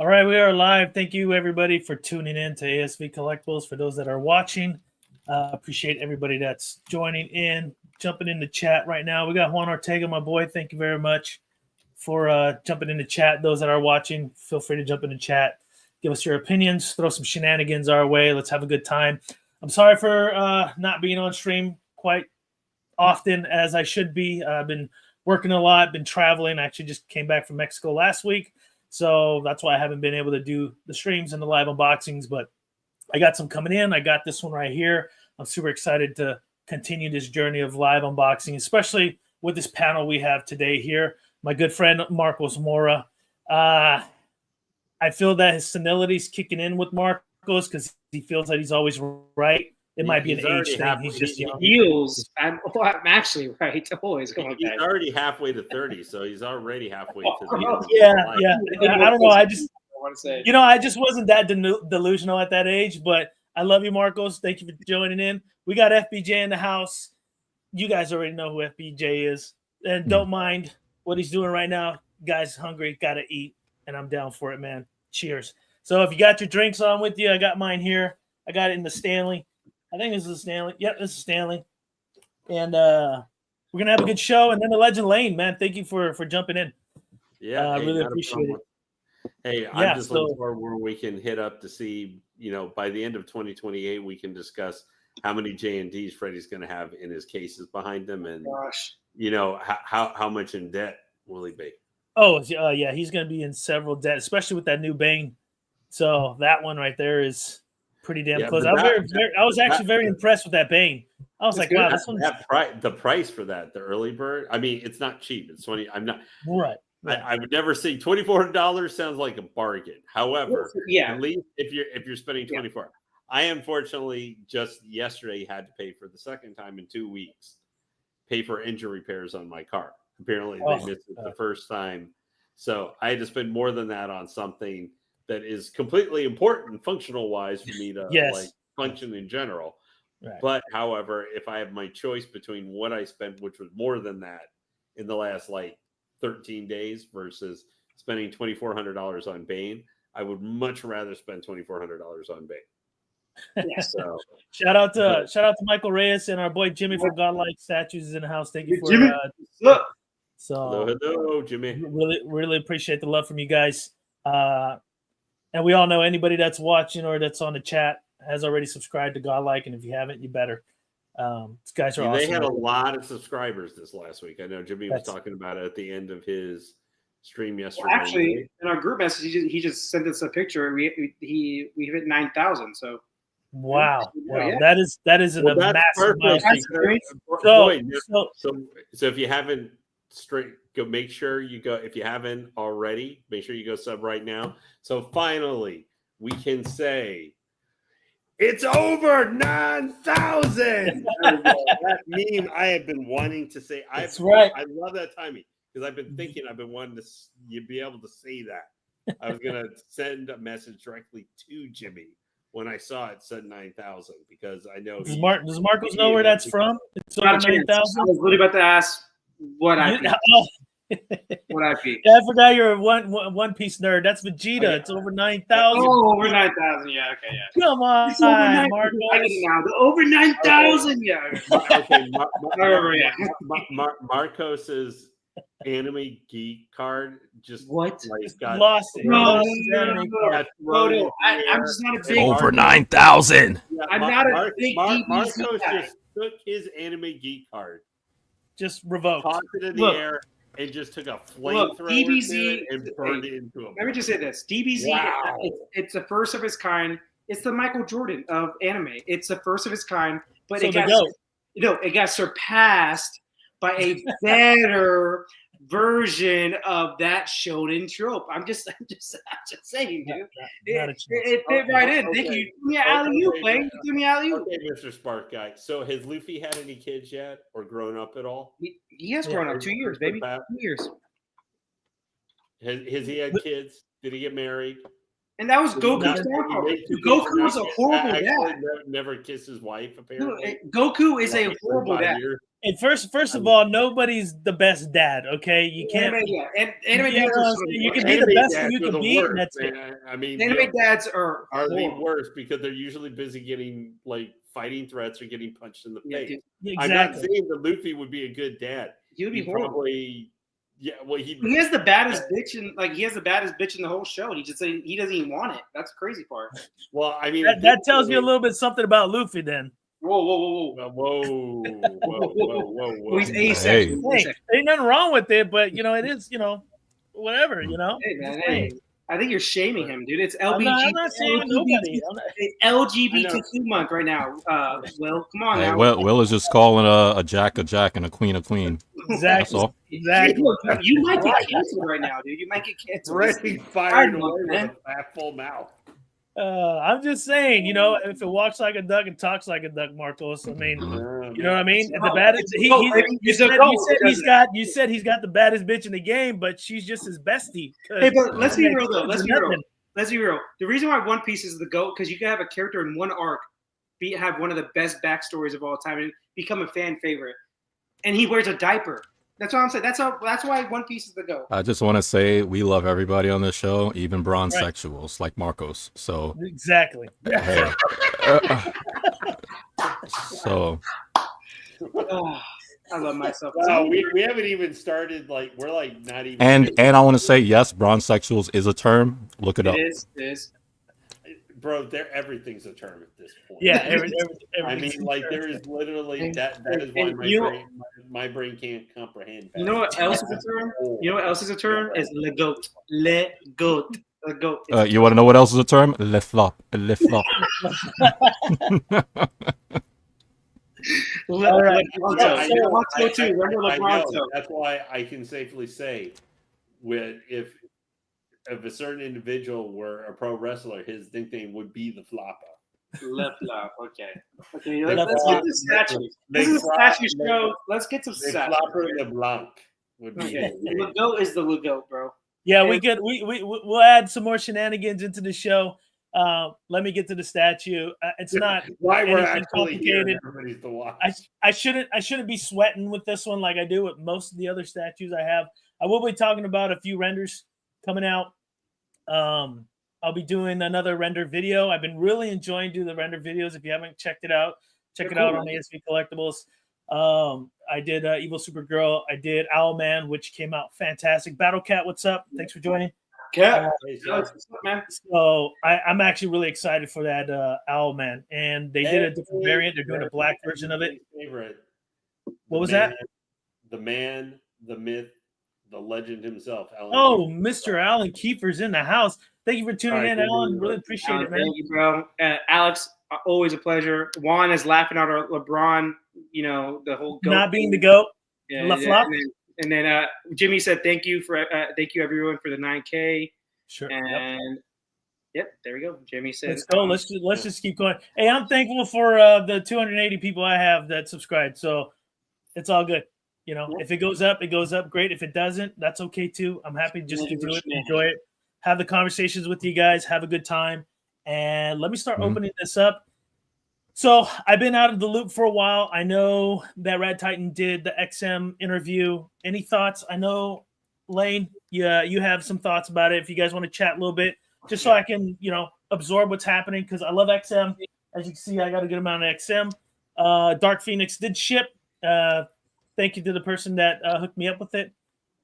All right, we are live. Thank you, everybody, for tuning in to ASV Collectibles. For those that are watching, appreciate everybody that's joining in, jumping in the chat right now. We got Juan Ortega, my boy. Thank you very much for jumping in the chat. Those that are watching, feel free to jump in the chat. Give us your opinions. Throw some shenanigans our way. Let's have a good time. I'm sorry for not being on stream quite often as I should be. I've been working a lot, been traveling. I actually just came back from Mexico last week. So that's why I haven't been able to do the streams and the live unboxings, but I got some coming in. I got this one right here. I'm super excited to continue this journey of live unboxing, especially with this panel we have today here. My good friend, Marcos Mora. I feel that his senility's kicking in with Marcos because he feels that he's always right. It might be an age thing. He's just young. I'm actually right. Always. Come on, he's guys. already halfway to 30, so he's already halfway to the end of Yeah. I don't know. I want to say, I just wasn't that delusional at that age, but I love you, Marcos. Thank you for joining in. We got FBJ in the house. You guys already know who FBJ is, and don't mind what he's doing right now. Guys, hungry, gotta eat, and I'm down for it, man. Cheers. So if you got your drinks on with you, I got mine here. I got it in the Stanley. I think this is Stanley. Yep, this is Stanley. And we're going to have a good show. And then the Legend Lane, man, thank you for jumping in. Yeah, I really appreciate it. Hey, I'm just looking forward where we can hit up to see, by the end of 2028, we can discuss how many J&Ds Freddie's going to have in his cases behind him. And, how much in debt will he be? Oh, yeah, he's going to be in several debt, especially with that new Bane. So that one right there is pretty damn close. I was actually very impressed with that Bane. I was like, wow, this one's the price for that, the early bird. I mean, it's not cheap. It's 20. I'm not right. I would never say $2,400 sounds like a bargain. However, at least if you're spending 24, I unfortunately just yesterday had to pay for the second time in 2 weeks, pay for engine repairs on my car. Apparently they missed it the first time, so I had to spend more than that on something that is completely important functional wise for me to function in general. Right. But however, if I have my choice between what I spent, which was more than that in the last 13 days versus spending $2,400 on Bane, I would much rather spend $2,400 on Bane. Yeah. So shout out to Michael Reyes and our boy Jimmy from Godlike Statues is in the house. Thank you for Jimmy. So hello, Jimmy. Really appreciate the love from you guys. And we all know anybody that's watching or that's on the chat has already subscribed to Godlike, and if you haven't, you better. These guys are awesome. They had a lot of subscribers this last week. I know Jimmy was talking about it at the end of his stream yesterday. Well, actually, in our group message, he just sent us a picture. We hit 9,000. So wow, that is massive milestone. So if you haven't go make sure you go. If you haven't already, make sure you go sub right now. So finally, we can say it's over 9,000. That meme I have been wanting to say. That's right. I love that timing because I've been thinking. I've been wanting to be able to say that. I was gonna send a message directly to Jimmy when I saw it said 9,000 because I know. Does Marcos know where that's from? It's over 9,000. I was really about to ask what I be. Yeah, I forgot you're a One Piece nerd. That's Vegeta. It's over 9,000. Oh, over 9,000. Yeah, okay, yeah. Come on, Marcos. The over 9,000. Yeah. Okay. Marcos's anime geek card just what? Got lost it. No. I'm just not a big over 9,000. Yeah, I'm not a big Marcos just took his anime geek card, just revoked, tossed it in the air, and just took a flamethrower DBZ and burned it into him. Let me just say this: DBZ, it's the first of its kind. It's the Michael Jordan of anime. It's the first of its kind, but so it got surpassed by a better version of that shonen trope. I'm just saying, dude. It fit right in. Okay. Thank you. Give me an alley-oop, Wayne. Give me an alley-oop. Okay, Mr. Spark Guy. So has Luffy had any kids yet or grown up at all? He has grown up 2 years, baby. 2 years. Has he had kids? Did he get married? And that was Goku's Goku was a horrible dad. Never kissed his wife, apparently. Goku is a horrible dad. And first of all, nobody's the best dad. Okay, you can't. Anime dads you can be the best you can be. And that's it. I mean, anime dads are the worst because they're usually busy getting like fighting threats or getting punched in the face. Exactly. I'm not saying that Luffy would be a good dad. He would be horrible. He has the baddest bitch in the whole show. And he doesn't even want it. That's the crazy part. Well, I mean, that tells you a little bit something about Luffy, then. Whoa. He's asexual. Hey, ain't nothing wrong with it, but it is, whatever, Hey, man, I think you're shaming him, dude. It's I'm not shaming nobody. It's LGBTQ month right now. Will, come on now. Will is just calling a jack and a queen a queen. Exactly. That's all. Exactly. You might get canceled right now, dude. You might get canceled. Ready, fired away with a full mouth. I'm just saying, if it walks like a duck and talks like a duck, Marcos. I mean, you know what I mean? The baddest. You said he's got the baddest bitch in the game, but she's just his bestie. Hey, but let's be real though. Let's be real. The reason why One Piece is the GOAT because you can have a character in one arc have one of the best backstories of all time and become a fan favorite, and he wears a diaper. That's what I'm saying. That's why One Piece is the GOAT. I just want to say we love everybody on this show, even bronzexuals like Marcos. So exactly. Hey. So. I love myself. Wow, we haven't even started. Like we're like not even. And I want to say yes, bronzexuals is a term. Look it up. It is. Bro, everything's a term at this point. Yeah, everything. I mean, like there is literally that is why my brain can't comprehend. You know what else is a term? Is le goat. Le goat. Le goat. You want to know what else is a term? Le flop. Le flop. That's why I can safely say, if a certain individual were a pro wrestler, his nickname would be the Flopper. Le flop. Okay. Let's get the statue. This is a statue show. Let's get some statues. The Flopper LeBlanc would be. The goat is the goat, bro. Yeah, we'll add some more shenanigans into the show. Let me get to the statue. It's not why we're actually complicated. Everybody's to watch. I shouldn't be sweating with this one like I do with most of the other statues I have. I will be talking about a few renders coming out. I'll be doing another render video. I've been really enjoying doing the render videos. If you haven't checked it out, check it out on ASVCollectibles. I did Evil Supergirl. I did Owlman, which came out fantastic. Battle Cat, what's up? Thanks for joining. Cat, man. So I'm actually really excited for that Owlman, and they did a different variant. They're doing a black version of it. Favorite. What was that? The man, the myth, the legend himself. Alan Mr. Alan Kiefer's in the house. Thank you for tuning in, Alan. Really appreciate it, man. Thank you, bro. Alex, always a pleasure. Juan is laughing at our LeBron, the whole GOAT not being the GOAT. Yeah, and then Jimmy said thank you everyone for the 9K. Sure. And yep, there we go. Jimmy said let's go. Let's just keep going. Hey, I'm thankful for the 280 people I have that subscribed. So it's all good. If it goes up, it goes up. Great. If it doesn't, that's okay too. I'm happy just to do it, enjoy it, have the conversations with you guys, have a good time. And let me start opening this up. So I've been out of the loop for a while. I know that Rad Titan did the XM interview. Any thoughts? I know, Lane, you have some thoughts about it. If you guys want to chat a little bit, just so I can, absorb what's happening, because I love XM. As you can see, I got a good amount of XM. Dark Phoenix did ship. Thank you to the person that hooked me up with it.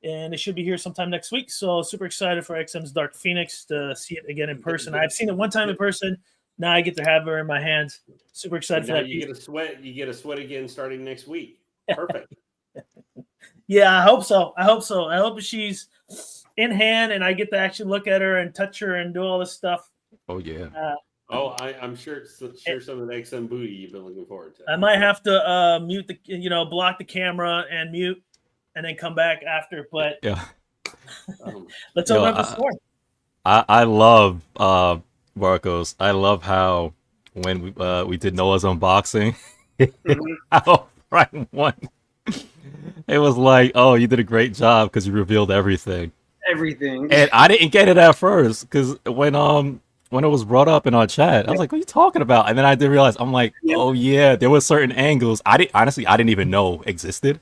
And it should be here sometime next week. So super excited for XM's Dark Phoenix to see it again in person. I've seen it one time in person. Now I get to have her in my hands. Super excited for that. You get a sweat again starting next week. Perfect. Yeah, I hope so. I hope she's in hand and I get to actually look at her and touch her and do all this stuff. Oh yeah. I'm sure some of the XM booty you've been looking forward to. I might have to mute block the camera and mute and then come back after. But yeah, let's open up the store. I love Marcos. I love how when we did Noah's unboxing, how Prime One, it was like, oh, you did a great job because you revealed everything. Everything. And I didn't get it at first because when when it was brought up in our chat, I was like, "What are you talking about?" And then I did realize, I'm like, "Oh yeah, there were certain angles I didn't even know existed."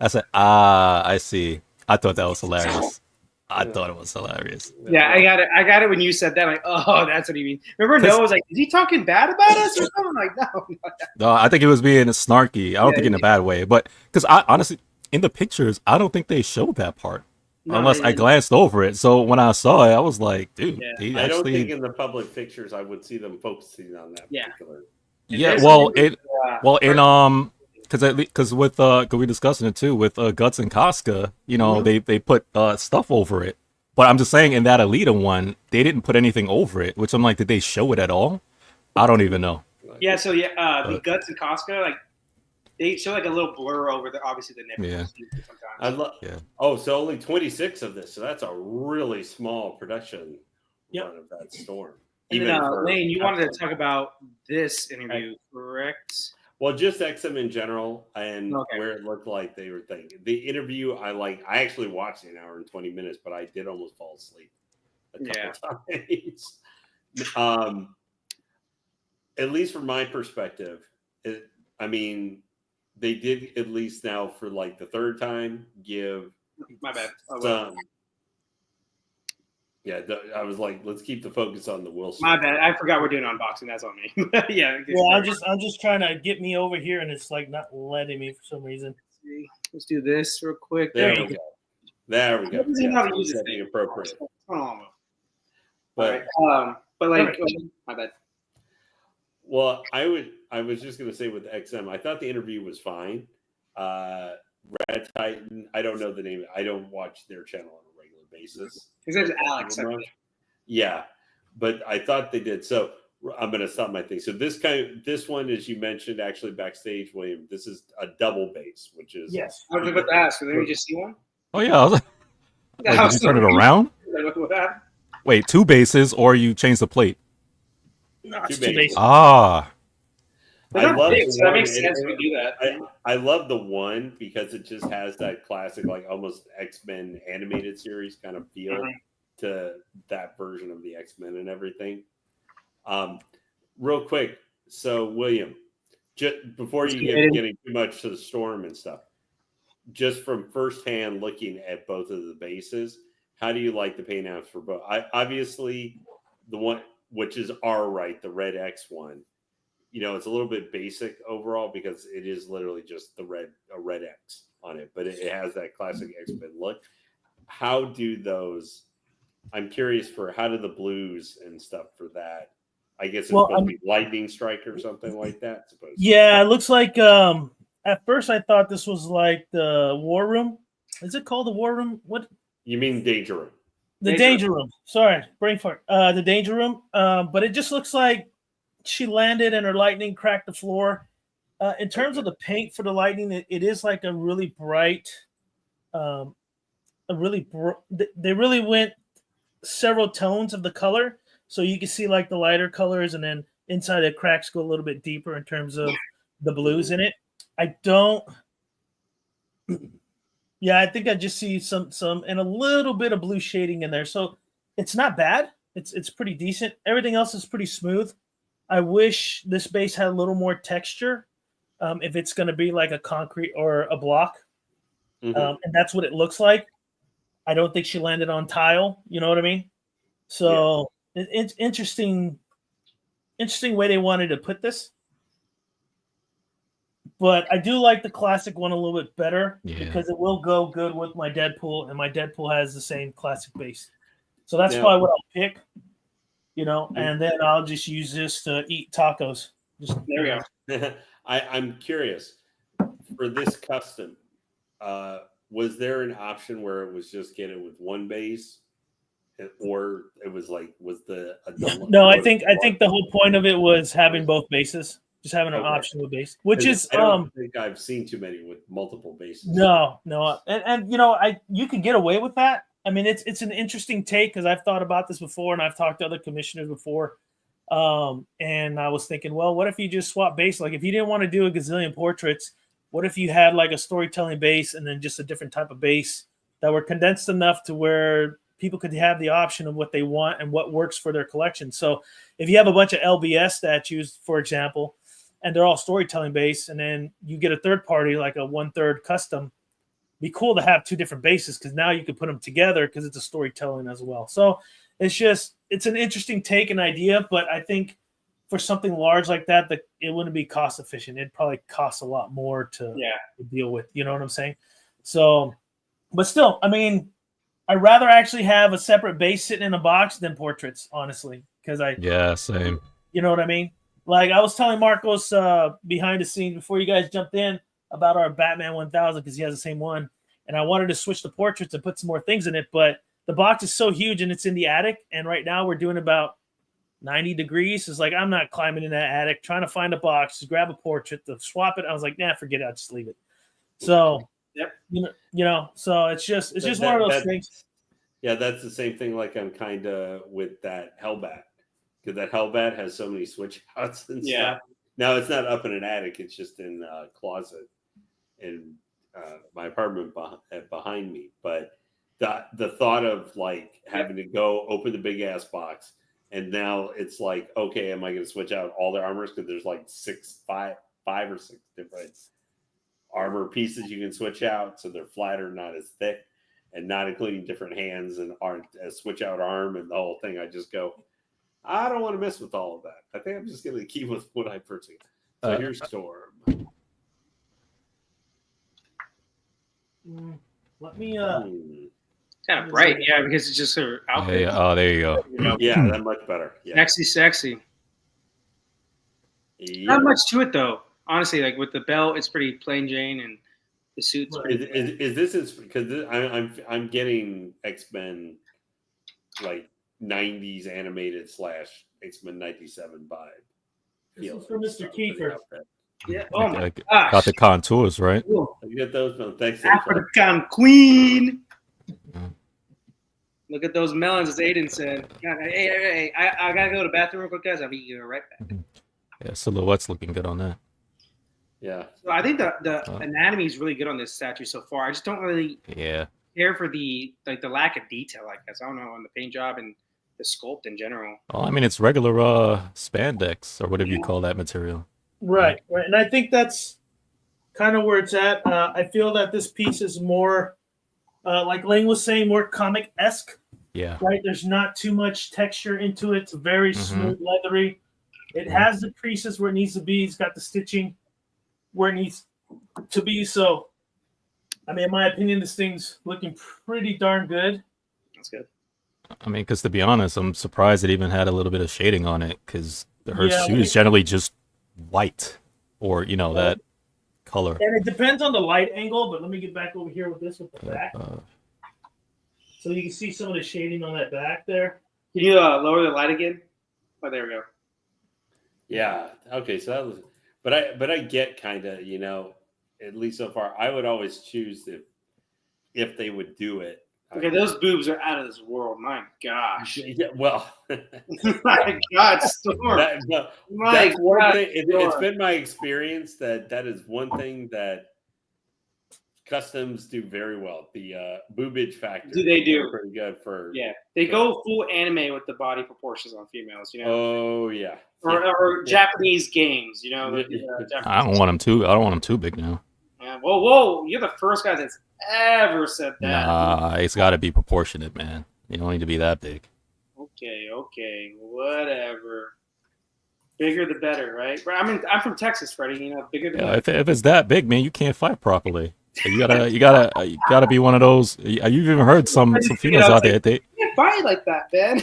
I said, "Ah, I see." I thought that was hilarious. I thought it was hilarious. Yeah, I got it when you said that. Like, oh, that's what he means. Remember, Noah was like, "Is he talking bad about us or something?" Like, no. No, I think it was being snarky. I don't think in a bad way, but because I honestly, in the pictures, I don't think they showed that part. No, Unless I glanced over it. So when I saw it, I was like, dude, I don't think in the public pictures I would see them focusing on that particular. Yeah, because with we discussing it too with Guts and Casca, you know, they put stuff over it. But I'm just saying in that Alita one, they didn't put anything over it, which I'm like, did they show it at all? I don't even know. Yeah, so the Guts and Casca, like they show like a little blur over the obviously the nipple. Yeah. Sometimes. Oh, so only 26 of this. So that's a really small production run of that storm. And then, Lane, you wanted to talk about this interview, correct? Well, just XM in general and where it looked like they were thinking. The interview, I actually watched an hour and 20 minutes, but I did almost fall asleep a couple times. At least from my perspective, they did at least now for like the third time give my bad. I was like, let's keep the focus on the Wilson. My bad. I forgot we're doing unboxing. That's on me. Well, I'm just trying to get me over here, and it's like not letting me for some reason. Let's do this real quick. There we go. There we go. Setting appropriate. But my bad. Well, I was just gonna say with XM, I thought the interview was fine. Red Titan, I don't know the name. I don't watch their channel on a regular basis. His name's Alex. Yeah, but I thought they did. So I'm gonna stop my thing. So this one, as you mentioned, actually backstage, William. This is a double bass, which is I was about to ask. Did we just see one? Oh yeah, I was like, did you turn it around? Wait, two bases, or you change the plate? No, it's two bases. Ah. I love big, so that makes sense if we do that. I love the one because it just has that classic, like almost X-Men animated series kind of feel to that version of the X-Men and everything. Real quick, so William, just before you get getting too much to the storm and stuff, just from firsthand looking at both of the bases, how do you like the paint apps for both? Obviously, the one which is the Red X one. You know, it's a little bit basic overall because it is literally just a red X on it, but it has that classic X-Men look. How do those? I'm curious for how do the blues and stuff for that? I guess it's supposed to be lightning strike or something like that. Yeah, it looks like. At first, I thought this was like the War Room. Is it called the War Room? What? You mean Danger Room? The Danger Room. Sorry, brain fart. The Danger Room. But it just looks like she landed and her lightning cracked the floor. In terms of the paint for the lightning, it is like a really bright, they really went several tones of the color. So you can see like the lighter colors and then inside the cracks go a little bit deeper in terms of the blues in it. I think I just see some and a little bit of blue shading in there. So it's not bad. It's pretty decent. Everything else is pretty smooth. I wish this base had a little more texture if it's going to be like a concrete or a block. And that's what it looks like. I don't think she landed on tile. You know what I mean? So it's interesting way they wanted to put this. But I do like the classic one a little bit better because it will go good with my Deadpool, and my Deadpool has the same classic base. So that's probably what I'll pick. You know, and then I'll just use this to eat tacos. There we go. I'm curious for this custom. Was there an option where it was just get it with one base, or it was like No, I think the whole point of it was having both bases, just having an option with base, which is I don't think I've seen too many with multiple bases. No, and you know you can get away with that. I mean, it's an interesting take because I've thought about this before and I've talked to other commissioners before. And I was thinking, well, what if you just swap base? Like if you didn't want to do a gazillion portraits, what if you had like a storytelling base and then just a different type of base that were condensed enough to where people could have the option of what they want and what works for their collection. So if you have a bunch of LBS statues, for example, and they're all storytelling based, and then you get a third party, like a 1/3 custom, be cool to have two different bases, because now you can put them together because it's a storytelling as well. So it's an interesting take and idea, but I think for something large like that, it wouldn't be cost efficient. It'd probably cost a lot more to deal with. You know what I'm saying? So, but still, I mean, I'd rather actually have a separate base sitting in a box than portraits, honestly, because same. You know what I mean? Like I was telling Marcos behind the scenes before you guys jumped in about our Batman 1000, because he has the same one, and I wanted to switch the portraits and put some more things in it, but the box is so huge and it's in the attic, and right now we're doing about 90 degrees. It's like I'm not climbing in that attic trying to find a box to grab a portrait to swap it. I was like, nah, forget it. I'll just leave it. So you know, so it's just one of those things. Yeah, that's the same thing. Like I'm kind of with that Hellbat, because that Hellbat has so many switch outs and stuff. Now it's not up in an attic; it's just in a closet in my apartment behind me. But the thought of like having to go open the big ass box, and now it's like, okay, am I going to switch out all the armors? Because there's like five or six different armor pieces you can switch out, so they're flatter, not as thick, and not including different hands and a switch out arm and the whole thing. I just go, I don't want to mess with all of that. I think I'm just going to keep with what I purchased. So here's Storm. Let me kind of bright, because it's just her outfit. There you go. Yeah, that's much better. Yeah. Sexy. Yeah. Not much to it though, honestly. Like with the belt, it's pretty plain Jane, and the suits. Is this because I'm getting X-Men like 90s animated / X-Men 97 vibe. This is for Mr. Kiefer. Yeah. Oh my gosh. Got the contours, right? Cool. I get those. No, thanks. African Queen. Look at those melons, as Aiden said. God, hey, I gotta go to the bathroom real quick, guys. I'll be right back. Yeah, silhouette's looking good on that. Yeah. So I think the anatomy is really good on this statue so far. I just don't really care for the lack of detail, I guess. I don't know, on the paint job and the sculpt in general. Oh, I mean, it's regular spandex or whatever you call that material. Right. And I think that's kind of where it's at. I feel that this piece is more, like Lane was saying, more comic-esque. Yeah. Right. There's not too much texture into it. It's very smooth, leathery. It has the creases where it needs to be. It's got the stitching where it needs to be. So, I mean, in my opinion, this thing's looking pretty darn good. That's good. I mean, because to be honest, I'm surprised it even had a little bit of shading on it, because her suit is generally just white or, that color. And it depends on the light angle, but let me get back over here with the back. So you can see some of the shading on that back there. Can you lower the light again? Oh, there we go. Yeah. Okay. So that was, but I get kind of, at least so far, I would always choose if they would do it. Okay, those boobs are out of this world. My gosh. Yeah, well, my God, Storm. That's one thing. It's been my experience that is one thing that customs do very well. The boobage factor. They do pretty good for. Yeah, they go full anime with the body proportions on females. Oh yeah. Or Japanese games. Japanese I don't want them too big now. Yeah. Whoa! You're the first guy that's ever said that. Nah, it's got to be proportionate, man. You don't need to be that big. Okay, whatever. Bigger the better, right? I'm from Texas, Freddie. Bigger the better. If it's that big, man, you can't fight properly. You gotta be one of those. You've even heard some females out there. They can't fight like that, man.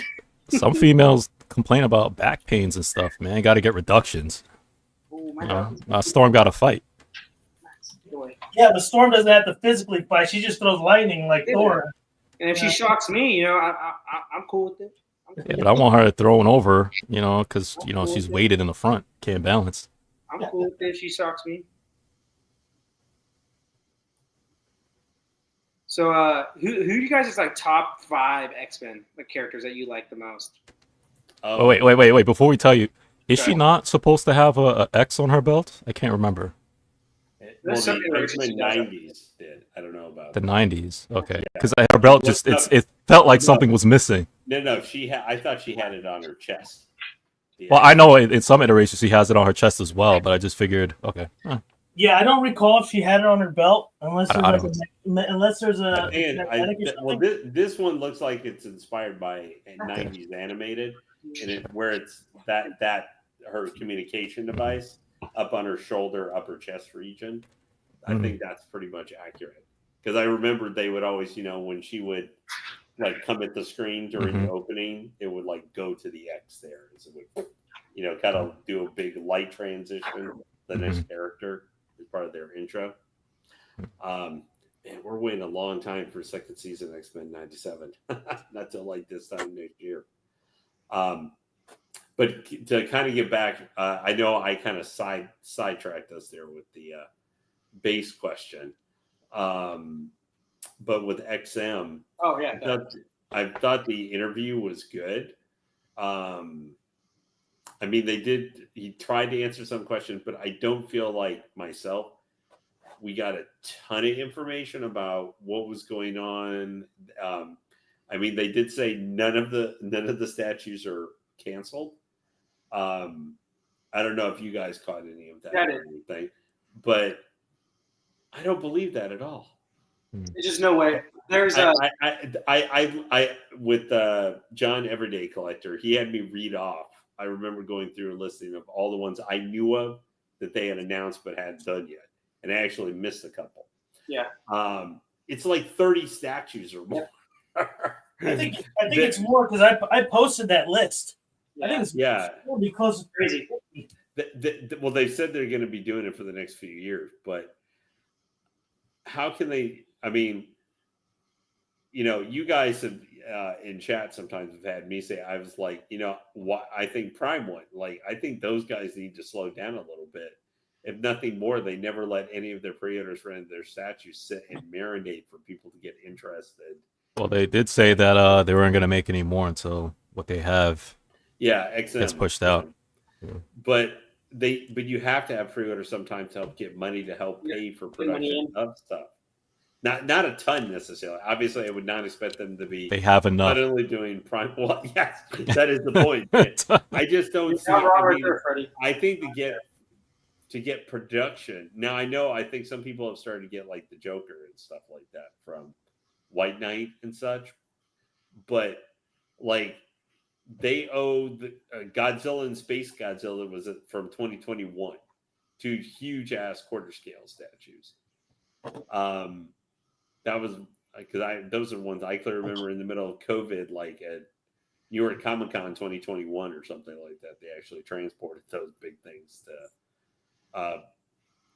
Some females complain about back pains and stuff, man. Got to get reductions. Oh my God. Storm got to fight. Yeah, but Storm doesn't have to physically fight. She just throws lightning like Thor. And if she shocks me, I'm cool with it. Yeah, but I want her throwing over, because she's weighted in the front, can't balance. I'm cool with it if she shocks me. So, who do you guys is like top 5 X-Men characters that you like the most? Oh wait! Before we tell you, is she not supposed to have a X on her belt? I can't remember. Well, the X-Men 90s did. I don't know about the 90s. Okay, because her belt just it felt like something was missing. No, I thought she had it on her chest. Well, I know in some iterations she has it on her chest as well, but I just figured, okay. Yeah, I don't recall if she had it on her belt, unless there's this one looks like it's inspired by 90s animated, and where it's that her communication device up on her shoulder, upper chest region. I think that's pretty much accurate, because I remember they would always, when she would like come at the screen during the opening, it would like go to the X there, so it would, kind of do a big light transition to the next character as part of their intro. And we're waiting a long time for second season of X-Men 97, not till like this time next year. But to kind of get back, I know I kind of sidetracked us there with the base question. But with XM, I thought the interview was good. I mean, he tried to answer some questions, but I don't feel like myself, we got a ton of information about what was going on. I mean, they did say none of the statues are canceled. I don't know if you guys caught any of that or anything, but I don't believe that at all. There's just no way. There's I with John Everyday Collector, he had me read off. I remember going through a listing of all the ones I knew of that they had announced but hadn't done yet, and I actually missed a couple. Yeah. It's like 30 statues or more. I think it's more because I posted that list. I think it's because it's crazy. Well, they said they're going to be doing it for the next few years, but how can they? I mean, you guys have in chat sometimes have had me say, I was like, what I think Prime One, like, I think those guys need to slow down a little bit. If nothing more, they never let any of their pre-orders for their statues sit and marinate for people to get interested. Well, they did say that they weren't going to make any more until what they have gets pushed out. But you have to have pre-orders sometimes to help get money to help pay for production of stuff. Not a ton necessarily. Obviously, I would not expect them to be. They have enough. Not only doing Prime. Well, yes, that is the point. I just don't see. I think to get production. Now I think some people have started to get like the Joker and stuff like that from White Knight and such, but like they owe the Godzilla and Space Godzilla was from 2021, 2 huge ass quarter scale statues. That was because those are ones I clearly remember in the middle of COVID, like at New York Comic Con 2021 or something like that. They actually transported those big things to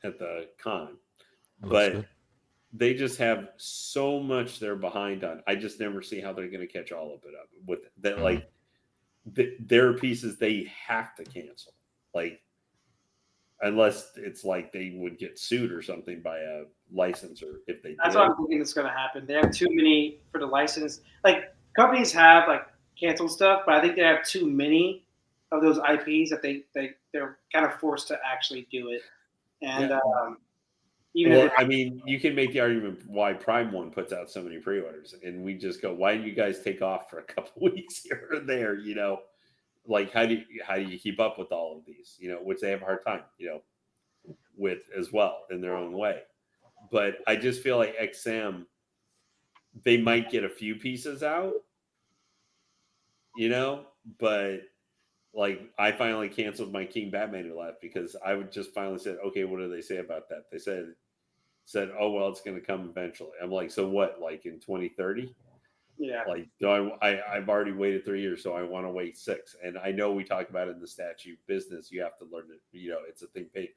at the con, but they just have so much they're behind on. I just never see how they're going to catch all of it up with that. Like their pieces, they have to cancel, like. Unless it's like they would get sued or something by a licensor if they. That's what I'm thinking is going to happen. They have too many for the license. Like companies have like canceled stuff, but I think they have too many of those IPs that they're kind of forced to actually do it. And I mean, you can make the argument why Prime One puts out so many pre-orders, and we just go, why do you guys take off for a couple weeks here or there? Like how do you keep up with all of these, which they have a hard time, with as well in their own way. But I just feel like XM, they might get a few pieces out, but like I finally canceled my King Batman who left because I would just finally said, okay, what do they say about that? They said, oh, well, it's going to come eventually. I'm like, so what, like in 2030? Yeah. Like, I've already waited 3 years, so I want to wait 6. And I know we talk about it in the statue business. You have to learn it. It's a thing paid.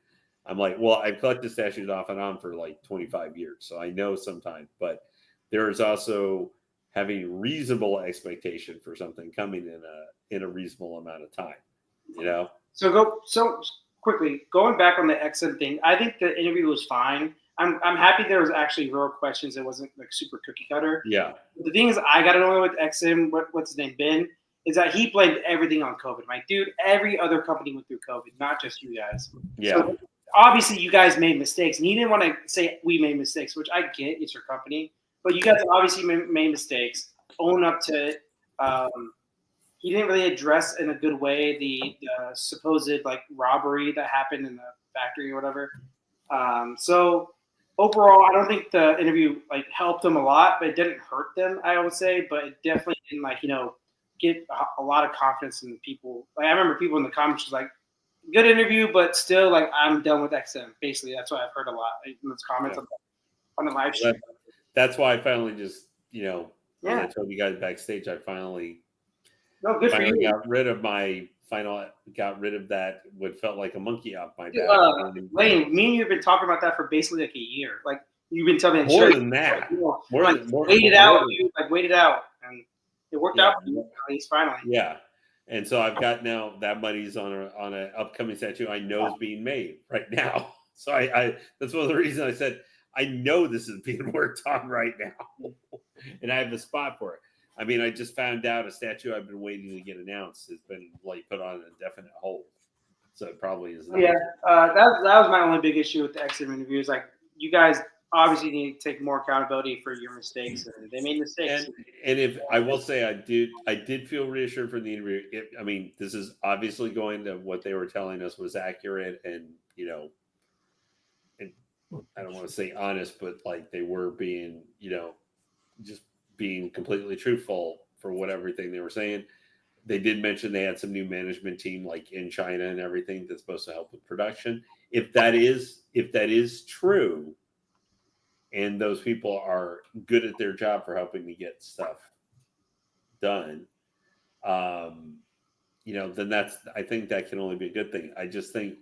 I'm like, well, I've collected statues off and on for like 25 years. So I know sometimes, but there is also having reasonable expectation for something coming in a reasonable amount of time, So quickly, going back on the XM thing, I think the interview was fine. I'm happy there was actually real questions. It wasn't like super cookie cutter. Yeah. But the thing is, I got to know with XM, what's his name, Ben, is that he blamed everything on COVID. Like, dude, every other company went through COVID, not just you guys. Yeah. So obviously you guys made mistakes, and he didn't want to say we made mistakes, which I get. It's your company, but you guys obviously made mistakes. Own up to it. He didn't really address in a good way the supposed like robbery that happened in the factory or whatever. So overall, I don't think the interview like helped them a lot, but it didn't hurt them, I would say. But it definitely didn't like get a lot of confidence in people. Like I remember people in the comments was like, "Good interview, but still like I'm done with XM." Basically, that's what I've heard a lot in those comments on the live stream. That's why I finally just when I told you guys backstage, I finally good for you. got rid of that what felt like a monkey off my back. Lane, me and you have been talking about that for basically like a year. Like you've been telling me more than that. Wait it out, and it worked out for you at least finally. Yeah, and so I've got now that money's on an upcoming statue I know is being made right now. So I that's one of the reasons I said I know this is being worked on right now, and I have a spot for it. I mean, I just found out a statue I've been waiting to get announced has been like put on an indefinite hold. So it probably is. Yeah, that was my only big issue with the XM interviews. Like, you guys obviously need to take more accountability for your mistakes, and they made mistakes. And if I will say, I did feel reassured from the interview. I mean, this is obviously going to what they were telling us was accurate, and and I don't want to say honest, but like they were being, just being completely truthful for everything they were saying. They did mention they had some new management team like in China and everything that's supposed to help with production. If that is true, and those people are good at their job for helping me get stuff done, then I think that can only be a good thing. I just think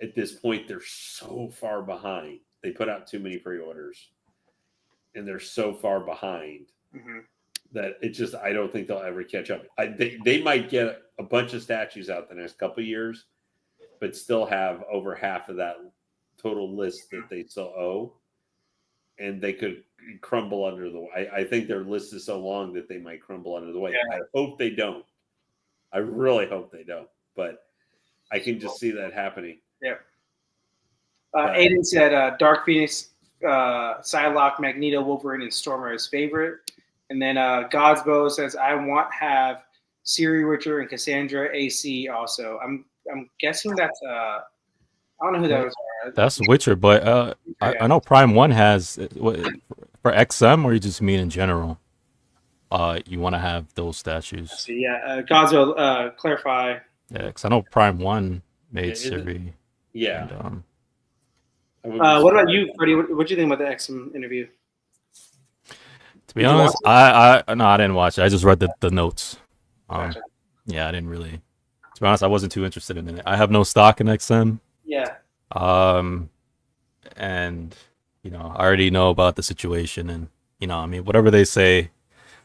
at this point they're so far behind. They put out too many pre-orders, and they're so far behind. Mm-hmm. That I don't think they'll ever catch up. They might get a bunch of statues out the next couple of years, but still have over half of that total list that they still owe, and they could crumble under the weight. I think their list is so long that they might crumble under the weight. Yeah. I hope they don't. I really hope they don't, but I can just see that happening. Yeah. Aiden said Dark Phoenix, Psylocke, Magneto, Wolverine, and Storm are his favorite. And then Godsbow says, I want have Siri, Witcher, and Cassandra AC also. I'm guessing that's I don't know who that was. That's Witcher, but I know Prime 1 has for XM, or you just mean in general. You want to have those statues. So, yeah, Godsbow, clarify. Yeah, because I know Prime 1 made Siri. Yeah. And, what about you, Freddie? What do you think about the XM interview? To be honest, I didn't watch it. I just read the notes. Gotcha. Yeah, I didn't really. To be honest, I wasn't too interested in it. I have no stock in XM. Yeah. And I already know about the situation, and I mean, whatever they say,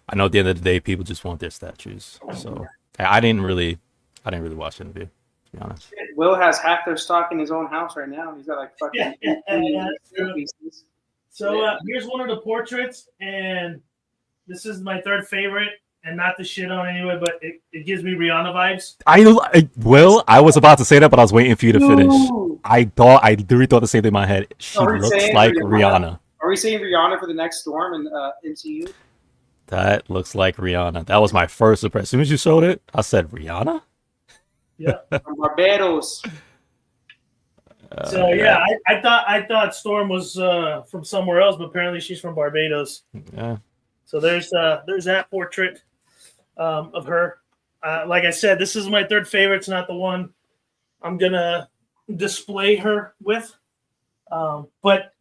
I know at the end of the day, people just want their statues. So I didn't really watch the interview. To be honest. Will has half their stock in his own house right now. He's got like fucking pieces. So here's one of the portraits, and this is my third favorite, and not to shit on anyway, but it gives me Rihanna vibes. I was about to say that, but I was waiting for you to finish. I literally thought the same thing in my head. She looks like Rihanna. Are we saying Rihanna for the next Storm in MCU? That looks like Rihanna. That was my first impression. As soon as you showed it, I said, Rihanna? Yeah. From Barbados. So yeah, I thought Storm was from somewhere else, but apparently she's from Barbados. Yeah. So there's that portrait of her. Like I said, this is my third favorite. It's not the one I'm gonna display her with, but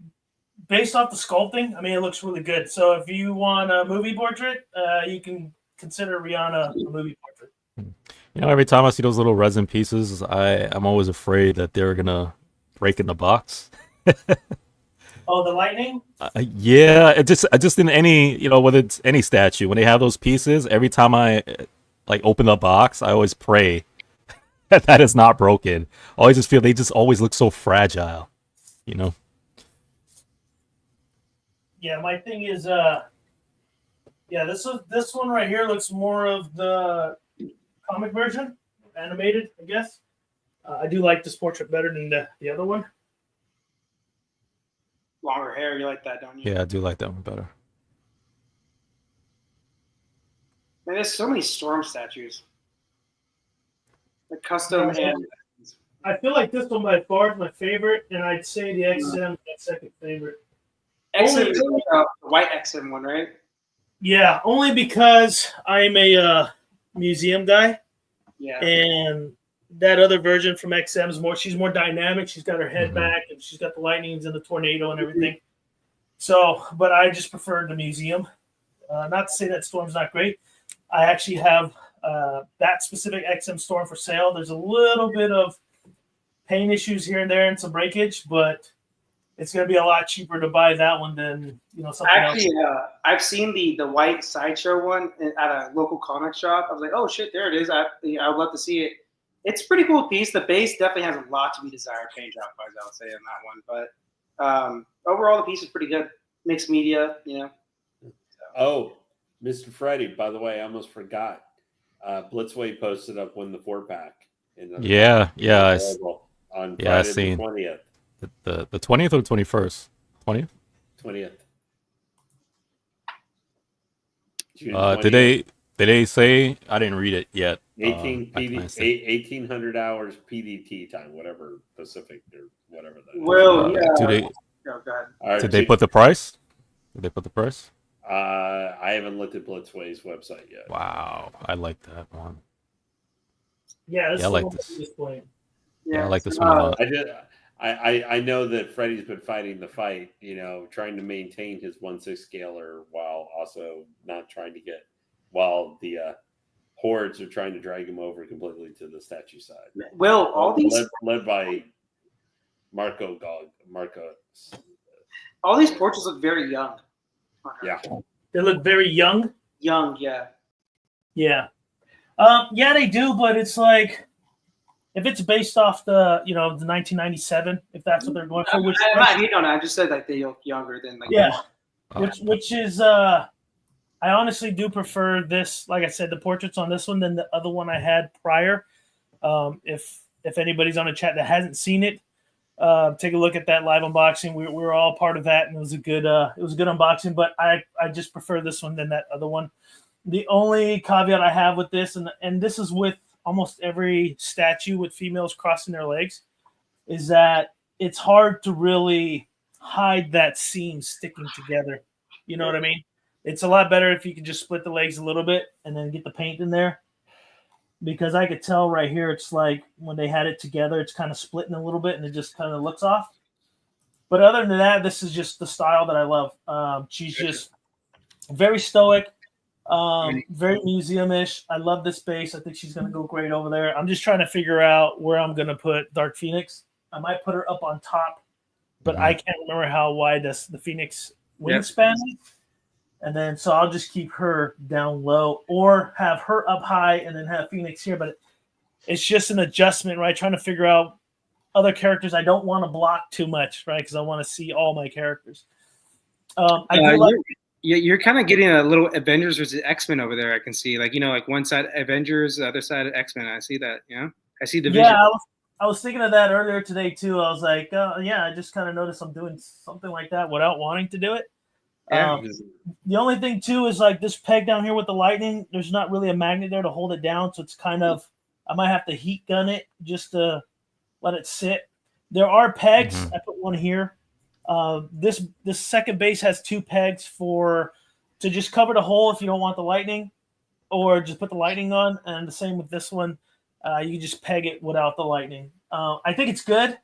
based off the sculpting, I mean, it looks really good. So if you want a movie portrait, you can consider Rihanna a movie portrait. Every time I see those little resin pieces, I'm always afraid that they're gonna break in the box. Oh, the lightning? Yeah, it just in any, whether it's any statue, when they have those pieces, every time I open the box, I always pray that it's not broken. I always just feel they just always look so fragile, Yeah, my thing is, this one right here looks more of the comic version, animated, I guess. I do like this portrait better than the other one. longer hair. You like that, don't you? Yeah, I do like that one better. Man, there's so many Storm statues. The custom and. I feel like this one by far is my favorite, and I'd say the XM is my second favorite. XM is the white XM one, right? Yeah, only because I'm a museum guy. Yeah. And that other version from XM is more. She's more dynamic. She's got her head back, and she's got the lightnings and the tornado and everything. So, but I just prefer the museum. Not to say that Storm's not great. I actually have that specific XM Storm for sale. There's a little bit of paint issues here and there and some breakage, but it's going to be a lot cheaper to buy that one than something else. I've seen the white sideshow one at a local comic shop. I was like, oh shit, there it is. I would love to see it. It's a pretty cool piece. The base definitely has a lot to be desired paint job wise, I would say, on that one. But overall, the piece is pretty good. Mixed media, So. Oh, Mr. Freddie, by the way, I almost forgot. Blitzway posted up when the 4-pack. Yeah. On Friday I seen the 20th. The 20th or the 21st? 20th? 20th. Did they say? I didn't read it yet. 1800 hours PDT time, whatever Pacific or whatever that is. Well, Did they put the price? Did they put the price? I haven't looked at Blitzway's website yet. Wow, I like that one. Yeah, I like this. Yeah, I like this one a lot. I know that Freddie's been fighting the fight, trying to maintain his 1/6 scaler while also not trying to while the hordes are trying to drag him over completely to the statue side. Well, all these led by Marcos. All these portraits look very young. Yeah, they look very young. Young, yeah. Yeah, yeah, they do. But it's like, if it's based off the 1997, if that's what they're going for, I just said like they look younger than which is I honestly do prefer this. Like I said, the portraits on this one than the other one I had prior. If anybody's on the chat that hasn't seen it, take a look at that live unboxing. We were all part of that, and it was a good unboxing. But I just prefer this one than that other one. The only caveat I have with this, and this is with almost every statue with females crossing their legs, is that it's hard to really hide that seam sticking together. You know what I mean? It's a lot better if you can just split the legs a little bit and then get the paint in there. Because I could tell right here, it's like when they had it together, it's kind of splitting a little bit and it just kind of looks off. But other than that, this is just the style that I love. She's just very stoic, very museum-ish. I love this base. I think she's going to go great over there. I'm just trying to figure out where I'm going to put Dark Phoenix. I might put her up on top, but I can't remember how wide the Phoenix wingspan is. And then, so I'll just keep her down low or have her up high and then have Phoenix here. But it's just an adjustment, right? Trying to figure out other characters. I don't want to block too much, right? Because I want to see all my characters. You're kind of getting a little Avengers versus X-Men over there. I can see, like one side Avengers, the other side X-Men. I see that. I see the vision. Yeah, I was thinking of that earlier today too. I was like, I just kind of noticed I'm doing something like that without wanting to do it. The only thing too is like this peg down here with the lightning, there's not really a magnet there to hold it down, so it's kind of, I might have to heat gun it just to let it sit. There are pegs. I put one here. This second base has 2 pegs to just cover the hole if you don't want the lightning, or just put the lightning on. And the same with this one. You just peg it without the lightning. I think it's good.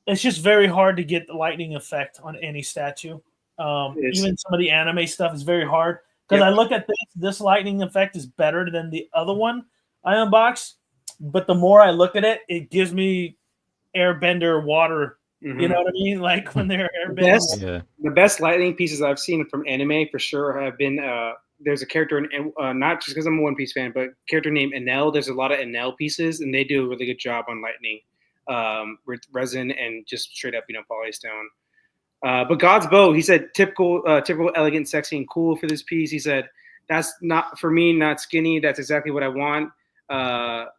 It's just very hard to get the lightning effect on any statue. Even some of the anime stuff is very hard because I look at this lightning effect is better than the other one I unboxed, but the more I look at it, it gives me airbender water. You know what I mean? Like when they're airbending. The best lightning pieces I've seen from anime for sure have been there's a character in not just because I'm a One Piece fan, but a character named Enel. There's a lot of Enel pieces, and they do a really good job on lightning with resin and just straight up polystone. But God's Bow, he said, typical, elegant, sexy, and cool for this piece. He said, that's not for me, not skinny. That's exactly what I want.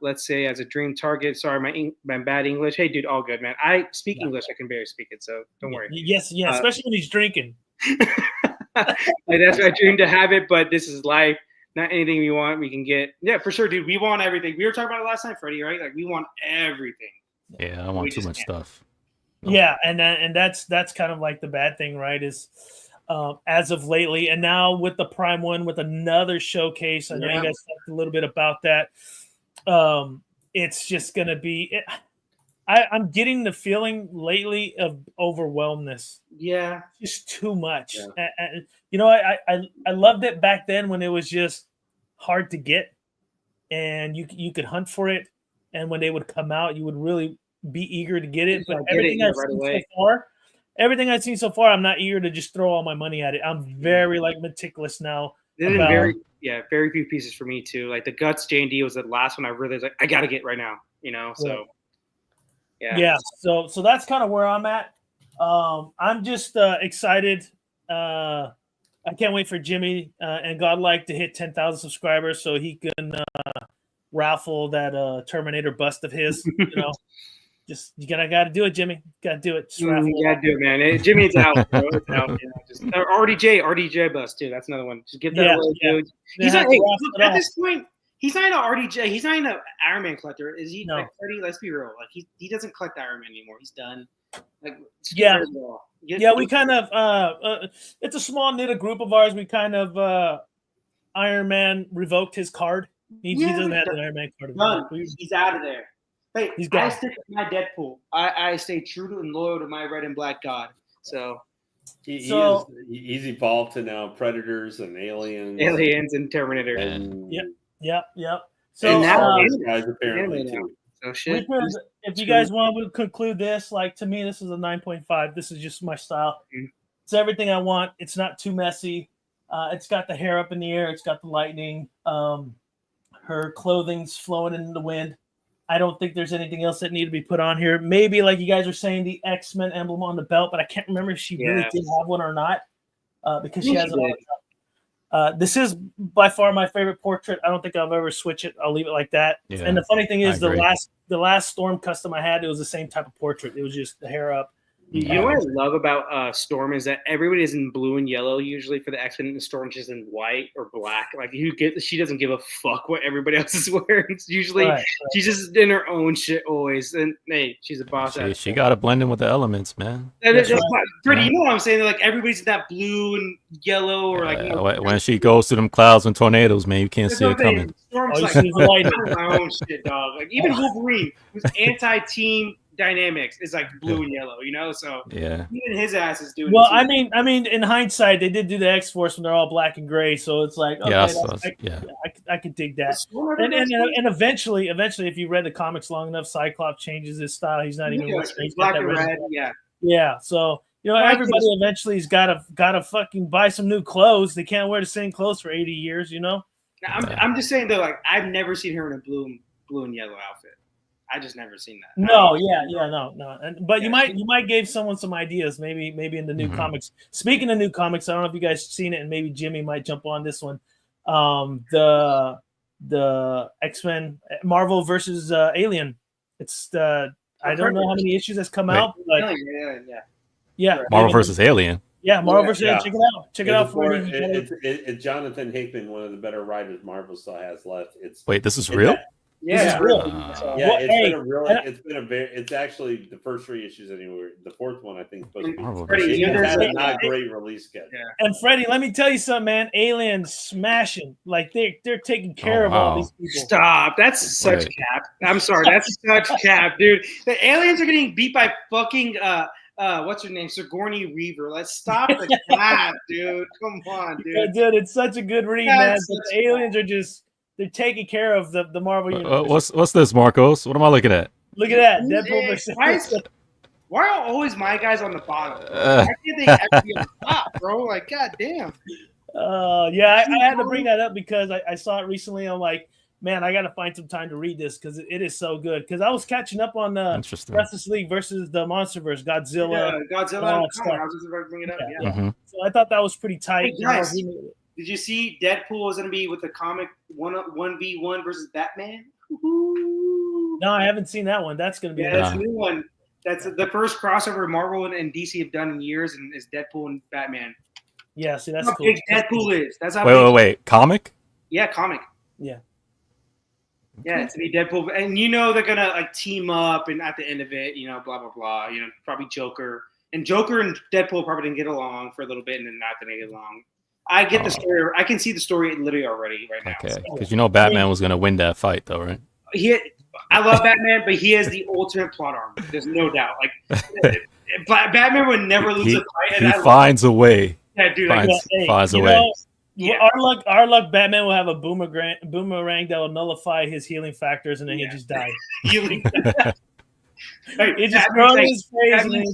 let's say as a dream target. Sorry, my bad English. Hey, dude, all good, man. I speak English. I can barely speak it, so don't worry. Yes, especially when he's drinking. That's my dream to have it, but this is life. Not anything we want, we can get. Yeah, for sure, dude. We want everything. We were talking about it last night, Freddie, right? Like we want everything. Yeah, I want too much stuff. Yeah, and that's kind of like the bad thing, right? Is as of lately, and now with the Prime one, with another showcase. I know you guys talked a little bit about that. It's just gonna be. I'm getting the feeling lately of overwhelmness. Yeah, just too much. Yeah. And, you know, I loved it back then when it was just hard to get, and you could hunt for it, and when they would come out, you would really be eager to get it. But everything I've seen so far, I'm not eager to just throw all my money at it. I'm very meticulous now. Very few pieces for me too. Like the Guts J&D was the last one I really was like, I got to get right now. You know, so. Yeah. So that's kind of where I'm at. I'm just excited. I can't wait for Jimmy and Godlike to hit 10,000 subscribers so he can raffle that Terminator bust of his. You know, just you gotta do it, Jimmy. Gotta do it. You gotta do it, man. Jimmy's out, bro. It's out. You know, just RDJ bust too. That's another one. Just get that away, dude. He's like, at this point. He's not an RDJ. He's not an Iron Man collector. Is he? No. Like, Freddie, let's be real. Like he doesn't collect Iron Man anymore. He's done. Like we kind of it's a small knit group of ours. We kind of Iron Man revoked his card. He doesn't have the Iron Man card. Done. He's out of there. Hey, I stick with my Deadpool. I stay true and loyal to my red and black god. So. He's evolved to now Predators and Aliens and Terminator. And, Yep. So and now guys apparently too. So shit. If you guys want to conclude this, like to me, this is a 9.5. This is just my style. Mm-hmm. It's everything I want. It's not too messy. It's got the hair up in the air. It's got the lightning. Her clothing's flowing in the wind. I don't think there's anything else that needed to be put on here. Maybe, like you guys were saying, the X-Men emblem on the belt, but I can't remember if she really did have one or not because she has it. This is by far my favorite portrait. I don't think I'll ever switch it. I'll leave it like that. Yeah, and the funny thing is, the last Storm custom I had, it was the same type of portrait. It was just the hair up. You know what I love about Storm is that everybody is in blue and yellow usually for the X-Men, and Storm's just in white or black. Like she doesn't give a fuck what everybody else is wearing. It's usually she's just in her own shit always. And hey, she's a boss. She got to blend in with the elements, man. That's pretty. You know what I'm saying? Like everybody's in that blue and yellow, or like when she goes to them clouds and tornadoes, man, you can't see it coming. Storm's like my own shit, dog. Like even Wolverine, who's anti-team dynamics is like blue and yellow, you know. So even his ass is doing. Well, I mean, in hindsight, they did do the X-Force when they're all black and gray, so it's like I could dig that. And eventually, if you read the comics long enough, Cyclops changes his style. He's not even black and red. Yeah. So you know, everybody eventually's gotta fucking buy some new clothes. They can't wear the same clothes for 80 years, you know. I'm just saying though, like I've never seen her in a blue and yellow outfit. I just never seen that. No. But you might give someone some ideas, maybe in the new comics. Speaking of new comics, I don't know if you guys seen it, and maybe Jimmy might jump on this one. The X-Men Marvel versus Alien. It's I don't know how many issues has come out. But Marvel versus Alien. Yeah, Marvel versus Alien. Check it out. It's Jonathan Hickman, one of the better writers Marvel still has left. Wait, this is real? This is real. It's actually the first 3 issues anyway. The 4th one, I think, is supposed to be. Freddie, it has a not great release schedule. Yeah. And Freddie, let me tell you something, man. Aliens smashing. Like they're taking care of all these people. Stop. That's such cap. I'm sorry. That's such cap, dude. The aliens are getting beat by fucking what's her name? Sigourney Weaver. Let's stop the cap, dude. Come on, dude. Yeah, dude, it's such a good read, man. But the aliens are just they're taking care of the Marvel universe. What's this, Marcos? What am I looking at? Look at that. Deadpool versus why are always my guys on the bottom? Why can't they ever be on the top, bro? Like, goddamn. I had to bring that up because I saw it recently. I'm like, man, I got to find some time to read this because it is so good. Because I was catching up on the Justice League versus the MonsterVerse, Godzilla. I was just about to bring it up. Yeah. Mm-hmm. So I thought that was pretty tight. Hey, guys, did you see Deadpool was going to be with the comic 1v1 versus Batman? No, I haven't seen that one. That's going to be that's a new one. That's the first crossover Marvel and DC have done in years, and it's Deadpool and Batman. Yeah, see, that's how cool. big Deadpool is. That's how wait. Comic? Yeah, comic. Yeah. Yeah, it's gonna be Deadpool, and they're gonna like team up, and at the end of it, blah blah blah. Probably Joker and Deadpool probably didn't get along for a little bit, and then not gonna get along. I get the story. I can see the story literally already right now. Okay, because Batman was gonna win that fight, though, right? I love Batman, but he has the ultimate plot armor. There's no doubt. Like Batman would never lose a fight. He finds a way. Yeah, dude. Finds a way. Our luck. Batman will have a boomerang that will nullify his healing factors, and then he'll just die. Healing. It just throws his face, and then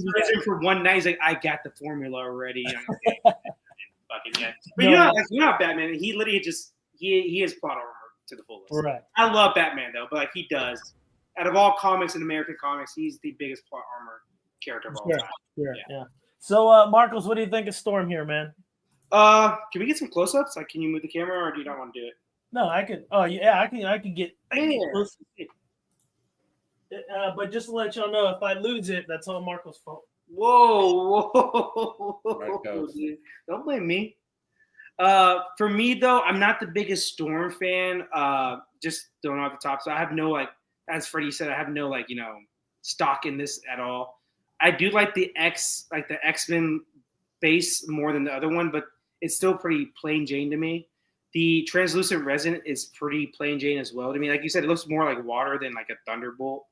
for one night, he's like, "I got the formula already." Fucking yeah. But Batman. He literally he has plot armor to the fullest. Right. I love Batman though, but he does. Out of all comics in American comics, he's the biggest plot armor character of all time. Yeah. So, Marcos, what do you think of Storm here, man? Can we get some close-ups? Like, can you move the camera, or do you not want to do it? No, I could. Oh, yeah, I can get. Close. But just to let y'all know, if I lose it, that's all Marcos' fault. Whoa. Dude. Don't blame me. For me though, I'm not the biggest Storm fan. Just throwing off the top. So I have no as Freddie said, I have no stock in this at all. I do like the X-Men base more than the other one, but it's still pretty plain Jane to me. The translucent resin is pretty plain Jane as well to me. Like you said, it looks more like water than like a thunderbolt.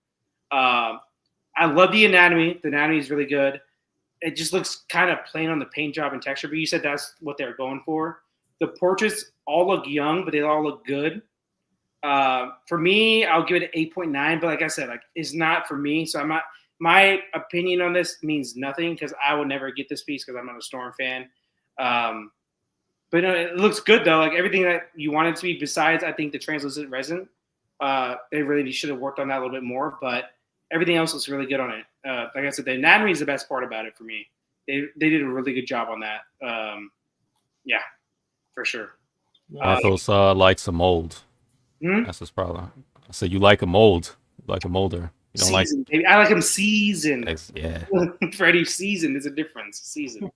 I love the anatomy. The anatomy is really good. It just looks kind of plain on the paint job and texture, but you said that's what they're going for. The portraits all look young, but they all look good. For me, I'll give it an 8.9, but like I said, it's not for me. So I'm not. My opinion on this means nothing because I would never get this piece because I'm not a Storm fan. But it looks good though. Like everything that you want it to be. Besides, I think the translucent resin. They really should have worked on that a little bit more, but everything else looks really good on it. Like I said, the anatomy is the best part about it for me. They did a really good job on that. Yeah, for sure. Marcos likes a mold. That's his problem. So you like a mold, like a molder. You don't seasoned, baby. I like him seasoned. Yeah. Freddie seasoned is a difference. Seasoned.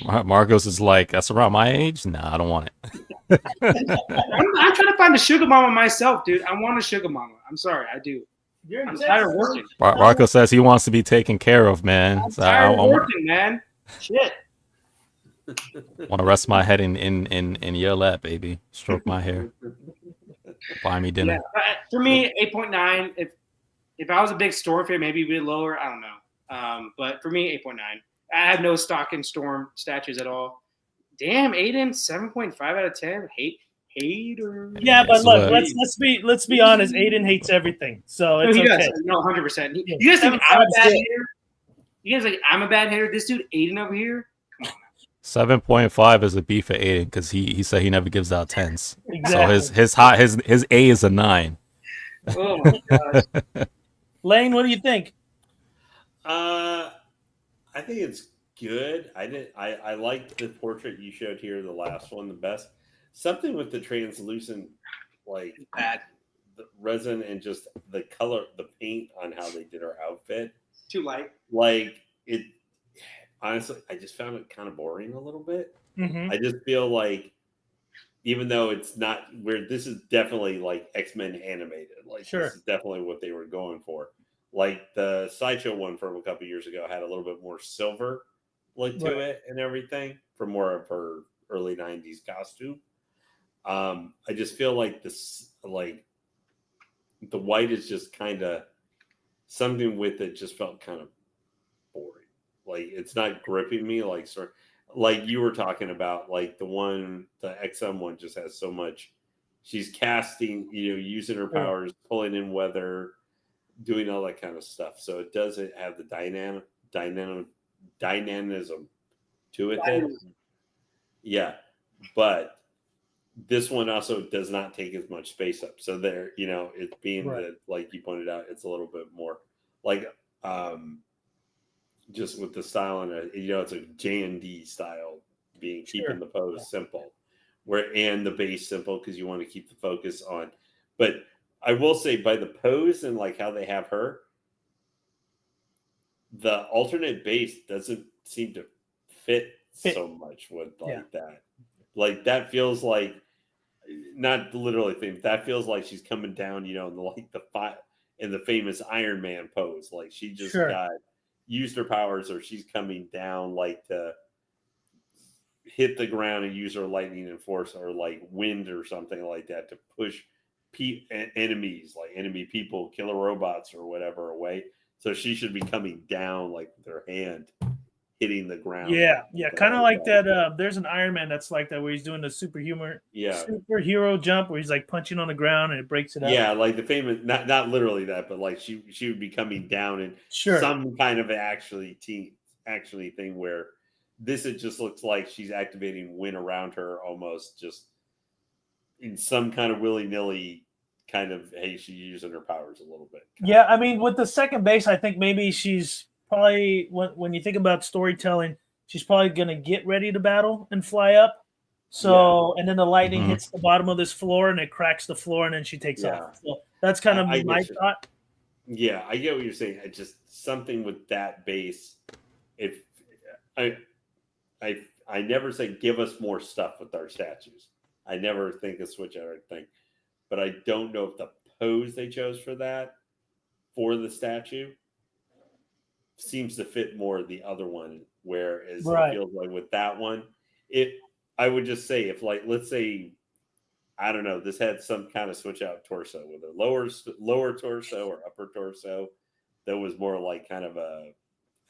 Marcos is like, that's around my age? Nah, I don't want it. I'm trying to find a sugar mama myself, dude. I want a sugar mama. I'm sorry, I do. I'm tired of working. Marco says he wants to be taken care of, man. I'm tired of working, man. Shit. Want to rest my head in your lap, baby. Stroke my hair. Buy me dinner. Yeah, for me, 8.9. If I was a big Storm fan, maybe a bit lower. I don't know. But for me, 8.9. I have no stock in Storm statues at all. Damn, Aiden, 7.5 out of 10. Hater. Yeah, but look, let's be honest. Aiden hates everything, so it's okay. Does. No, 100%. You guys think I'm a bad hater? You guys think I'm a bad hater? This dude Aiden over here. Come on. 7.5 is a B for Aiden because he said he never gives out 10s. Exactly. So his A is a 9. Oh my gosh. Lane, what do you think? I think it's good. I liked the portrait you showed here, the last one, the best. Something with the translucent, like bad the resin and just the color, the paint on how they did her outfit. Too light. Like it. Honestly, I just found it kind of boring a little bit. Mm-hmm. I just feel like, even though it's not where this is definitely like X-Men animated, like this is definitely what they were going for. Like the Sideshow one from a couple years ago had a little bit more silver look to it and everything for more of her early 90s costume. I just feel like this, like the white is just kind of something with it just felt kind of boring. Like it's not gripping me like you were talking about, like the XM one just has so much. She's casting, using her powers, pulling in weather, doing all that kind of stuff. So it doesn't have the dynamism to it. Yeah, but this one also does not take as much space up. So there, it's being that, like you pointed out, it's a little bit more like just with the style and it's a J&D style, keeping the pose simple, and the base simple because you want to keep the focus on. But I will say by the pose and like how they have her, the alternate base doesn't seem to fit so much with like that. Like that feels like not literally thing. That feels like she's coming down, you know, in the famous Iron Man pose. Like she just used her powers, or she's coming down like to hit the ground and use her lightning and force, or like wind or something like that to push enemies, like enemy people, killer robots or whatever away. So she should be coming down like with her hand hitting the ground. Yeah, kind of like that. There's an Iron Man that's like that, where he's doing the superhero jump, where he's like punching on the ground and it breaks it out. Yeah, like the famous, not literally that, but like she would be coming down in some kind of actually thing where this, it just looks like she's activating wind around her, almost just in some kind of willy-nilly kind of, hey, she's using her powers a little bit. Yeah, I mean, with the second base, I think maybe she's probably, when you think about storytelling, she's probably going to get ready to battle and fly up. So, and then the lightning hits the bottom of this floor and it cracks the floor, and then she takes off. So that's kind of my thought. Yeah, I get what you're saying. I just, something with that base, if I never say give us more stuff with our statues. I never think a switch out thing. But I don't know if the pose they chose for that, for the statue, seems to fit more the other one. Whereas it feels like with that one, I would just say, if like, let's say, I don't know, this had some kind of switch out torso with a lower torso or upper torso that was more like kind of a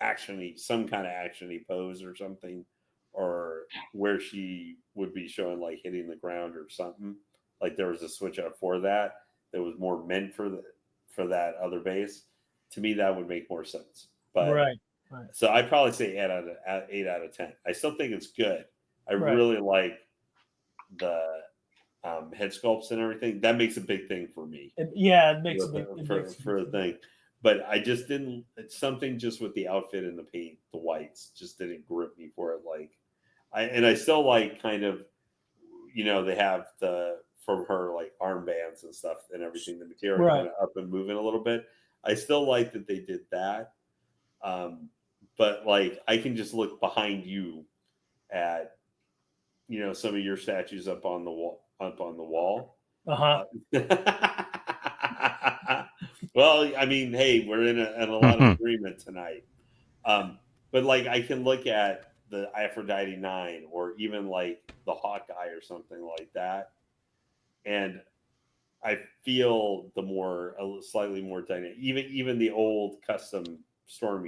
actiony, some kind of actiony pose or something, or where she would be showing like hitting the ground or something. Like there was a switch out for that was more meant for that other base. To me, that would make more sense. But so I'd probably say 8 out of 10. I still think it's good. I really like the head sculpts and everything. That makes a big thing for me. It makes a big for a thing. But I just didn't. It's something just with the outfit and the paint, the whites, just didn't grip me for it. Like, I still like kind of, you know, they have from her like armbands and stuff and everything, the material kind of up and moving a little bit. I still like that they did that. But like, I can just look behind you at, you know, some of your statues up on the wall. Well, I mean, hey, we're in a lot of agreement tonight. But like, I can look at the Aphrodite 9 or even like the Hawkeye or something like that, and I feel slightly more dynamic. Even the old custom storm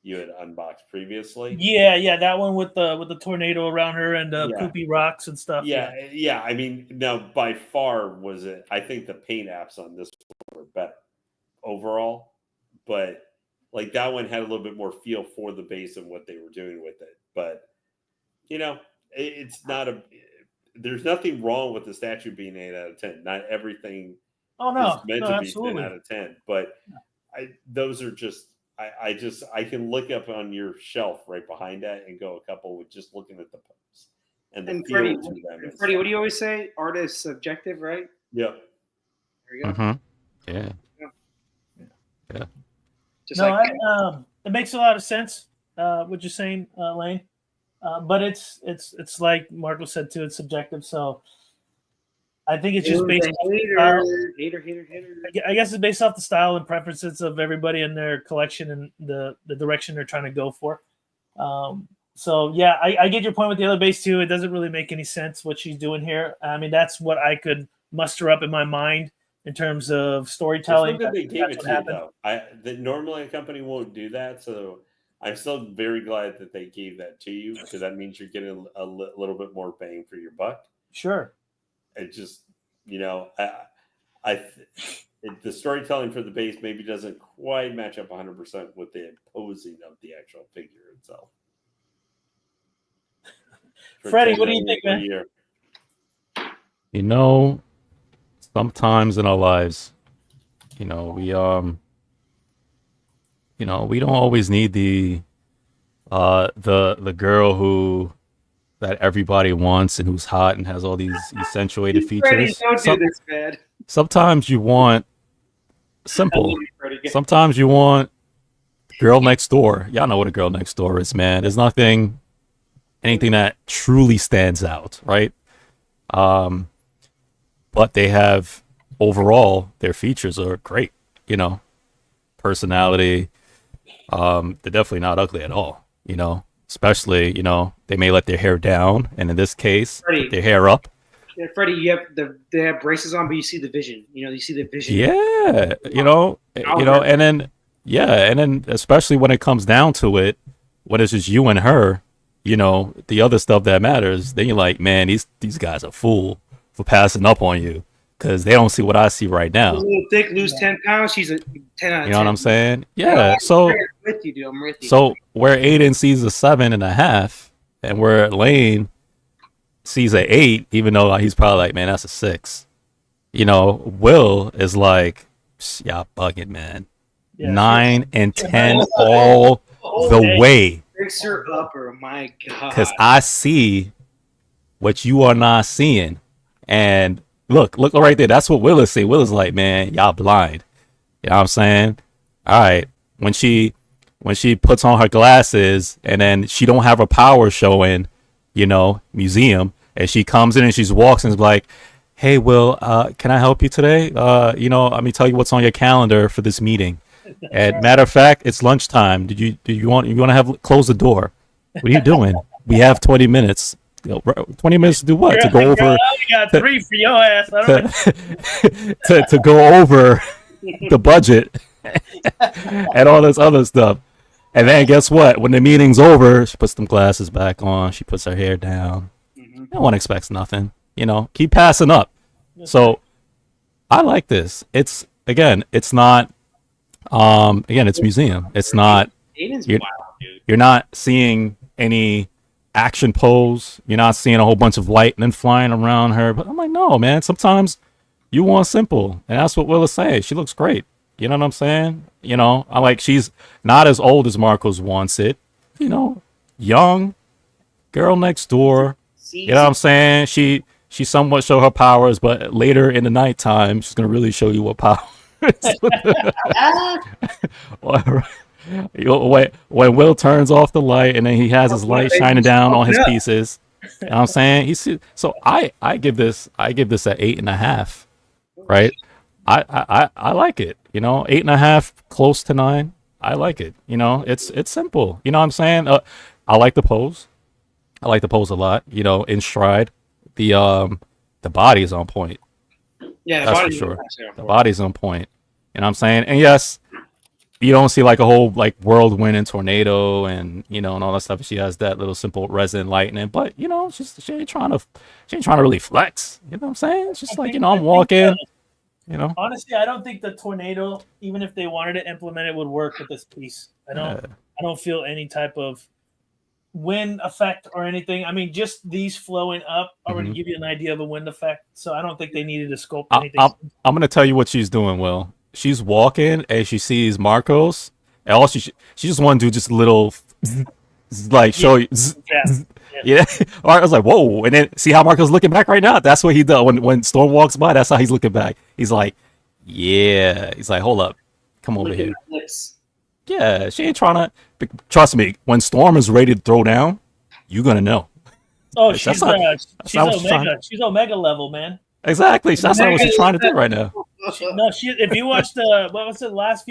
you had unboxed previously. Yeah, that one with the tornado around her and poopy rocks and stuff. Yeah. I mean, now by far was it. I think the paint apps on this were better overall, but like that one had a little bit more feel for the base and what they were doing with it. But you know, it's not there's nothing wrong with the statue being 8 out of 10. Not everything is meant to be 10 out of 10. But those are just. I can look up on your shelf right behind that and go a couple with just looking at the pose and the feel to them. Freddie, what do you always say? Art is subjective, right? Yep. There you go. Yeah. Just like it makes a lot of sense what you're saying, Lane. But it's like Marco said too. It's subjective, so I think it's just based off the style. I guess it's based off the style and preferences of everybody in their collection and the direction they're trying to go for. So yeah, I get your point with the other base too. It doesn't really make any sense what she's doing here. I mean, that's what I could muster up in my mind in terms of storytelling. They gave it to you, though. Normally a company won't do that, so I'm still very glad that they gave that to you, because that means you're getting a little bit more bang for your buck. Sure. It just, you know, the storytelling for the base maybe doesn't quite match up 100% with the posing of the actual figure itself. Freddie, what do you think, man? You know, sometimes in our lives, you know, we don't always need the girl that everybody wants and who's hot and has all these accentuated features. Freddie, don't do this, man. sometimes you want simple. Sometimes you want girl next door. Y'all know what a girl next door is, man. There's anything that truly stands out, right? But they have overall their features are great, you know, personality. They're definitely not ugly at all, you know. Especially, you know, they may let their hair down, and in this case, Freddie, their hair up. Yeah, Freddie, they have braces on, but you see the vision. You know, you see the vision. Yeah, you know, and then especially when it comes down to it, when it's just you and her, you know, the other stuff that matters, then you're like, man, these guys are fool for passing up on you because they don't see what I see right now. A little thick, lose 10 pounds. She's a 10 out of 10. You know what I'm saying? Yeah. So I'm with you, dude. I'm with you. So where Aiden sees a 7.5, and where Lane sees an 8, even though he's probably like, man, that's a 6. You know, Will is like, y'all bugging, man. Yeah, 9 and 10 all the way. Fix her upper, my God. Because I see what you are not seeing. And look right there. That's what Will is saying. Will is like, man, y'all blind. You know what I'm saying? All right. When she puts on her glasses and then she don't have her power showing, you know, museum, and she comes in and she walks and is like, hey, Will, can I help you today? You know, let me tell you what's on your calendar for this meeting. And matter of fact, it's lunchtime. Do you want to close the door? What are you doing? We have 20 minutes. 20 minutes to do what? To go over. We got 3 for your ass. To go over the budget and all this other stuff. And then guess what? When the meeting's over, she puts them glasses back on. She puts her hair down. No one expects nothing. You know, keep passing up. So I like this. It's not. It's museum. It's not. You're not seeing any action pose. You're not seeing a whole bunch of lightning flying around her. But I'm like, no, man. Sometimes you want simple, and that's what Will is saying. She looks great. You know what I'm saying? You know, I like she's not as old as Marcos wants it. You know, young girl next door. You know what I'm saying? She somewhat show her powers, but later in the nighttime, she's gonna really show you what power. When Will turns off the light and then he has his light shining down on his pieces, you know what I'm saying? So I give this at 8.5, right? I like it, you know, 8.5, close to 9. I like it, you know. It's simple, you know what I'm saying? I like the pose. I like the pose a lot, you know. In stride, the body is on point. Yeah, that's for sure. The body's on point. You know what I'm saying? And yes, you don't see like a whole like whirlwind and tornado and you know and all that stuff. She has that little simple resin lightning, but you know she ain't trying to really flex. You know what I'm saying? It's just like, you know, I'm walking. You know, honestly, I don't think the tornado, even if they wanted to implement it, would work with this piece. I don't feel any type of wind effect or anything. I mean, just these flowing up already give you an idea of a wind effect. So I don't think they needed to sculpt anything. I'm gonna tell you what she's doing, Will. She's walking and she sees Marcos, and all she just want to do just a little like show you. Yeah. All right, I was like, whoa. And then see how Marco's looking back right now? That's what he does. When Storm walks by, that's how he's looking back. He's like, yeah. He's like, hold up. Come over here. Yeah, she ain't trying to. Trust me, when Storm is ready to throw down, you're going to know. Oh, she's Omega. She's Omega level, man. Exactly. That's not what she's trying to do right now. If you watch the, what was it, last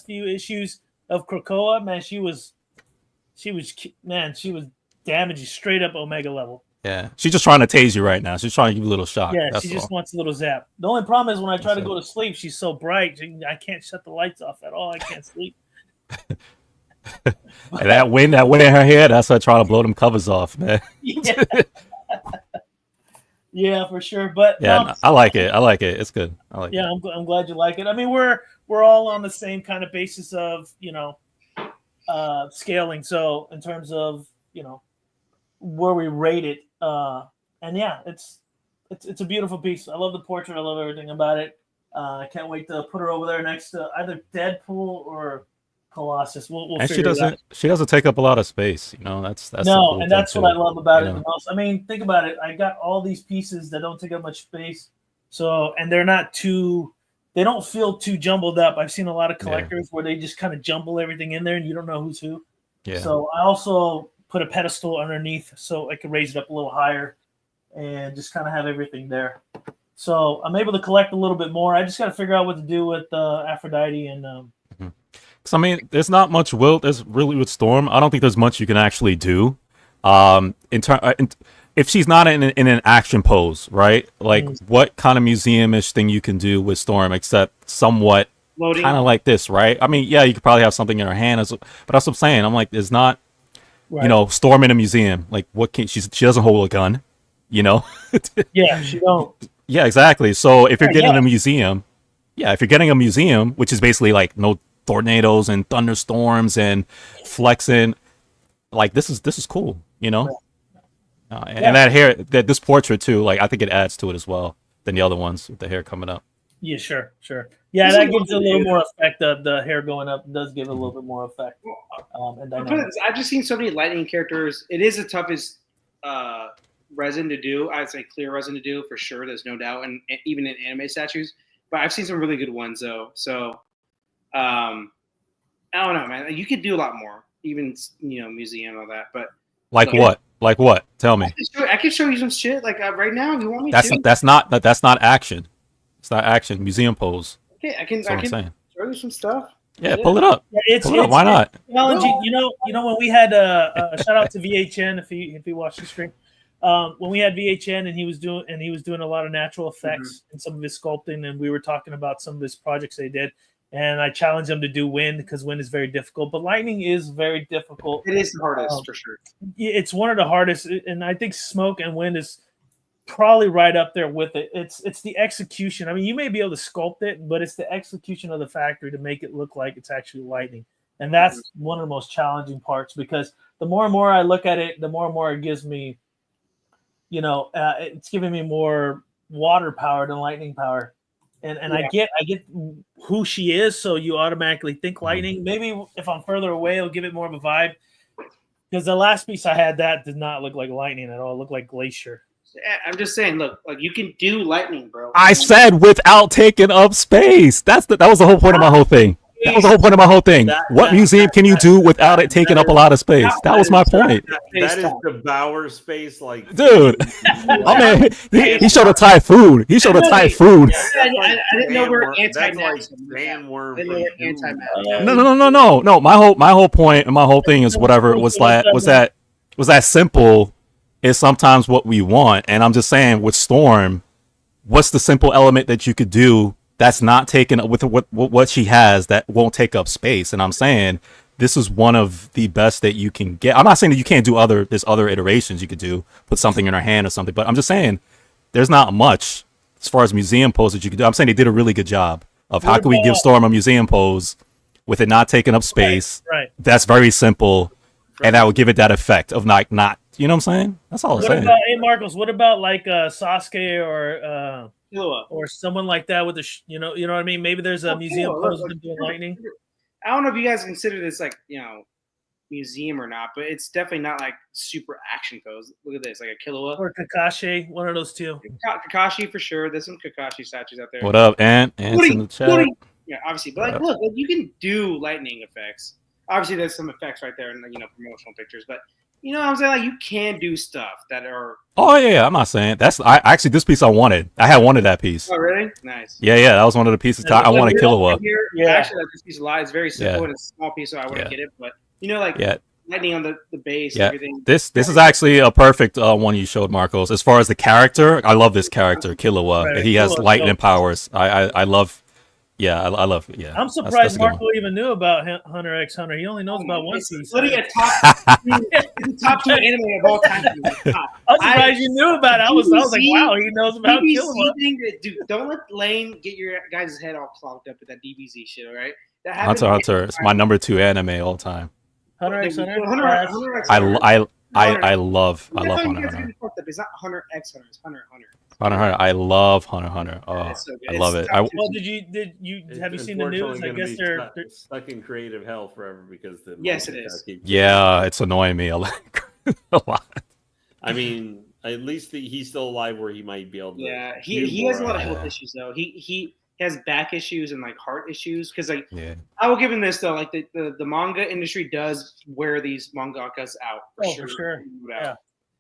few issues of Krakoa, man, she was damaging straight up Omega level. Yeah, she's just trying to tase you right now. She's trying to give you a little shock. Yeah, she just wants a little zap. The only problem is when I try to go to sleep, she's so bright, I can't shut the lights off at all. I can't sleep. And that wind in her hair, that's her trying to blow them covers off, man. Yeah, yeah, for sure. But yeah, I like it. It's good. I like it. Yeah, I'm glad you like it. I mean, we're all on the same kind of basis of, you know, scaling. So in terms of, you know, where we rate it, and yeah, it's a beautiful piece. I love the portrait. I love everything about it. I can't wait to put her over there next to either Deadpool or Colossus. We'll and figure it out. She doesn't take up a lot of space. You know, that's no, the cool and that's thing what too, I love about it you know? the most. I mean, think about it. I got all these pieces that don't take up much space. So, and they're not too, they don't feel too jumbled up. I've seen a lot of collectors where they just kind of jumble everything in there and you don't know who's who. Yeah. So I also put a pedestal underneath so I could raise it up a little higher and just kind of have everything there. So I'm able to collect a little bit more. I just got to figure out what to do with Aphrodite and. Because I mean, there's not much there's really with Storm. I don't think there's much you can actually do. If she's not in an action pose, right? Like, what kind of museum-ish thing you can do with Storm except somewhat kind of like this, right? I mean, yeah, you could probably have something in her hand, but that's what I'm saying. I'm like, there's not, Storm in a museum. Like, what can she doesn't hold a gun, Yeah, she don't. Yeah, exactly. So if you're getting a museum, if you're getting a museum, which is basically like no tornadoes and thunderstorms and flexing, like this is cool, and that hair, this portrait too, like I think it adds to it as well than the other ones with the hair coming up. Yeah, sure. Yeah, that gives it a little more effect. The hair going up does give it a little bit more effect. I've just seen so many lightning characters. It is the toughest resin to do. I'd say clear resin to do for sure. There's no doubt, and even in anime statues. But I've seen some really good ones though. So I don't know, man. You could do a lot more, even museum all that. But like what? Like what? Tell me. I can show you some shit like right now if you want me to. That's not action. It's not action. Museum pose. Okay, I can show you some stuff. Yeah, pull it up. Why not? Technology. When we had shout out to VHN if he watched the stream. When we had VHN and he was doing a lot of natural effects in some of his sculpting, and we were talking about some of his projects they did. And I challenged him to do wind because wind is very difficult, but lightning is very difficult. It is the hardest for sure. It's one of the hardest, and I think smoke and wind is probably right up there with it. It's the execution. I mean, you may be able to sculpt it, but it's the execution of the factory to make it look like it's actually lightning, and that's one of the most challenging parts because the more and more I look at it, the more and more it gives me, it's giving me more water power than lightning power. And I get who she is, so you automatically think lightning. Maybe if I'm further away, it'll give it more of a vibe. Because the last piece I had that did not look like lightning at all. It looked like glacier. I'm just saying, look, like you can do lightning, bro. I said without taking up space. That was the whole point of my whole thing. That was the whole point of my whole thing. What museum can you do without it taking up a lot of space? That was my point. That is devour space, like dude. I mean, he showed a typhoon. He showed a typhoon. I didn't know we're anti-mask. No. My whole point and my whole thing is whatever was that simple is sometimes what we want, and I'm just saying with Storm, what's the simple element that you could do? That's not taken up with what she has that won't take up space. And I'm saying this is one of the best that you can get. I'm not saying that you can't do there's other iterations you could do, put something in her hand or something, but I'm just saying there's not much as far as museum pose that you could do. I'm saying they did a really good job of how can we give Storm a museum pose with it not taking up space. Right. That's very simple. And that would give it that effect of not, you know what I'm saying? That's all I'm saying. Hey, Marcos, what about like Sasuke or someone like that with you know what I mean? Maybe there's a museum pose doing lightning. I don't know if you guys consider this like museum or not, but it's definitely not like super action pose. Look at this, like a Killua or Kakashi, one of those two. Kakashi for sure. There's some Kakashi statues out there. What up, Ant? Ant's in the chat. Yeah, obviously, but like, look, you can do lightning effects. Obviously, there's some effects right there in the promotional pictures, but what I'm saying, like you can do stuff that are. Oh yeah, I'm not saying that's. Actually this piece I wanted. I had wanted that piece. Oh really? Nice. Yeah, that was one of the pieces. I wanted Killua. Yeah, actually, like this piece of light is very simple and it's a small piece, so I wouldn't get it. But lightning on the base. Yeah. And everything. This is actually a perfect one you showed, Marcos. As far as the character, I love this character, Killua. Right. He has lightning powers. I love. Yeah, I love it. Yeah, I'm surprised Marco even knew about Hunter x Hunter. He only knows about one piece. Literally a top 2 anime of all time. I'm surprised you knew about it. I was like, wow, he knows about Killua. Dude, don't let Lane get your guys' head all clogged up with that DBZ shit, all right? Hunter. It's my number 2 anime all time. Hunter x Hunter. I love Hunter x Hunter. It's not Hunter x Hunter. It's Hunter x Hunter. Hunter x Hunter. I love Hunter x Hunter. Oh, so I love it. Well, did you have you seen the news? I guess they're stuck in creative hell forever because yes, it is. Yeah, it's annoying me a lot. I mean, At least he's still alive, where he might be able to. Yeah, he has a lot of health issues though. He has back issues and like heart issues because like I will give him this though, like the manga industry does wear these mangakas out for sure. Yeah.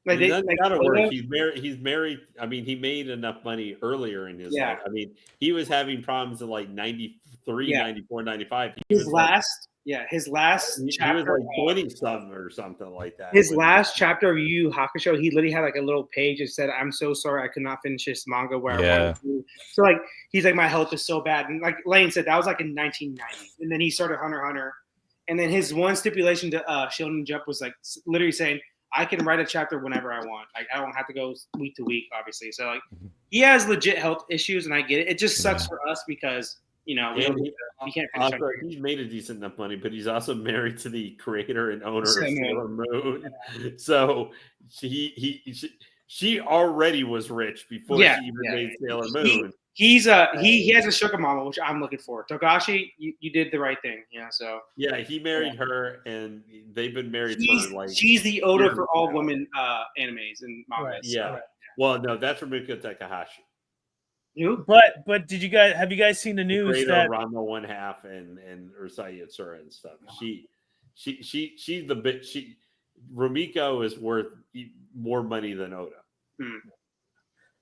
Like they gotta work. He's married. I mean, he made enough money earlier in his life. I mean, he was having problems in like 93, 94, 95. His last chapter. He was like 20-something or something like that. His last chapter of Yu Yu Hakusho, he literally had like a little page that said, "I'm so sorry I could not finish this manga where I wanted to." So like he's like, my health is so bad, and like Lane said, that was like in 1990, and then he started Hunter x Hunter, and then his one stipulation to Shonen Jump was like literally saying, I can write a chapter whenever I want. Like I don't have to go week to week, obviously. So like he has legit health issues, and I get it. It just sucks for us because you know we can't finish. Also, he's made a decent enough money, but he's also married to the creator and owner of Sailor Moon. So she already was rich before she even made Sailor Moon. He has a sugar mama, which I'm looking for. Togashi, you did the right thing, So he married her, and they've been married for like. She's the Oda for all women animes and mangas. Right. Yeah. Right. Well, no, that's Rumiko Takahashi. You? But did you guys have you guys seen the news that Ranma 1/2 and Urusei Yatsura and stuff? She's the bit. Rumiko is worth more money than Oda.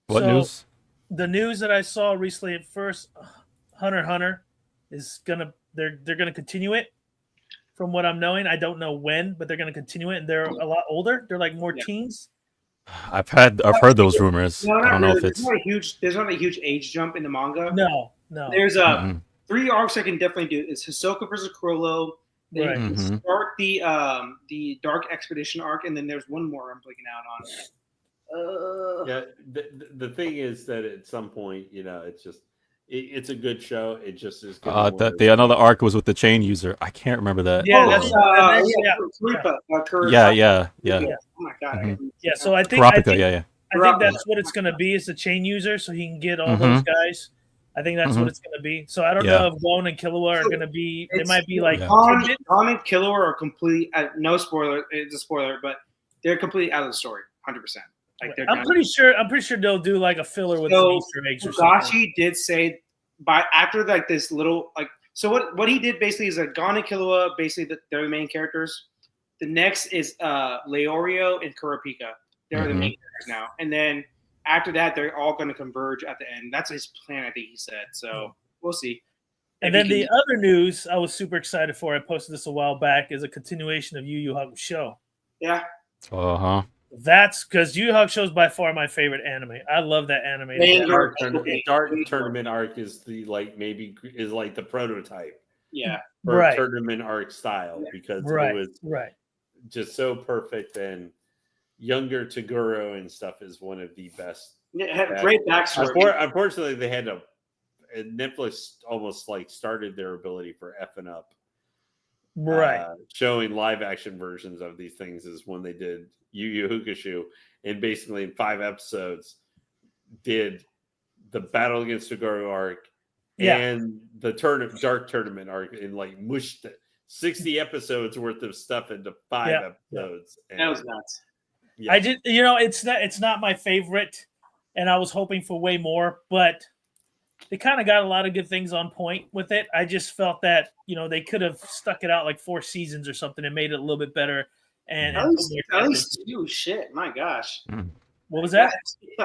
What news? The news that I saw recently at first, Hunter x Hunter is they're gonna continue it. From what I'm knowing, I don't know when, but they're gonna continue it, and they're a lot older. They're like more teens. I've heard those rumors. I don't know if it's there's not a huge age jump in the manga. No. There's 3 arcs I can definitely do. It's Hisoka versus Kurolo. Then start the Dark Expedition arc, and then there's one more I'm blanking out on. The thing is that at some point, it's a good show. It just is. The another arc was with the chain user. I can't remember that. Yeah, yeah. Oh my god. Yeah, so I think Kurapika, I think that's what it's gonna be. Is the chain user, so he can get all those guys. I think that's what it's gonna be. So I don't know if Gon and Killua are gonna be. They might be like Gon and Killua are completely. No spoiler. It's a spoiler, but they're completely out of the story. 100%. Like I'm pretty sure they'll do like a filler with some Easter eggs or something. Togashi did say after like this little like what he did basically is like Gon and Killua basically they're the main characters. The next is Leorio and Kurapika. They're the main characters now, and then after that they're all going to converge at the end. That's his plan, I think he said. So we'll see. And then the other news I was super excited for. I posted this a while back. Is a continuation of Yu Yu Hakusho. Yeah. That's because Yu Yu Hakusho is by far my favorite anime. I love that anime. Dark Tournament arc is the prototype. Yeah. For tournament arc style because it was just so perfect, and younger Toguro and stuff is one of the best. Yeah, had great backstory. Unfortunately, they had to. Netflix almost like started their ability for effing up. Showing live action versions of these things is when they did Yu Yu Hakusho, and basically in 5 episodes did the Battle Against Toguro arc and the Dark Tournament arc, and like mushed 60 episodes worth of stuff into 5 episodes. And that was nuts. I did, it's not my favorite, and I was hoping for way more, but they kind of got a lot of good things on point with it. I just felt that, they could have stuck it out like 4 seasons or something and made it a little bit better. And at least 2, shit. My gosh. What was that?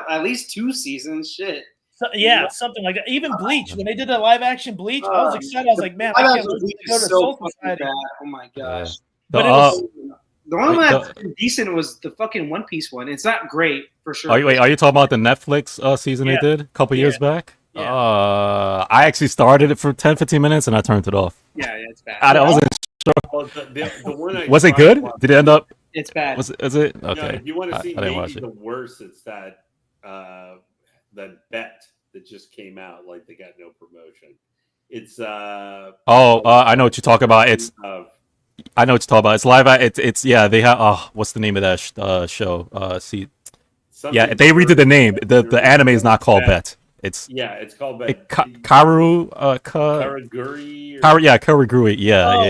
At least 2 seasons, shit. So, something like that. Even Bleach, when they did the live action Bleach, I was excited. I was like, man, I can't wait to go to Soul Society. Oh my gosh. But it was the one that's decent was the fucking One Piece one. It's not great for sure. Are you talking about the Netflix season they did a couple years back? Yeah. I actually started it for 10-15 minutes and I turned it off. Yeah, it's bad. I wasn't sure. Well, the one was it good? Did it end up? It's bad. Is it? Okay. If you want to see maybe the worst, it's that bet that just came out. Like they got no promotion. It's I know what you're talking about. I know what you're talking about. It's live. It's they have. What's the name of that show? They redid the name. The anime is not called Bet. It's called Bet. Karaguri. Karaguri. Yeah.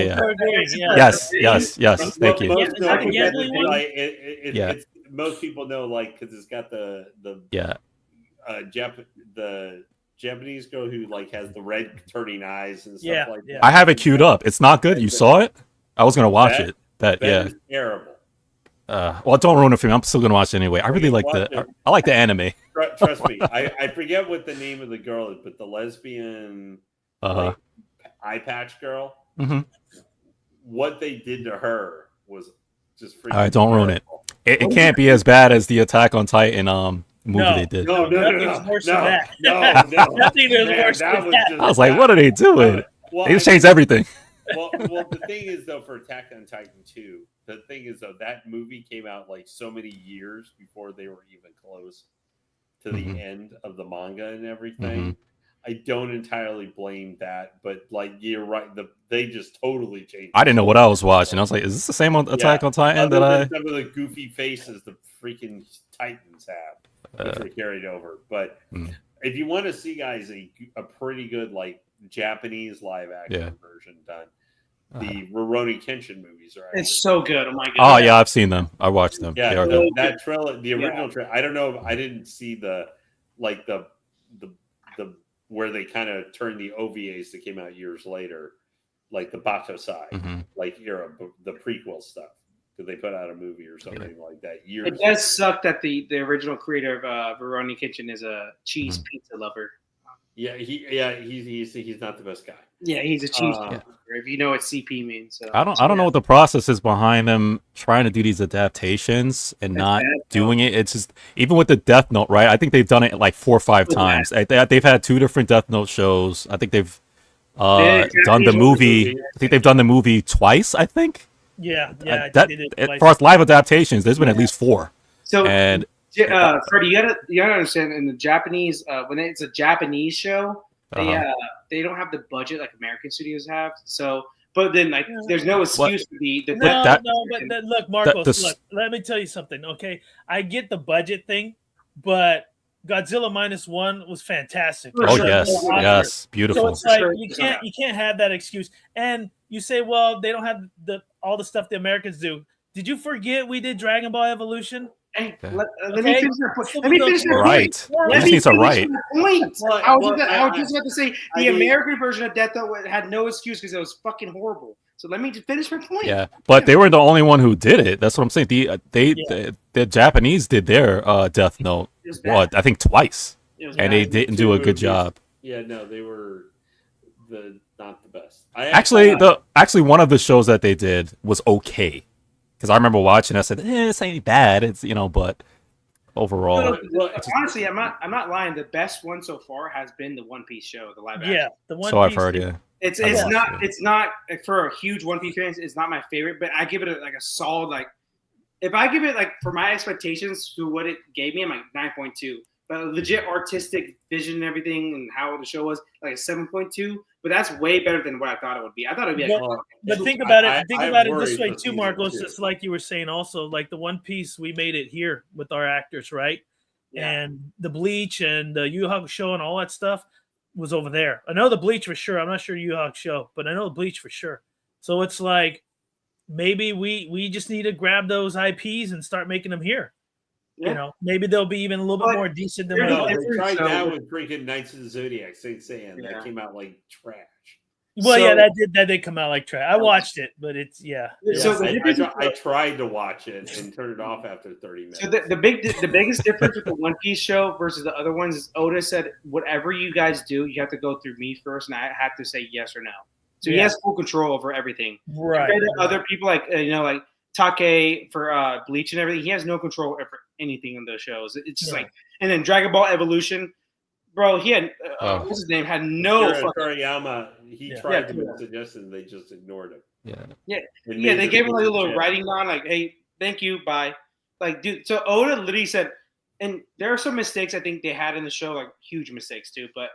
Yes. Thank you. most people know, like, because it's got the Japanese girl who like has the red turning eyes and stuff like that. I have it queued up. It's not good. You saw it? I was gonna watch it. That is terrible. Well, don't ruin it for me. I'm still gonna watch it anyway. I really like I like the anime. Trust me. I forget what the name of the girl is, but the lesbian like, eye patch girl. Mm-hmm. What they did to her was just freaking. All right, don't ruin it. It can't be as bad as the Attack on Titan movie they did. No. Nothing's worse than that. Nothing is worse than that. I was like, what are they doing? They just changed everything. Well, the thing is, though, for Attack on Titan 2, the thing is, though, that movie came out like so many years before they were even close to the end of the manga and everything. I don't entirely blame that, but like you're right, they just totally changed. I didn't know what I was watching. I was like, is this the same Attack on Titan some of the goofy faces the freaking Titans have, which were carried over. But if you want to see, guys, a pretty good like Japanese live action version done, the Rurouni Kenshin movies are actually it's so good. Oh my god! Oh yeah, I've seen them. I watched them. Yeah, that trailer, the original trailer. I don't know. I didn't see the where they kind of turned the OVAs that came out years later, like the Batosai, like era, the prequel stuff. Did they put out a movie or something like that? It does suck that the original creator of Rurouni Kenshin is a cheese pizza lover. Yeah, he's not the best guy. Yeah, he's a cheese pizza lover. If you know what CP means. So. I don't know what the process is behind them trying to do these adaptations and not doing it. It's just even with the Death Note, right? I think they've done it like 4 or 5 times. They've had 2 different Death Note shows. I think they've done the movie. I think they've done the movie twice. I think. Yeah. As far as live adaptations, there's been at least 4. So and Freddie, you gotta understand in the Japanese when it's a Japanese show, they don't have the budget like American studios have. So, but then like there's no excuse for the but look, Marcos, look, let me tell you something. Okay, I get the budget thing, but Godzilla -1 was fantastic. Yes, beautiful. So it's like you can't have that excuse. And you say, well, they don't have all the stuff the Americans do. Did you forget we did Dragon Ball Evolution? Hey, let me finish my point. Let me finish my point. Right. Let me finish my point. I was just about to say the American version of Death Note had no excuse because it was fucking horrible. So let me just finish my point. Yeah, but they were the only one who did it. That's what I'm saying. The Japanese did their Death Note. I think twice, and they didn't do a good job. Yeah, no, they were not the best. Actually, one of the shows that they did was okay. Because I remember watching, I said, "This ain't bad." It's but overall, honestly, I'm not lying. The best one so far has been the One Piece show, the live action. Yeah, the One Piece. So I've heard. Yeah, it's not for a huge One Piece fans. It's not my favorite, but I give it a solid like. If I give it like for my expectations to what it gave me, I'm like 9.2. But legit artistic vision and everything and how the show was like a 7.2. But that's way better than what I thought it would be. I thought it'd be like. But think about it. Think about it this way too, Marcos. Just like you were saying, also like the One Piece, we made it here with our actors, right? Yeah. And the Bleach and the Yu Yu Hakusho and all that stuff was over there. I know the Bleach for sure. I'm not sure Yu Yu Hakusho, but I know the Bleach for sure. So it's like maybe we just need to grab those IPs and start making them here. Yeah. You know, maybe they'll be even a little bit more decent than what they tried that with freaking Knights of the Zodiac, Saint Seiya. That came out like trash. Well, that did come out like trash. I watched it, but it's So I tried to watch it and turned it off after 30 minutes. So the biggest difference with the One Piece show versus the other ones is Oda said, whatever you guys do, you have to go through me first, and I have to say yes or no. So he has full control over everything. Right. Other people like like Take for Bleach and everything, he has no control over anything in those shows. It's just like, and then Dragon Ball Evolution, bro. He had what's his name? Had no. Toriyama. He tried to make suggestions, they just ignored him. They gave him like a little writing on, like, "Hey, thank you, bye." Like, dude. So Oda literally said, and there are some mistakes I think they had in the show, like huge mistakes too, but.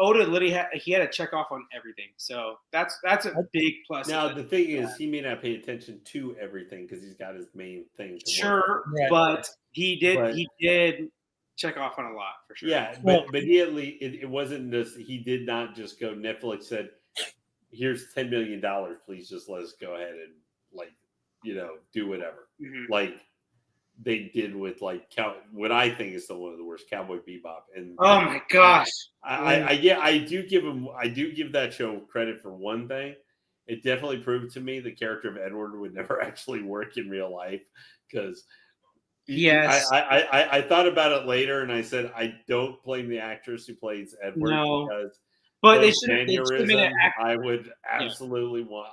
Oda literally had to check off on everything, so that's a big plus. Now the thing is, he may not pay attention to everything because he's got his main thing. But he did check off on a lot for sure. Yeah, but it wasn't just he did not just go. Netflix said, "Here's $10 million. Please just let us go ahead and do whatever." Mm-hmm. Like they did with like what I think is still one of the worst, Cowboy Bebop. And oh my gosh, I do give that show credit for one thing. It definitely proved to me the character of Edward would never actually work in real life, because yes, I thought about it later and I said I don't blame the actress who plays Edward, because but those mannerisms I would absolutely want.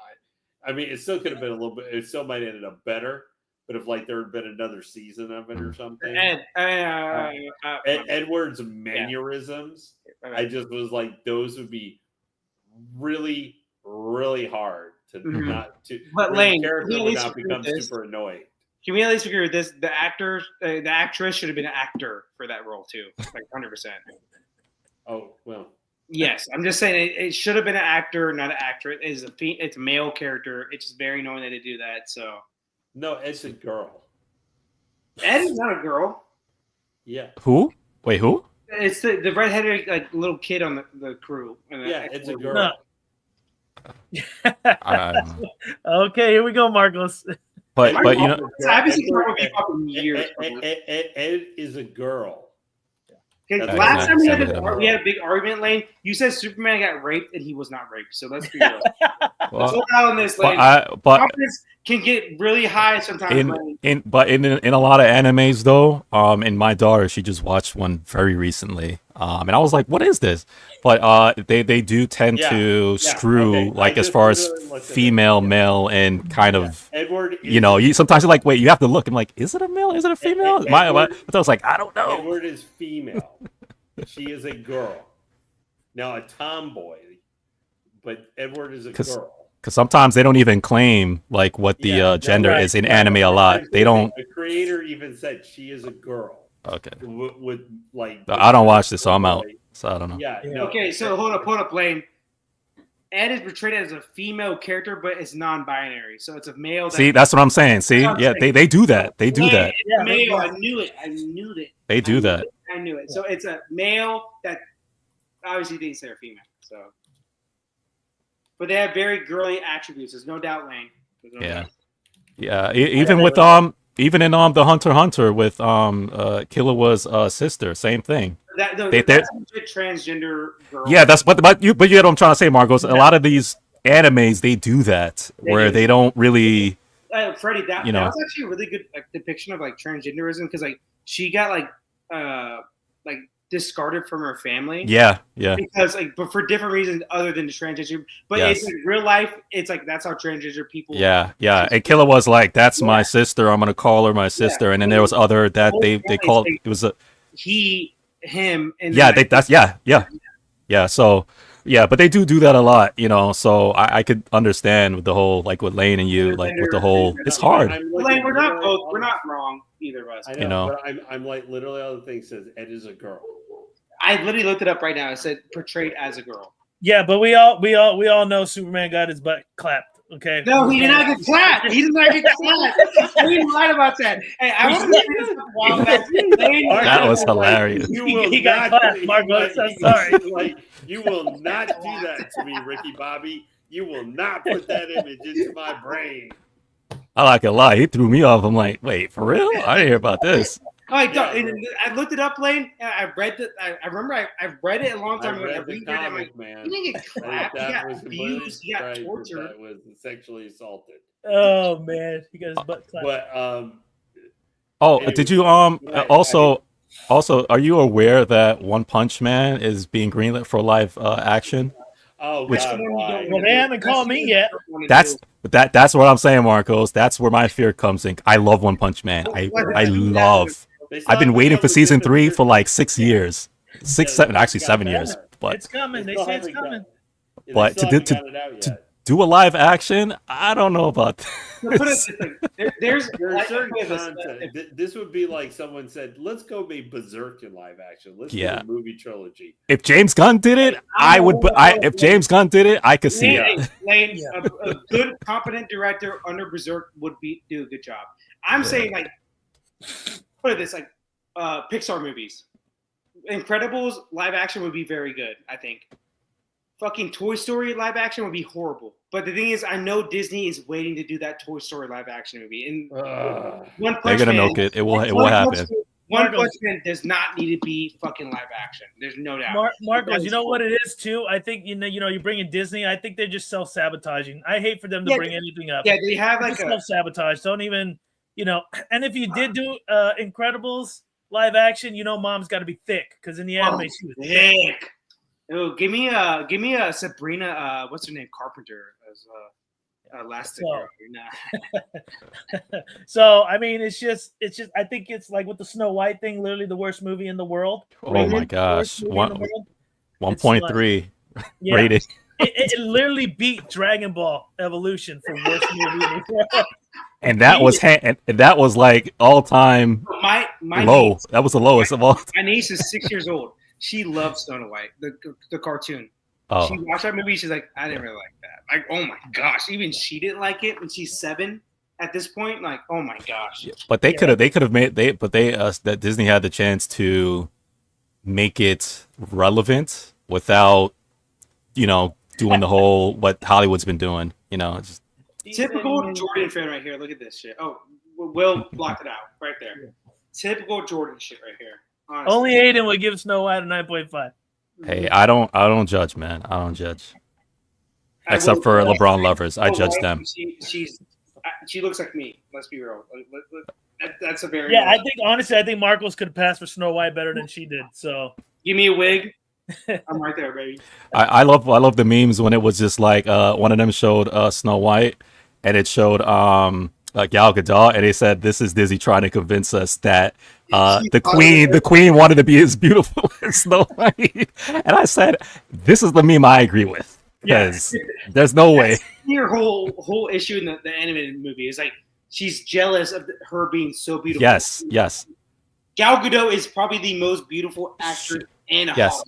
I mean, it still could have been a little bit. It still might have ended up better. But if like there had been another season of it or something, Edward's mannerisms, I just was like, those would be really, really hard to not to. But Lane, the character would not become super annoying. Can we at least figure this? The actress should have been an actor for that role too, like 100%. Oh well. Yes, I'm just saying it should have been an actor, not an actress. It's a male character. It's just very annoying that they do that. So. No, it's a girl. Ed is not a girl. Yeah. Who? Wait, who? It's the redheaded like little kid on the crew. Yeah, it's a girl. I don't know. Okay, here we go, Marcos. But you know, I've been fucking years. Ed is a girl. Okay, last time we had a big argument, Lane. You said Superman got raped and he was not raped. So let's be real. Let's hold out on this, Lane. Confidence can get really high sometimes. In a lot of animes though, and my daughter, she just watched one very recently. And I was like, what is this? But they do tend to screw like as far as female, male, and kind of Edward. You sometimes you're like, wait, you have to look. I'm like, is it a male? Is it a female? But I was like, I don't know. Edward is female. She is a girl. Now a tomboy, but Edward is a girl. Because sometimes they don't even claim like what the gender is in anime a lot. They don't. The creator even said she is a girl. Okay. With like. I don't watch this, so I'm out. So I don't know. Yeah. No. Okay, so hold up, Lane. Ed is portrayed as a female character, but it's non-binary, so it's a male. See, that's what I'm saying. See, yeah, they do that. They do that. Yeah, male. I knew it. They do that. I knew it. So it's a male that obviously thinks they're female. So, but they have very girly attributes. There's no doubt, Lane. Yeah. Even with even in the Hunter x Hunter with Killua's sister, same thing. That's a transgender girl. Yeah, but you get what I'm trying to say, Marcos. A lot of these animes, they do that where they don't really. Freddie, that was actually a really good depiction of like transgenderism, because like she got like discarded from her family. Yeah. Because but for different reasons other than the transgender. But it's like real life. It's like that's how transgender people. Yeah. And Killa was like, "That's my sister. I'm gonna call her my sister." And then there was other that they called. It was a he, him, and yeah. So. Yeah, but they do that a lot, so I could understand with the whole, like with Lane and you, like with the whole, it's hard. Lane, we're not wrong, either of us. I know. But I'm like, literally all the things says Ed is a girl. I literally looked it up right now. It said portrayed as a girl. Yeah, but we all know Superman got his butt clapped. Okay. No, he did not get clapped. He did not get clapped. We lied about that. Hey, I was this a while back. That was hilarious. He got clapped, Marcos. I'm sorry. Like, you will not do that to me, Ricky Bobby. You will not put that image into my brain. I like a lie. He threw me off. I'm like, wait, for real? I didn't hear about this. I looked it up, Lane. And I read it. I remember I read it a long time ago. I read the comic, man. He didn't get clapped. He got abused. He got tortured. That was sexually assaulted. Oh man, he got his butt clapped. But anyway, did you also are you aware that One Punch Man is being greenlit for live action? Oh, well, they haven't called me yet. That's what I'm saying, Marcos. That's where my fear comes in. I love One Punch Man. I've been waiting for season 3 for like 6 years. 7 years. But it's coming. They say it's coming. But to do a live action, I don't know about that. There's certain content. This would be like someone said, let's go make Berserk in live action. Let's do a movie trilogy. If James Gunn did it, if James Gunn did it, I could see it. Lane, a good, competent director under Berserk would do a good job. I'm saying, like, put it this, like, Pixar movies. Incredibles live action would be very good, I think. fucking Toy Story live action would be horrible. But the thing is, I know Disney is waiting to do that Toy Story live action movie. And One Punch They're gonna Man, milk it. It will happen. One Punch Man does not need to be fucking live action. There's no doubt. Marcos, you know what it is too? I think you bring in Disney. I think they're just self-sabotaging. I hate for them to bring anything up. Yeah, they have like self-sabotage. Don't even, and if you did do Incredibles live action, Mom's got to be thick because in the anime she was thick. Oh, give me a Sabrina. What's her name? Carpenter as Elastic. So I mean, it's just. I think it's like with the Snow White thing. Literally the worst movie in the world. Oh my gosh, 1.3 rated. It literally beat Dragon Ball Evolution for worst movie in the world. And that was like all time low. Niece, that was the lowest of all. My niece is 6 years old. She loves Snow White, the cartoon. Oh. She watched that movie. She's like, I didn't really like that. Like, oh my gosh, even she didn't like it, and she's 7 at this point. Like, oh my gosh. Yeah, but they could have made that Disney had the chance to make it relevant without, doing the whole what Hollywood's been doing. Just typical Jordan fan right here. Look at this shit. Oh, Will blocked it out right there. Typical Jordan shit right here. Honestly. Only Aiden would give Snow White a 9.5. Hey, I don't judge, man. I don't judge. Except for LeBron lovers, I judge them. She looks like me. Let's be real. That's a very I think Marcos could pass for Snow White better than she did. So give me a wig. I'm right there, baby. I love the memes when it was just like one of them showed Snow White and it showed Gal Gadot, and they said this is Disney trying to convince us that the queen wanted to be as beautiful as Snow White. And I said, this is the meme I agree with, because there's no way. Your whole issue in the animated movie is like she's jealous of her being so beautiful. Yes. Gal Gadot is probably the most beautiful actress in Hollywood.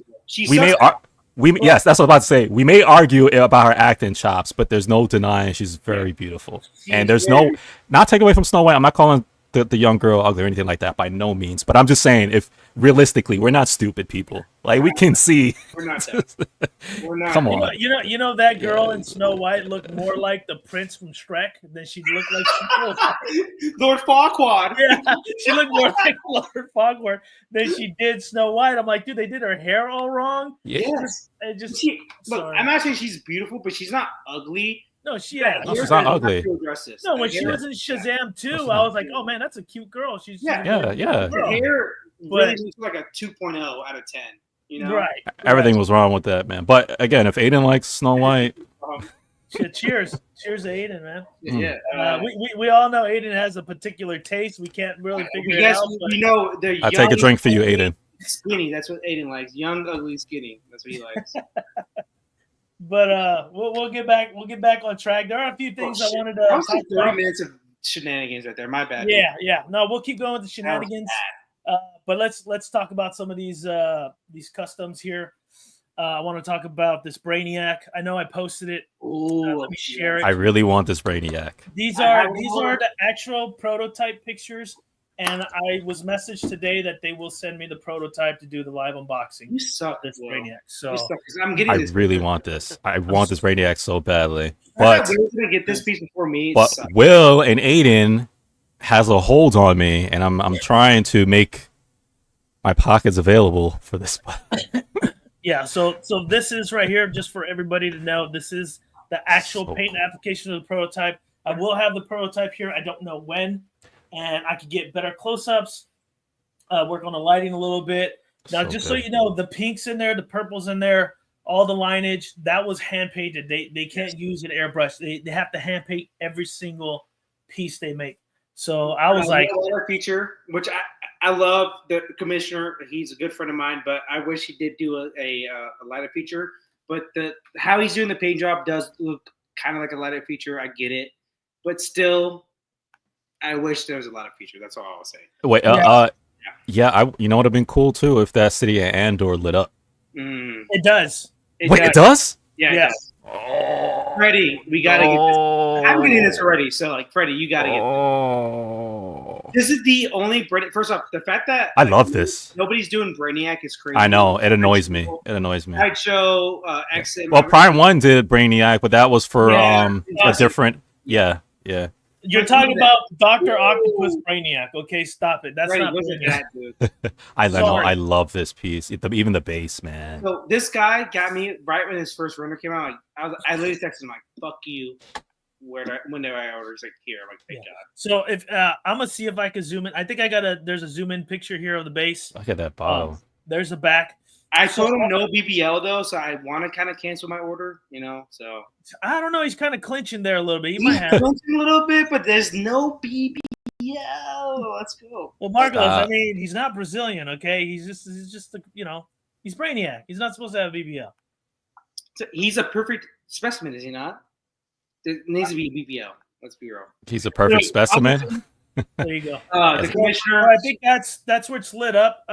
Yes, that's what I'm about to say. We may argue about her acting chops, but there's no denying she's very beautiful. And there's not taking away from Snow White. I'm not calling the young girl ugly or anything like that by no means. But I'm just saying, if realistically, we're not stupid people. Like, we can see. We're not that. We're not. Come on. You know that girl in Snow White looked more like the prince from Shrek than she looked like Lord Farquaad. Yeah, she looked more like Lord Farquaad than she did Snow White. I'm like, dude, they did her hair all wrong. Yes. Look, I'm not saying she's beautiful, but she's not ugly. No, she's not ugly. No, when she was in Shazam 2, I was like, oh man, that's a cute girl. She's yeah. Her hair really looks like a 2.0 out of 10. Right. Everything was wrong with that, man. But again, if Aiden likes Snow White, cheers to Aiden, man. Yeah. We all know Aiden has a particular taste. We can't really figure it out. I take a drink for you, Aiden. Skinny. That's what Aiden likes. Young, ugly, skinny. That's what he likes. But we'll get back on track. There are a few things I wanted to. That was like 30 minutes of shenanigans right there. My bad. Yeah. No, we'll keep going with the shenanigans. But let's talk about some of these customs here. I want to talk about this Brainiac. I know I posted it. Let me share it. I really want this Brainiac. These are the actual prototype pictures. And I was messaged today that they will send me the prototype to do the live unboxing. You suck, this Brainiac. So I'm getting. I really want this. I want this Brainiac so badly. But Will's gonna get this piece before me. But Will and Aiden has a hold on me, and I'm trying to make my pockets available for this. Yeah. So this is right here, just for everybody to know. This is the actual paint application of the prototype. I will have the prototype here. I don't know when. And I could get better close-ups, work on the lighting a little bit. Now, so you know, the pinks in there, the purples in there, all the lineage, that was hand-painted. They can't use an airbrush. They have to hand-paint every single piece they make. So I was like... A lighter feature, which I love the commissioner. He's a good friend of mine, but I wish he did do a lighter feature. But how he's doing the paint job does look kind of like a lighter feature. I get it. But still... I wish there was a lot of features. That's all I'll say. Wait, you know what would have been cool too if that city of Andor lit up. It does. It does? Yeah. It does. Oh. Freddie, we gotta get this. I'm getting this already, so Freddie, you gotta get This is the only Brainiac. First off, the fact that I love this. Nobody's doing Brainiac is crazy. I know it annoys me. It annoys me. Sideshow, XM. Well, Prime 1 did Brainiac, but that was for a different. Yeah. You're talking about Dr. Octopus Brainiac. Okay, stop it. That's not Brainiac. Dude. I love this piece. Even the base, man. So this guy got me right when his first render came out. I literally texted him like, "Fuck you." When did I order? He's like, "Here." I'm like, "Thank God." So if I'm gonna see if I can zoom in. I think there's a zoom in picture here of the base. Look at that bottle. There's the back. I told him no BBL though, so I want to kind of cancel my order. So I don't know. He's kind of clinching there a little bit. He's clinching a little bit, but there's no BBL. Let's go. Well, Marcos, I mean, he's not Brazilian, okay? He's just he's Brainiac. He's not supposed to have BBL. So he's a perfect specimen, is he not? There needs to be a BBL. Let's be real. He's a perfect specimen. There you go. The commissioner. I think that's where it's lit up.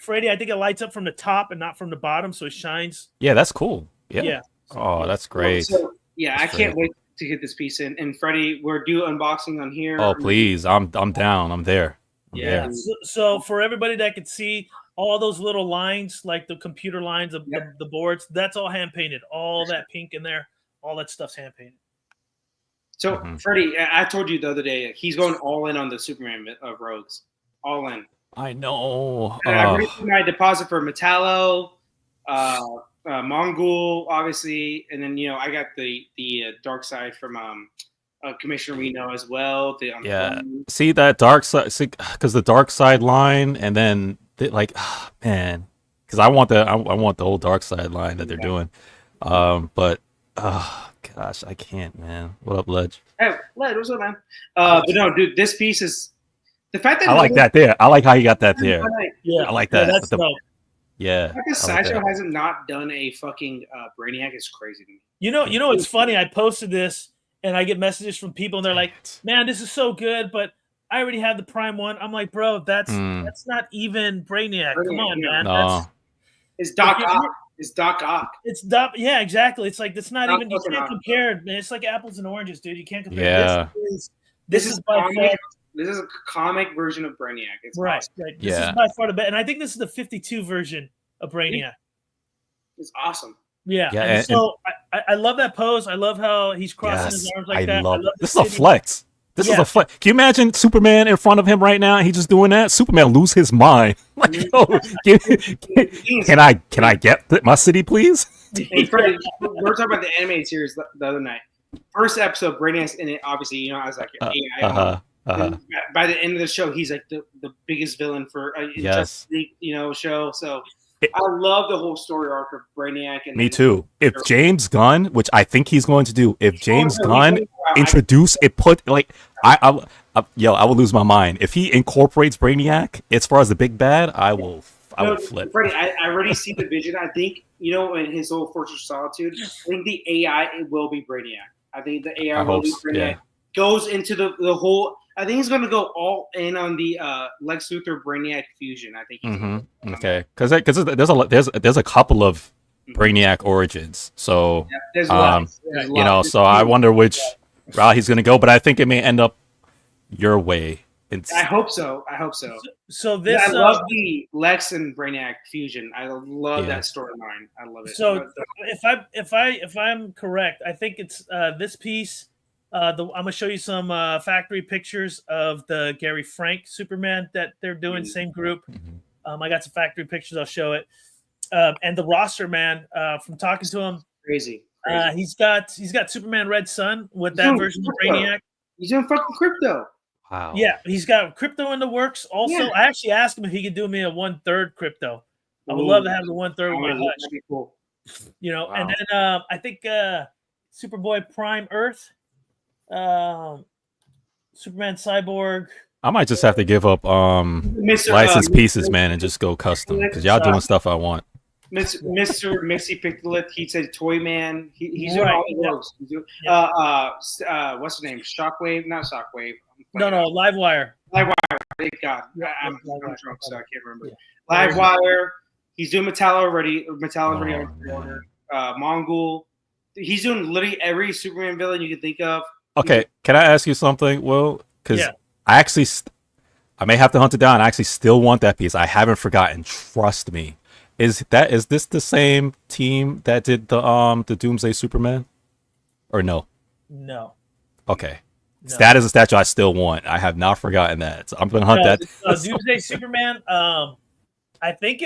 Freddie, I think it lights up from the top and not from the bottom, so it shines. Yeah, that's cool. Yeah. Oh, that's great. I can't wait to get this piece in. And Freddie, we're due unboxing on here. Oh, please. I'm down. I'm there. Yeah. So for everybody that could see all those little lines, like the computer lines of the boards, that's all hand painted. All that pink in there, all that stuff's hand painted. So, Freddie, I told you the other day, he's going all in on the Superman of Rogues. All in. I know. I raised my deposit for Metallo, Mongol, obviously, and then I got the Dark Side from Commissioner Reno as well. See that Dark Side, because the Dark Side line, and then man, because I want the whole Dark Side line that they're doing, but. Gosh, I can't, man. What up, Ledge? Hey, Ledge, what's up, man? But no, dude, this piece is the fact that I like that there. I like how you got that there. Yeah, I like that. That's dope. The fact that Sideshow hasn't not done a fucking Brainiac is crazy to me. You know, it's funny. I posted this, and I get messages from people, and they're like, "Man, this is so good," but I already have the Prime 1. I'm like, bro, that's not even Brainiac. Come on, man. No. It's Doc Ock. It's Doc Ock. It's Doc. Yeah, exactly. It's like, that's not even, you can't compare, man. It's like apples and oranges, dude. You can't compare. Yeah. This is a comic version of Brainiac. It's awesome. Right. This is by far the best. And I think this is the 52 version of Brainiac. It's awesome. Yeah. And so I love that pose. I love how he's crossing his arms like that. I love this is a flex. This is a flex. Can you imagine Superman in front of him right now? He just doing that. Superman lose his mind. Like, yo, can I get my city, please? Hey, Freddie, we were talking about the animated series the other night. First episode, Brainiac's in it. Obviously, I was like, AI. By the end of the show, he's like the biggest villain for Justice League, show. So I love the whole story arc of Brainiac. And me too. If James Gunn, which I think he's going to do, if James Gunn introduce it, I will lose my mind if he incorporates Brainiac as far as the big bad. I will flip. Freddie, I already see the vision. I think in his whole Fortress of Solitude, I think the AI will be Brainiac. I think the AI will be Brainiac. Goes into the whole. I think he's going to go all in on the Lex Luthor Brainiac fusion. I think. Okay, because there's a couple of Brainiac origins, so there's a lot. So I wonder which route he's going to go, but I think it may end up your way. I hope so. So this, I love the Lex and Brainiac fusion. I love that storyline. I love it. So if I'm correct, I think it's this piece. I'm gonna show you some factory pictures of the Gary Frank Superman that they're doing. Same group. I got some factory pictures. I'll show it. And the roster, man. From talking to him, crazy. He's got Superman Red Sun with that version of Brainiac. He's doing fucking Crypto. Wow. Yeah, he's got Crypto in the works. Also, I actually asked him if he could do me a 1/3 Crypto. I would love to have the 1/3 with my Hush. That'd be cool. And then I think Superboy Prime Earth. Superman Cyborg. I might just have to give up licensed pieces, man, and just go custom because y'all doing stuff I want. Mr. Mixie picked the lip. He said Toy Man. He's doing all the works. What's his name? Shockwave? Not Shockwave. No, Livewire. Livewire. Thank God. I'm drunk, so I can't remember. Livewire. He's doing Metallo already. Metallo's already on the order. Mongol. He's doing literally every Superman villain you can think of. Okay, can I ask you something? Well, because I actually, I may have to hunt it down. I actually still want that piece. I haven't forgotten. Trust me. Is this the same team that did the Doomsday Superman? Or no? No. Okay. No. That is a statue I still want. I have not forgotten that. So I'm gonna hunt that. Doomsday Superman. I think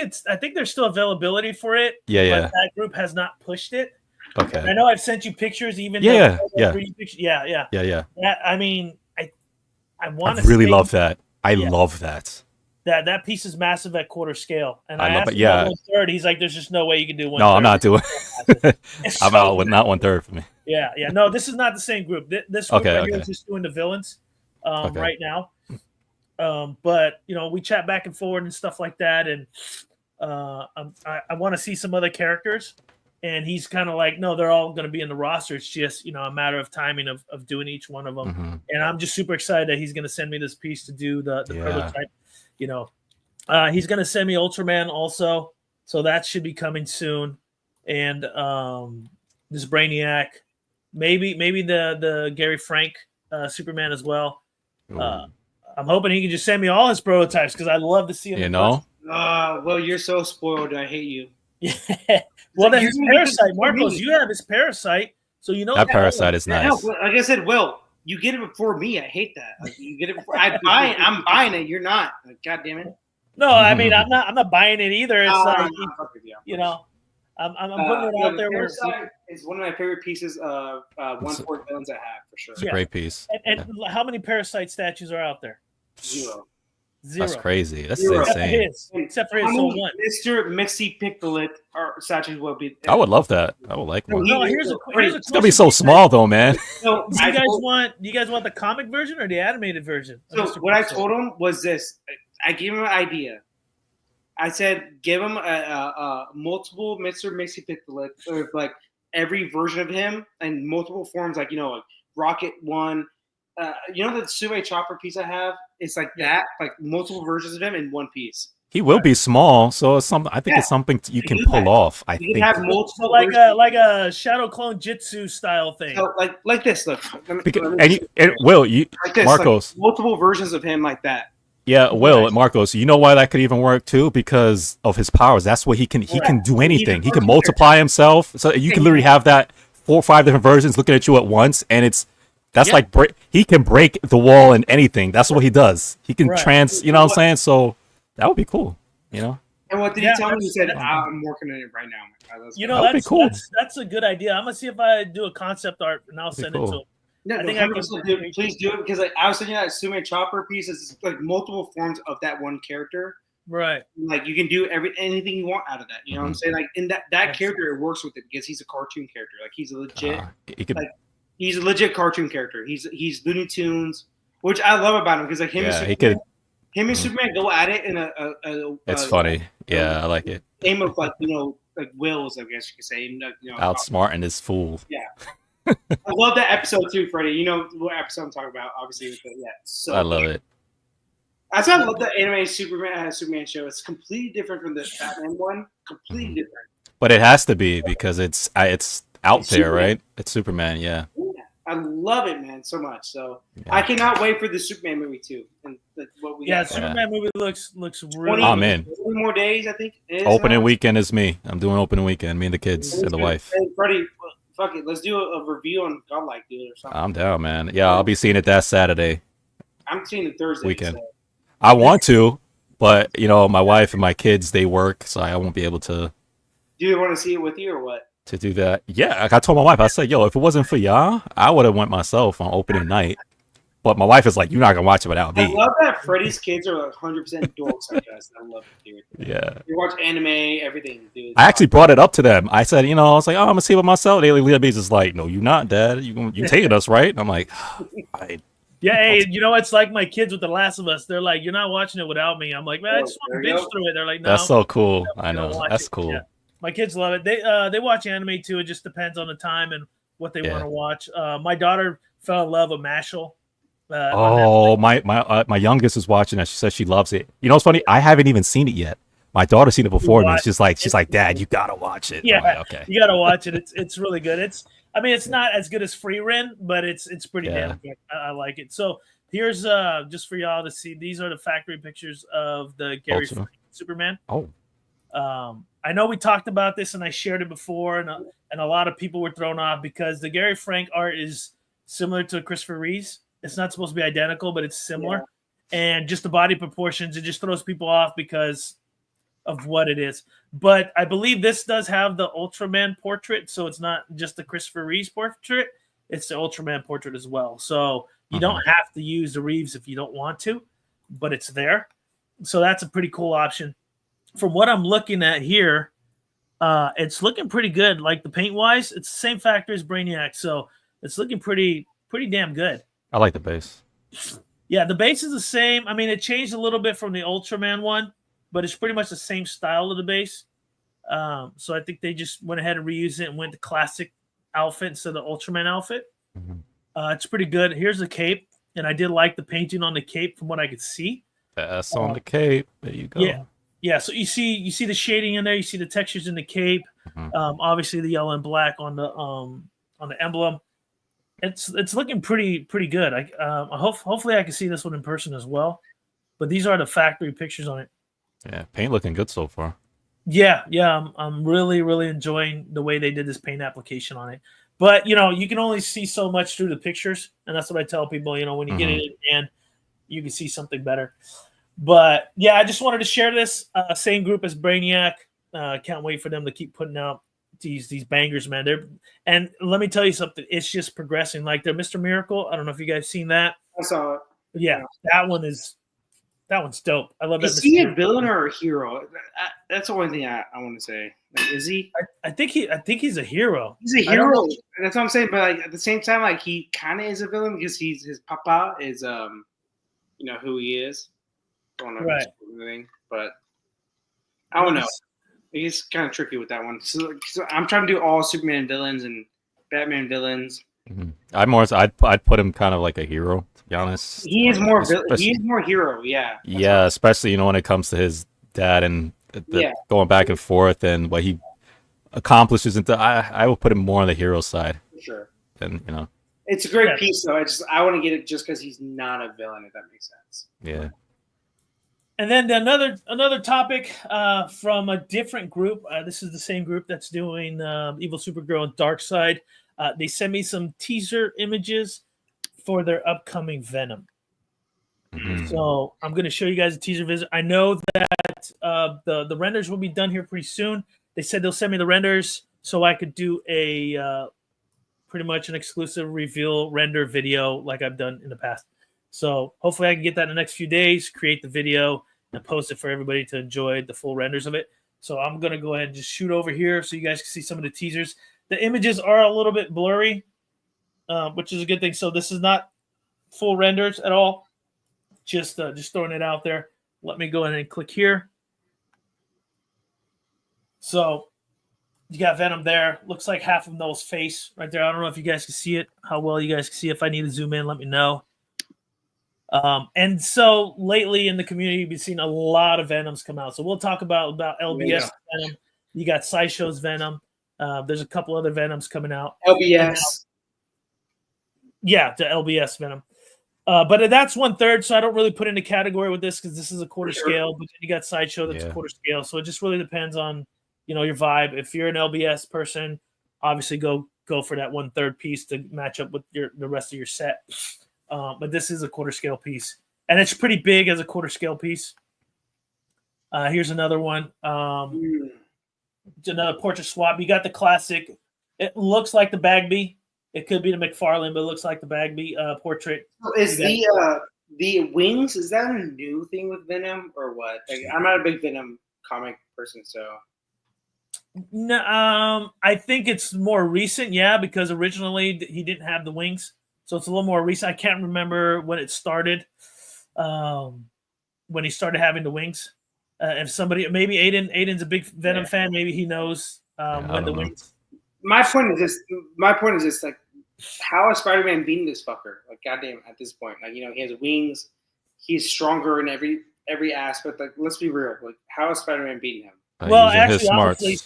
there's still availability for it. Yeah. But that group has not pushed it. Okay. I know I've sent you pictures. Even Yeah. I mean, I want to. I really love that. I love that. That piece is massive at quarter scale, and I asked him about 1/3. He's like, "There's just no way you can do 1/3." No, I'm not doing. I'm out with not 1/3 for me. Yeah. No, this is not the same group. This group here is just doing the villains right now. But we chat back and forward and stuff like that, and I want to see some other characters. And he's kind of like, no, they're all going to be in the roster. It's just a matter of timing of doing each one of them. Mm-hmm. And I'm just super excited that he's going to send me this piece to do the prototype. He's going to send me Ultraman also, so that should be coming soon. And this Brainiac, maybe the Gary Frank Superman as well. I'm hoping he can just send me all his prototypes because I'd love to see him. Well, you're so spoiled. I hate you. Yeah. Well, then his Parasite, Marcos. You have his Parasite, so that Parasite is nice. Like I said, Will, you get it before me. I hate that. Like, you get it before I'm buying it. You're not. Like, God damn it. No, I mean I'm not buying it either. It's I'm putting it out there. Parasite is one of my favorite pieces of 1/4 villains I have for sure. It's a great piece. And how many Parasite statues are out there? Zero. That's crazy. That's Zero. insane. Except for his soul one. Mr. Mixie Pictolet or statues will be. I would love that. I would like one. No, here's a it's gonna be so small though, man. So do you guys want the comic version or the animated version? So what I told him was this. I gave him an idea. I said, give him a multiple Mr. Mixie Pictolet, or like every version of him and multiple forms, like like Rocket One. The Sume Chopper piece I have, it's like that, like multiple versions of him in one piece. He will be small, so it's something. I think it's something you can pull off. I think have multiple, like a Shadow Clone Jitsu style thing. So like this, look. Marcos, multiple versions of him like that. Yeah, Marcos, you know why that could even work too? Because of his powers. That's what he can. He can do anything. He can multiply himself. So you can literally have that 4 or 5 different versions looking at you at once, and like he can break the wall and anything. That's what he does. He can you know what I'm saying? So that would be cool, And what did he tell me? He said, I'm working on it right now. That'd be cool. That's a good idea. I'm gonna see if I do a concept art and I'll send it to him. No, I think please do it because I was thinking that Sume Chopper piece is like multiple forms of that one character. Right. Like you can do anything you want out of that. You know what I'm saying? Like in that character, it works with it because he's a cartoon character. Like he's a legit. He's a legit cartoon character. He's Looney Tunes, which I love about him because like him and Superman go at it in a it's funny. I like it. Game of like wills, I guess you could say. Outsmarting this fool. Yeah. I love that episode too, Freddie. You know what episode I'm talking about, obviously. So I love it. That's why I love the anime Superman show. It's completely different from the Batman one. Completely different. But it has to be because it's out there, right? It's Superman, yeah. I love it, man, so much. So I cannot wait for the Superman movie too. And what we Superman movie looks really. I'm in. 20 more days, I think. Opening weekend is me. I'm doing opening weekend. Me and the kids and the wife. Hey, Freddie, fuck it. Let's do a review on Godlike, dude, or something. I'm down, man. Yeah, I'll be seeing it that Saturday. I'm seeing it Thursday weekend. So. I want to, but my wife and my kids, they work, so I won't be able to. Do you want to see it with you or what? To do that, yeah. Like I told my wife, I said, "Yo, if it wasn't for y'all, I would have went myself on opening night." But my wife is like, "You're not gonna watch it without me." I love that Freddie's kids are like 100% dorks like us. I love it, dude. Yeah. You watch anime, everything, dude. I actually brought it up to them. I said, I was like, "Oh, I'm gonna see it myself." They Leah B's is like, "No, you're not, Dad. You taking us, right?" And I'm like, Yeah, hey, it's like my kids with The Last of Us. They're like, "You're not watching it without me." I'm like, "Man, I just want to binge through it." They're like, "No." That's so cool. I know. That's cool. Yeah. My kids love it. They watch anime too. It just depends on the time and what they want to watch. My daughter fell in love with Mashal. My youngest is watching that. She says she loves it. You know what's funny? I haven't even seen it yet. My daughter's seen it before me. She's like, Dad, you gotta watch it. Yeah, like, okay. You gotta watch it. It's really good. I mean, it's not as good as Free Ren, but it's pretty damn good. I like it. So here's just for y'all to see. These are the factory pictures of the Gary Frank Superman. Oh. I know we talked about this and I shared it before, and a lot of people were thrown off because the Gary Frank art is similar to Christopher Reeve's. It's not supposed to be identical, but it's similar. Yeah. And just the body proportions, it just throws people off because of what it is. But I believe this does have the Ultraman portrait, so it's not just the Christopher Reeve's portrait, it's the Ultraman portrait as well. So you don't have to use the Reeves if you don't want to, but it's there. So that's a pretty cool option. From what I'm looking at here, it's looking pretty good. Like the paint wise, it's the same factor as Brainiac, so it's looking pretty damn good. I like the base. Yeah, the base is the same. I mean, it changed a little bit from the Ultraman one, but it's pretty much the same style of the base. So I think they just went ahead and reused it and went to classic outfit instead of the Ultraman outfit. It's pretty good. Here's the cape, and I did like the painting on the cape from what I could see. S on the cape. There you go. Yeah. So you see the shading in there. You see the textures in the cape. Obviously the yellow and black on the emblem. It's looking pretty good. Hopefully I can see this one in person as well. But these are the factory pictures on it. Yeah, paint looking good so far. Yeah. I'm really enjoying the way they did this paint application on it. But you can only see so much through the pictures, and that's what I tell people. When you get it in hand, you can see something better. But yeah, I just wanted to share this. Same group as Brainiac. Can't wait for them to keep putting out these bangers, man. And let me tell you something. It's just progressing. Like they're Mr. Miracle. I don't know if you guys seen that. I saw it. Yeah, that one's dope. I love that. Is he a villain or a hero? That's the only thing I want to say. Like, is he? I think he's a hero. He's a hero. That's what I'm saying. But like at the same time, like he kind of is a villain because his papa is who he is. I don't know right. Anything, but I don't know. He's kind of tricky with that one. So I'm trying to do all Superman villains and Batman villains. I'd put him kind of like a hero, to be honest. He is more hero, yeah. Yeah, especially when it comes to his dad and going back and forth and what he accomplishes. I will put him more on the hero side. For sure. And it's a great piece though. I want to get it just because he's not a villain, if that makes sense. Yeah. And then another topic from a different group. This is the same group that's doing Evil Supergirl and Darkseid. They sent me some teaser images for their upcoming Venom. So I'm going to show you guys a teaser visit. I know that the renders will be done here pretty soon. They said they'll send me the renders so I could do a pretty much an exclusive reveal render video like I've done in the past. So hopefully I can get that in the next few days, create the video, and post it for everybody to enjoy the full renders of it. So I'm going to go ahead and just shoot over here so you guys can see some of the teasers. The images are a little bit blurry, which is a good thing. So this is not full renders at all. Just throwing it out there. Let me go ahead and click here. So you got Venom there. Looks like half of Noel's face right there. I don't know if you guys can see it, how well you guys can see it. If I need to zoom in, let me know. And so lately in the community, we've seen a lot of Venoms come out. So we'll talk about LBS Venom. You got Sideshow's Venom. There's a couple other Venoms coming out. LBS. Yeah, the LBS Venom. But that's 1/3, so I don't really put in a category with this because this is a quarter scale. But you got Sideshow that's a quarter scale. So it just really depends on your vibe. If you're an LBS person, obviously go for that 1/3 piece to match up with the rest of your set. But this is a quarter scale piece, and it's pretty big as a quarter scale piece. Here's another one. Another portrait swap. You got the classic. It looks like the Bagby. It could be the McFarlane, but it looks like the Bagby portrait. Is the wings? Is that a new thing with Venom or what? Like, I'm not a big Venom comic person, so. No, I think it's more recent, because originally he didn't have the wings. So it's a little more recent. I can't remember when it started, when he started having the wings. If somebody, maybe Aiden's a big Venom fan, maybe he knows when the wings. My point is just like, how is Spider-Man beating this fucker? Like, goddamn, at this point, like he has wings, he's stronger in every aspect. Like, let's be real. Like, how is Spider-Man beating him? Well, actually, honestly,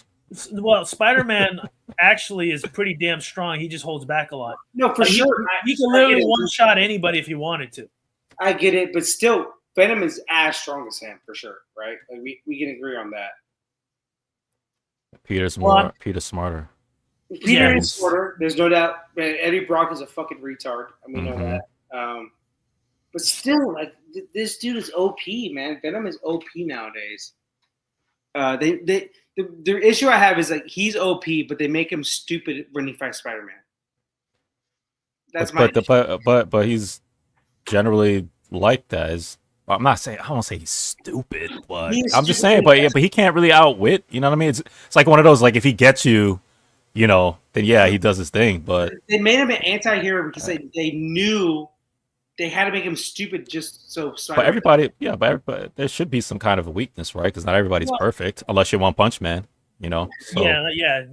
Well, Spider-Man actually is pretty damn strong. He just holds back a lot. No, for sure. He can literally one-shot anybody if he wanted to. I get it, but still, Venom is as strong as him for sure, right? Like we can agree on that. Peter's smarter. Peter is smarter. There's no doubt. Man, Eddie Brock is a fucking retard. We know that. But still, like this dude is OP, man. Venom is OP nowadays. The issue I have is like he's OP, but they make him stupid when he fights Spider-Man. That's but he's generally like that. I won't say he's stupid, but I'm just saying. But he can't really outwit. You know what I mean? It's like one of those, like if he gets you, you know, then yeah, he does his thing. But they made him an anti-hero because they knew they had to make him stupid just so. But everybody, but there should be some kind of a weakness, right? Because not everybody's perfect, unless you're One Punch Man. You know. So. Yeah.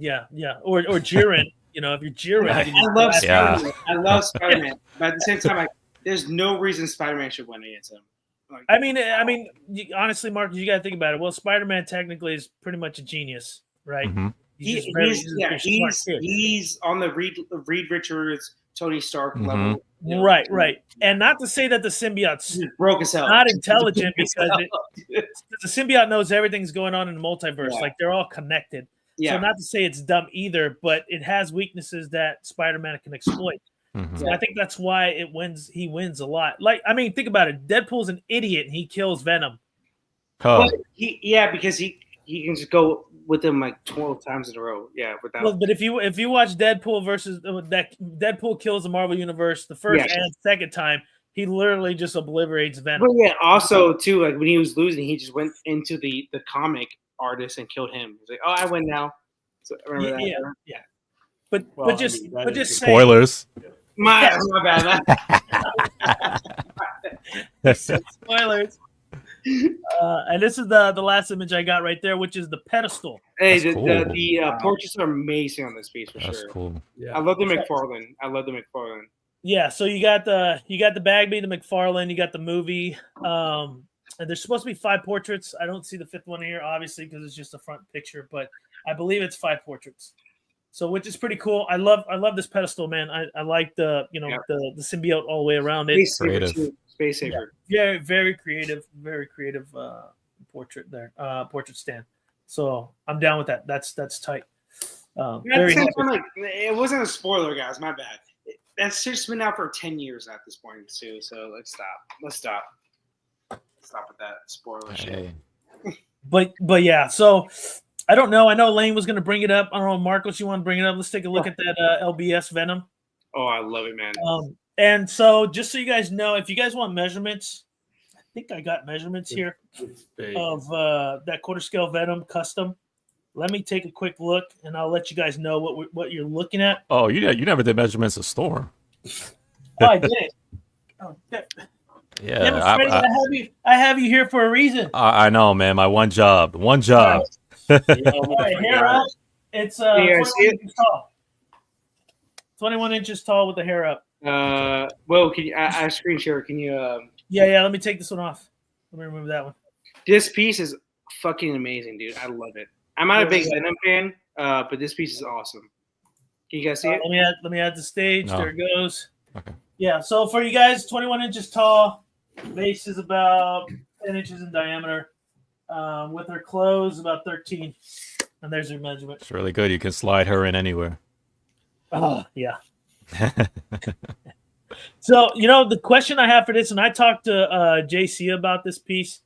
Or Jiren. You know, if you're Jiren, I love Spider-Man. I love Spider-Man, but at the same time, there's no reason Spider-Man should win against him. Like, I mean, honestly, Mark, you got to think about it. Well, Spider-Man technically is pretty much a genius, right? Mm-hmm. He's on the Reed Richards, Tony Stark level. You know? Right. And not to say that the symbiote's broke as hell, not intelligent, because the symbiote knows everything's going on in the multiverse. Yeah. Like they're all connected. Yeah. So not to say it's dumb either, but it has weaknesses that Spider-Man can exploit. So I think that's why he wins a lot. Like, I mean, think about it. Deadpool's an idiot and he kills Venom. Because he can just go with him like 12 times in a row. Yeah, but if you watch Deadpool versus that Deadpool kills the Marvel Universe the first and second time, he literally just obliterates Venom. But yeah, also too, like when he was losing, he just went into the comic artist and killed him. He's like, "Oh, I win now." So remember that? Yeah. But just spoilers. My bad. Spoilers. And this is the last image I got right there, which is the pedestal. Hey, the portraits are amazing on this piece for That's sure. Cool. Yeah. I love the McFarlane. Yeah, so you got the Bagby, the McFarlane, you got the movie. And there's supposed to be 5 portraits. I don't see the 5th one here, obviously, because it's just a front picture, but I believe it's 5 portraits. So, which is pretty cool. I love this pedestal, man. I like the the symbiote all the way around it. Space Saver. Yeah, very creative portrait there. Portrait stand. So I'm down with that. That's tight. It wasn't a spoiler, guys. My bad. That's just been out for 10 years at this point too. So let's stop. Stop with that spoiler shit. But yeah. So. I don't know. I know Lane was going to bring it up. I don't know, Marcos, you want to bring it up? Let's take a look at that LBS Venom. Oh, I love it, man. And so just so you guys know, if you guys want measurements, I think I got measurements here of that quarter scale Venom custom. Let me take a quick look, and I'll let you guys know what you're looking at. Oh, you never did measurements of Storm. Oh, I did. Oh, yeah. I have you here for a reason. I know, man. My one job. Hair up. It's 21 inches tall. 21 inches tall with the hair up. Well, can you? I screen share. Can you? Yeah. Let me take this one off. Let me remove that one. This piece is fucking amazing, dude. I love it. I'm not a big Venom fan, but this piece is awesome. Can you guys see it? Let me add the stage. No. There it goes. Okay. Yeah. So for you guys, 21 inches tall. Base is about 10 inches in diameter. With her clothes, about 13. And there's her measurement. It's really good. You can slide her in anywhere. Oh, yeah. So, the question I have for this, and I talked to JC about this piece,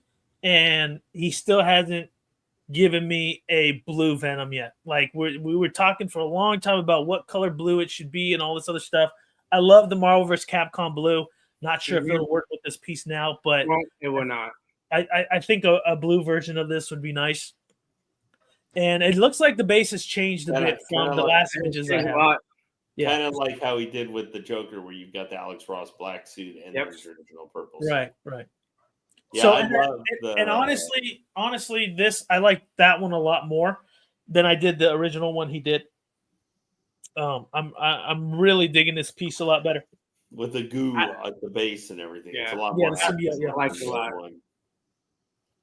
and he still hasn't given me a blue Venom yet. Like, we were talking for a long time about what color blue it should be and all this other stuff. I love the Marvel vs. Capcom blue. Not sure if it'll work with this piece now, but... It will not. I think a blue version of this would be nice. And it looks like the base has changed a bit from the last images I have. Yeah. Kind of like how he did with the Joker, where you've got the Alex Ross black suit and the original purple suit. Right. Yeah, so, honestly, this I like that one a lot more than I did the original one he did. I'm really digging this piece a lot better. With the goo at the base and everything. Yeah. It's a lot more. I like it a lot.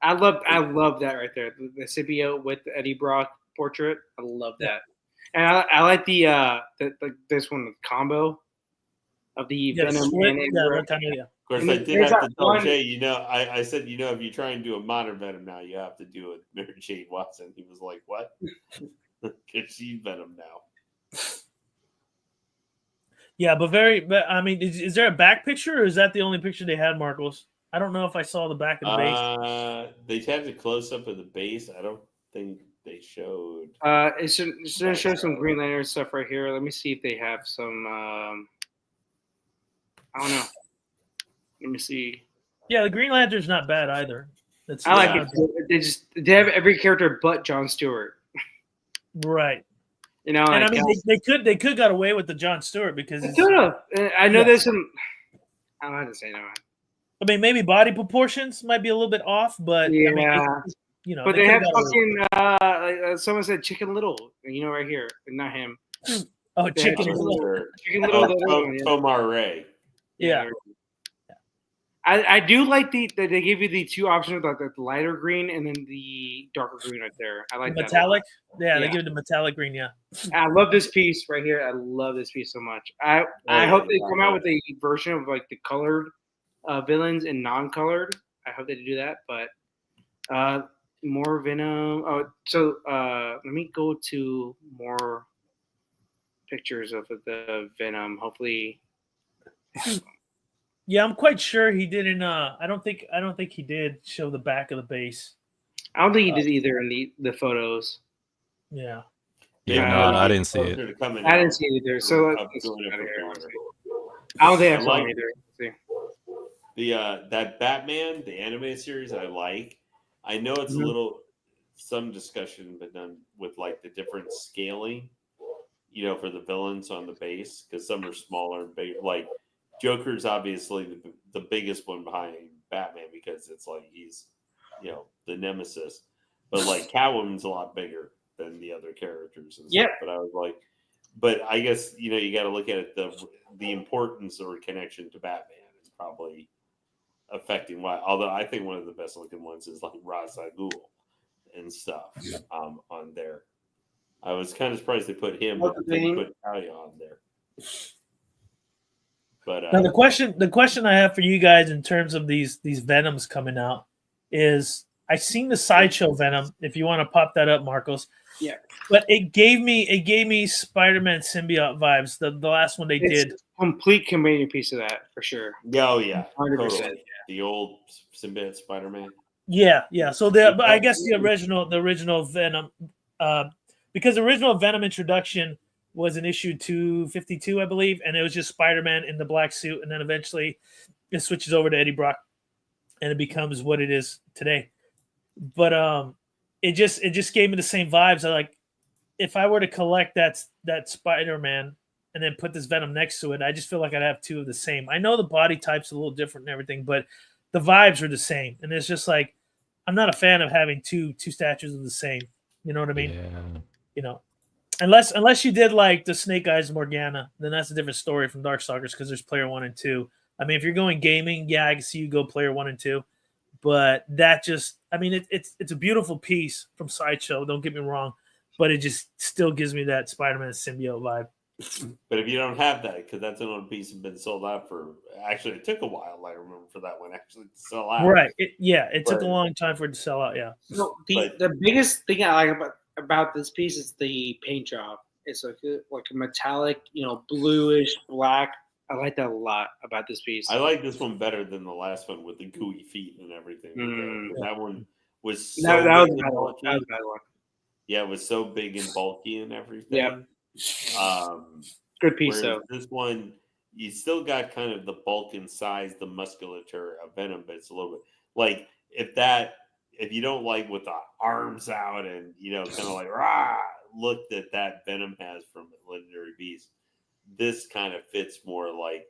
I love that right there. The symbiote with Eddie Brock. portrait. I love that, and I like the this one, the combo of the Venom and Of course, I did have to tell Jay. I said, if you try and do a modern Venom now, you have to do it Mary Jane Watson. He was like, "What? Because she's Venom now." Yeah, but I mean, is there a back picture, or is that the only picture they had, Marcos? I don't know if I saw the back of the base. They had a close up of the base. I don't think they showed. It's gonna show some Green Lantern stuff right here. Let me see if they have some. I don't know. Let me see. Yeah, the Green Lantern's not bad either. I like it. They have every character but Jon Stewart. Right. And I mean, they could got away with the Jon Stewart because they could have. I know there's some. I don't have to say that. I mean, maybe body proportions might be a little bit off, but yeah, I mean, but they have fucking. Someone said Chicken Little, right here, and not him. Oh, Chicken Little. Chicken Little. Tomar Ray. Yeah. I do like that they give you the two options, like the lighter green and then the darker green right there. I like metallic. They give it the metallic green. Yeah. I love this piece right here. I love this piece so much. I hope they come out with a version of like the colored villains and non-colored. I hope they do that. But more Venom. Oh, so let me go to more pictures of the Venom. Hopefully. Yeah, I'm quite sure he didn't. I don't think he did show the back of the base. I don't think he did either in the photos. Yeah. Yeah, no, I didn't see it. I didn't see it either. So I don't think I saw it either. That Batman, the animated series, I like. I know it's a little some discussion, but done with like the different scaling, for the villains on the base because some are smaller and bigger. Like Joker's obviously the biggest one behind Batman because it's like he's, the nemesis. But like Catwoman's a lot bigger than the other characters. And stuff. But I was like, but I guess you got to look at it the importance or connection to Batman is probably affecting why. Although I think one of the best looking ones is like Ra's al Ghul and stuff on there. I was kind of surprised they put him, but they put Talia on there. But now the question I have for you guys in terms of these Venoms coming out is I seen the Sideshow Venom. If you want to pop that up, Marcos. Yeah. But it gave me Spider-Man symbiote vibes. The last one it's did. Complete companion piece of that for sure. Oh yeah, 100%. Totally. Yeah. The old symbiote Spider-Man. Yeah. So but I guess the original Venom, because the original Venom introduction was in issue 252, I believe, and it was just Spider-Man in the black suit, and then eventually it switches over to Eddie Brock, and it becomes what it is today. But it just gave me the same vibes. I like if I were to collect that Spider-Man and then put this Venom next to it, I just feel like I'd have two of the same. I know the body type's a little different and everything, but the vibes are the same, and it's just like I'm not a fan of having two statues of the same. You know what I mean? Yeah. Unless you did like the Snake Eyes Morgana, then that's a different story from Darkstalkers because there's player 1 and 2. I mean, if you're going gaming, yeah, I can see you go player 1 and 2, but that just, I mean, it's a beautiful piece from Sideshow. Don't get me wrong, but it just still gives me that Spider-Man symbiote vibe. But if you don't have that, because that's an old piece that's been sold out for, actually, it took a while. I remember for that one actually to sell out. Right. It took a long time for it to sell out. Yeah. So the biggest thing I like about this piece is the paint job. It's like a metallic, bluish black. I like that a lot about this piece. I like this one better than the last one with the gooey feet and everything. That one was so that was a bad one. Yeah, it was so big and bulky and everything. Yeah. Good piece though. This one, you still got kind of the bulk and size, the musculature of Venom, but it's a little bit like if you don't like with the arms out and kind of like look that Venom has from Legendary Beast, this kind of fits more like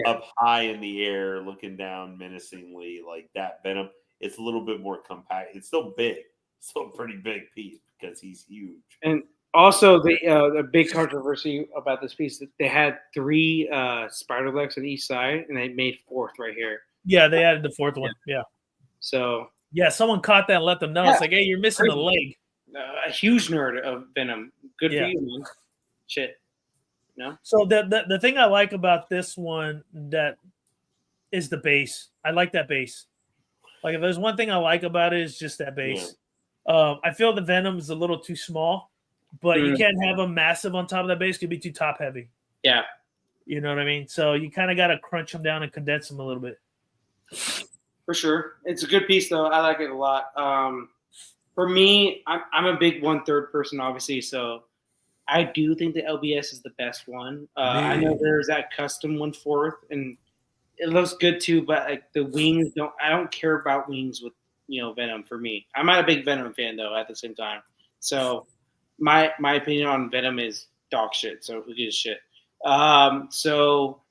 up high in the air, looking down menacingly like that Venom. It's a little bit more compact. It's still big, still a pretty big piece because he's huge. And also the big controversy about this piece, they had 3 spider legs on each side, and they made 4th right here. Yeah, they added the 4th one. Yeah. So yeah, someone caught that and let them know. It's like, hey, you're missing a leg. a huge nerd of Venom. Good for you, man. Shit. No. So the thing I like about this one that is the base. I like that base. Like if there's one thing I like about it is just that base. I feel the Venom is a little too small, but you can't have them massive on top of that base. It could be too top heavy. Yeah. You know what I mean? So you kind of got to crunch them down and condense them a little bit. For sure. It's a good piece, though. I like it a lot. For me, I'm a big 1/3 person, obviously, so I do think the LBS is the best one. I know there's that custom 1/4, and it looks good too, but like the wings I don't care about wings with Venom for me. I'm not a big Venom fan though at the same time. So my opinion on Venom is dog shit. So who gives a shit? So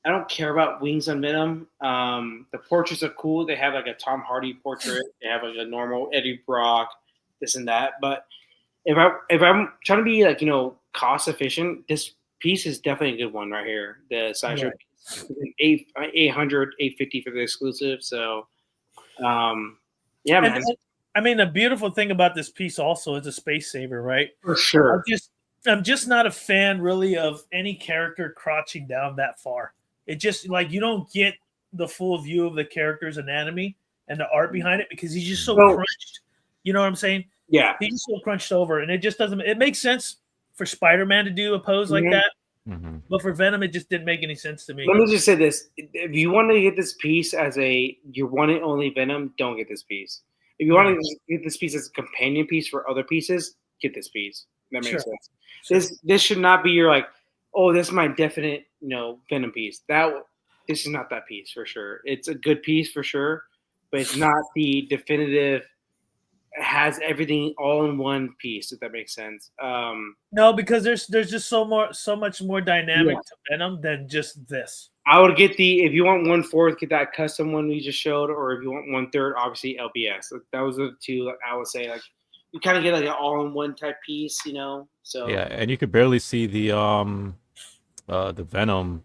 I don't care about wings on Venom. The portraits are cool. They have like a Tom Hardy portrait. They have like a normal Eddie Brock, this and that. But if I'm trying to be like cost efficient, this piece is definitely a good one right here. The sideshow piece. 800, 850 for the exclusive. So, yeah, man. I mean, the beautiful thing about this piece also is a space saver, right? For sure. I'm just not a fan really of any character crouching down that far. It just like you don't get the full view of the character's anatomy and the art behind it because he's just so crunched. You know what I'm saying? Yeah. He's so crunched over, and it just doesn't. It makes sense for Spider-Man to do a pose like that. Mm-hmm. But for Venom, it just didn't make any sense to me. Let me just say this. If you want to get this piece as your one and only Venom, don't get this piece. If you want to get this piece as a companion piece for other pieces, get this piece. That makes sense. Sure. This should not be your like, oh, this is my definite, Venom piece. This is not that piece for sure. It's a good piece for sure, but it's not the definitive has everything all in one piece, if that makes sense. No, because there's just so much more dynamic to Venom than just this. I would get if you want 1/4, get that custom one we just showed, or if you want 1/3, obviously LBS. Like, those are the two I would say. Like you kind of get like an all-in-one type piece, So yeah, and you could barely see the Venom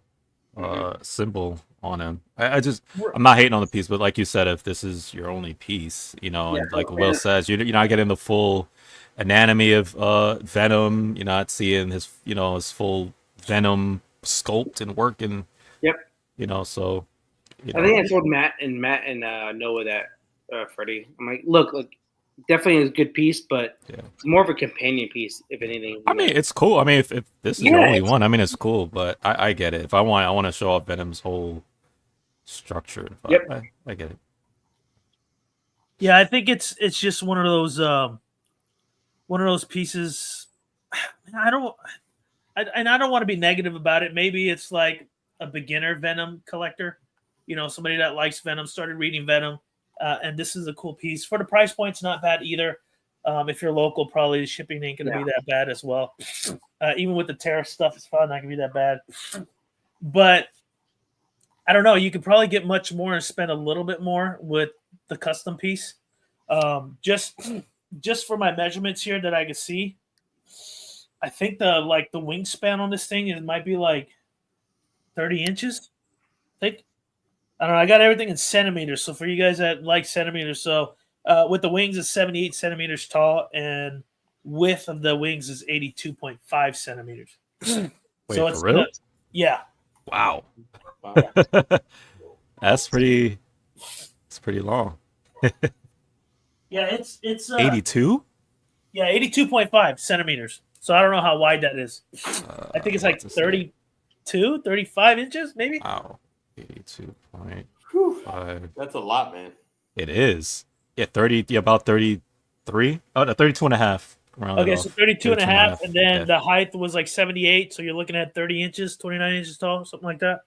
symbol on him. I'm not hating on the piece, but like you said, if this is your only piece, and like Will says, you're not getting the full anatomy of Venom. You're not seeing his his full Venom sculpt and work and so I think I told Matt and Noah that Freddie. I'm like, look, definitely a good piece, but it's more of a companion piece, if anything. I mean, it's cool. I mean, if this is your only one, I mean, it's cool, but I get it. If I want to show off Venom's whole structure. I get it. Yeah, I think it's just one of those pieces. I don't want to be negative about it. Maybe it's like a beginner Venom collector, somebody that likes Venom, started reading Venom. And this is a cool piece. For the price point's not bad either. If you're local, probably the shipping ain't going to be that bad as well. Even with the tariff stuff, it's probably not going to be that bad. But I don't know. You could probably get much more and spend a little bit more with the custom piece. Just for my measurements here that I can see, I think the wingspan on this thing might be like 30 inches. I think. I don't know. I got everything in centimeters. So for you guys that like centimeters, so with the wings is 78 centimeters tall, and width of the wings is 82.5 centimeters. Wait, so it's for real? Yeah. Wow. That's pretty. It's pretty long. Yeah, it's 82. Yeah, 82.5 centimeters. So I don't know how wide that is. I think it's like 32, 35 inches, maybe. Wow. 82.5. That's a lot, man. It is. Yeah, 30. Yeah, about 33. Oh, no, 32 and a half. Okay, so 32 and a half, and then the height was like 78. So you're looking at 30 inches, 29 inches tall, something like that.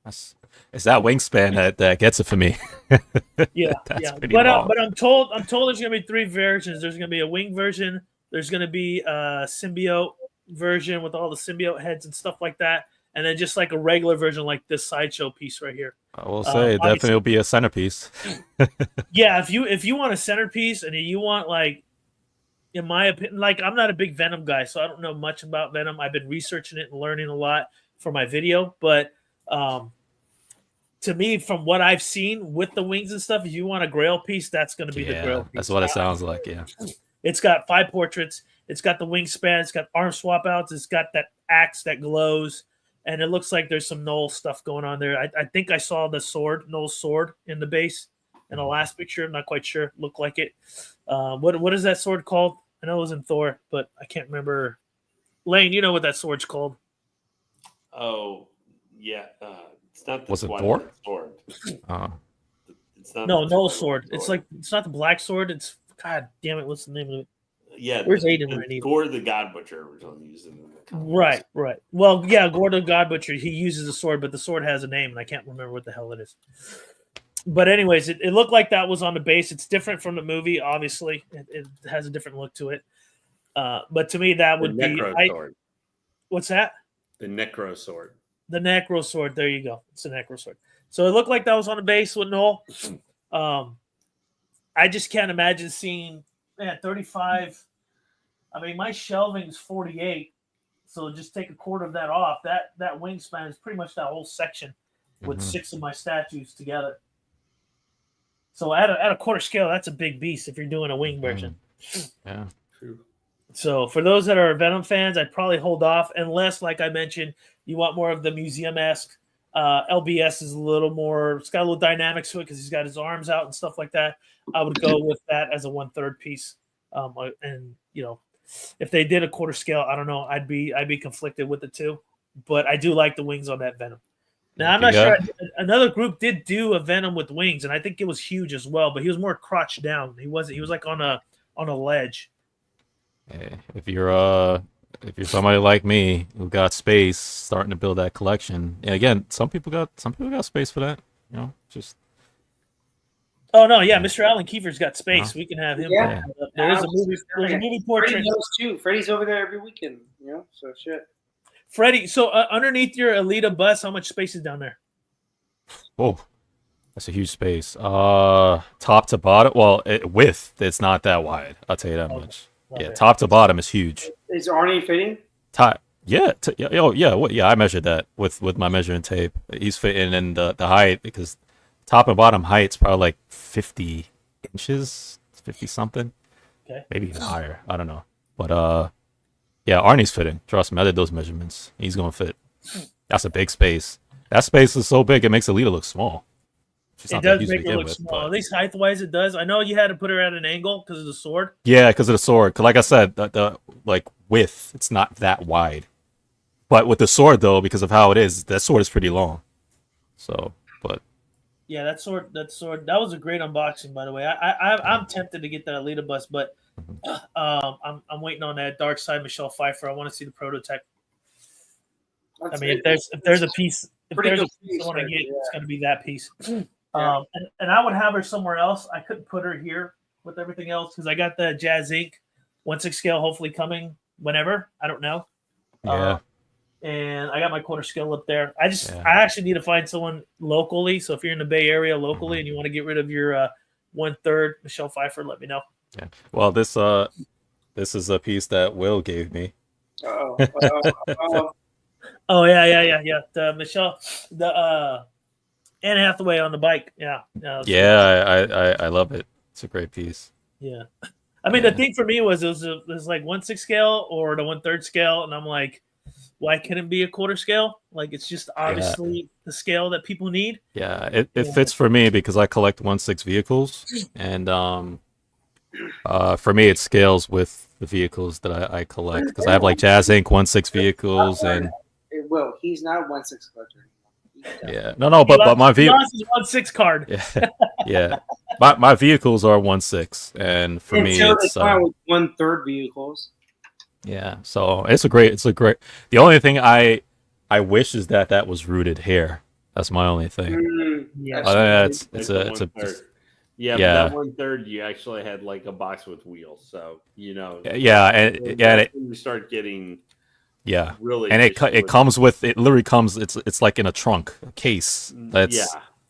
It's that wingspan that gets it for me. Yeah. But I'm told there's gonna be 3 versions. There's gonna be a wing version. There's gonna be a symbiote version with all the symbiote heads and stuff like that. And then just like a regular version, like this sideshow piece right here. I will say definitely will be a centerpiece. Yeah, if you want a centerpiece and you want like, in my opinion, like I'm not a big Venom guy, so I don't know much about Venom. I've been researching it and learning a lot for my video, but to me, from what I've seen with the wings and stuff, if you want a Grail piece, that's going to be the Grail piece. That's what it sounds like. Yeah, it's got 5 portraits. It's got the wingspan. It's got arm swap outs. It's got that axe that glows, and it looks like there's some Noel stuff going on there. I think I saw the sword, Noel's sword, in the base in the last picture. I'm not quite sure. Looked like it. What is that sword called? I know it was in Thor, but I can't remember. Lane, you know what that sword's called? Oh, yeah. It's not the Was it Thor? Sword. It's not Noel's sword. It's not the black sword. It's God damn it. What's the name of it? Yeah. Where's Aiden when I need Gore the God Butcher was on using it. Right. Well, yeah, Gore the God Butcher, he uses a sword, but the sword has a name, and I can't remember what the hell it is. But anyways, it looked like that was on the base. It's different from the movie, obviously. It has a different look to it. But to me, that would be... sword. What's that? The Necro sword. The Necro sword. There you go. It's a Necro sword. So it looked like that was on the base with Noel. I just can't imagine seeing 35. I mean, my shelving is 48. So just take a quarter of that off. That wingspan is pretty much that whole section with 6 of my statues together. So at a quarter scale, that's a big beast if you're doing a wing version. Yeah. True. So for those that are Venom fans, I'd probably hold off unless, like I mentioned, you want more of the museum-esque. LBS is a little more, it's got a little dynamics to it because he's got his arms out and stuff like that. I would go with that as a 1/3 piece. And if they did a quarter scale, I don't know, I'd be conflicted with the two. But I do like the wings on that Venom. Now I'm not sure. Another group did do a Venom with wings, and I think it was huge as well. But he was more crotched down. He was like on a ledge. Hey, if you're somebody like me who got space, starting to build that collection, and again, some people got space for that. Just. Oh no, yeah, Mr. Alan Kiefer's got space. We can have him. Yeah. There's a movie portrait. Freddie knows too. Freddie's over there every weekend. So shit. Freddie, so underneath your Alita bus, how much space is down there? Oh, that's a huge space. Top to bottom. Well, width, it's not that wide. I'll tell you that much. Yeah, top to bottom is huge. Is Arnie fitting? Yeah. I measured that with my measuring tape. He's fitting in the height because top and bottom height's probably like 50 inches, 50 something. Okay. Maybe even higher. I don't know. But yeah, Arnie's fitting. Trust me, I did those measurements. He's gonna fit. That's a big space. That space is so big it makes Alita look small. It does make her look small. At least height-wise, it does. I know you had to put her at an angle because of the sword. Yeah, because of the sword. Because like I said, the width, it's not that wide. But with the sword, though, because of how it is, that sword is pretty long. So, but yeah, that sword. That was a great unboxing, by the way. I'm tempted to get that Alita bus, but I'm waiting on that Dark Side Michelle Pfeiffer. I want to see the prototype. If there's a piece, I want to get, it's going to be that piece. And I would have her somewhere else. I couldn't put her here with everything else because I got the Jazz Inc. 1/6 scale hopefully coming whenever. I don't know. Yeah. And I got my quarter scale up there. I actually need to find someone locally. So if you're in the Bay Area locally and you want to get rid of your 1/3 Michelle Pfeiffer, let me know. Yeah. Well, this is a piece that Will gave me. Oh yeah. The Michelle, Anne Hathaway on the bike. Yeah. I love it. It's a great piece. Yeah. I mean, the thing for me was it was like 1/6 scale or the 1/3 scale, and I'm like, why couldn't it be a quarter scale? Like, it's just obviously the scale that people need. Yeah, it fits for me because I collect 1/6 vehicles, and for me it scales with the vehicles that I collect because I have like Jazz Inc. 1/6 vehicles and. Well, he's not a 1/6 collector. Yeah, no, but my vehicles 1/6 card. Yeah. My vehicles are 1/6, and for me it's 1/3 vehicles. Yeah, so it's a great. The only thing I wish is that was rooted here. That's my only thing. Yeah, it's a yeah. That 1/3 you actually had like a box with wheels, so and you start getting. Yeah, really, and it comes with it. Literally comes. It's like in a trunk, a case. That's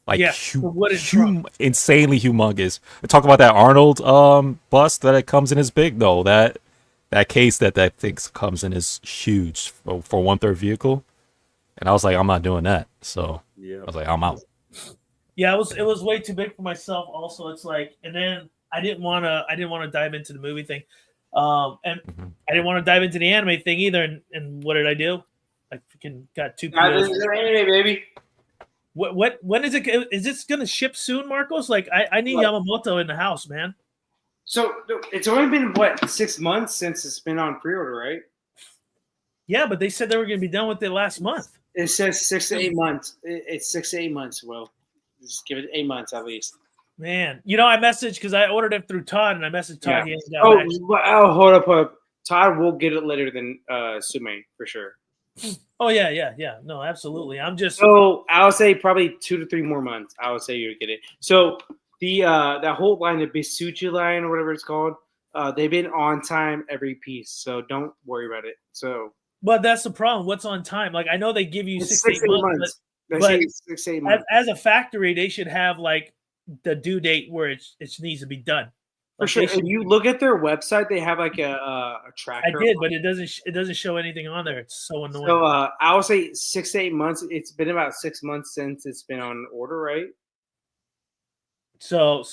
insanely humongous. Talk about that Arnold bust that it comes in is big though. That case that thing comes in is huge for 1/3 vehicle, and I was like, I'm not doing that. So I was like, I'm out. Yeah, it was way too big for myself. Also, it's like, and then I didn't want to dive into the movie thing, and I didn't want to dive into the anime thing either. And what did I do? I freaking got 2 POs. Anime, baby. When is it? Is this gonna ship soon, Marcos? Like, I need Yamamoto in the house, man. So it's only been what 6 months since it's been on pre-order, right? Yeah, but they said they were gonna be done with it last month. It says 6 to 8 months. It's 6 to 8 months. Well, just give it 8 months at least. Man, I messaged because I ordered it through Todd, and I messaged Todd. Yeah. He hasn't got back. Hold up. Todd will get it later than Sume for sure. Oh yeah. No, absolutely. I'm just so I'll say probably 2 to 3 more months. I would say you get it. So the that whole line, the Bisuchi line or whatever it's called, they've been on time every piece. So don't worry about it. So, but that's the problem. What's on time? Like I know they give you 6 to 8 months. But 6 to 8 months. As a factory, they should have like the due date where it needs to be done. For sure. If you look at their website, they have like a tracker. I did, but it doesn't show anything on there. It's so annoying. So I would say 6 to 8 months. It's been about 6 months since it's been on order, right? So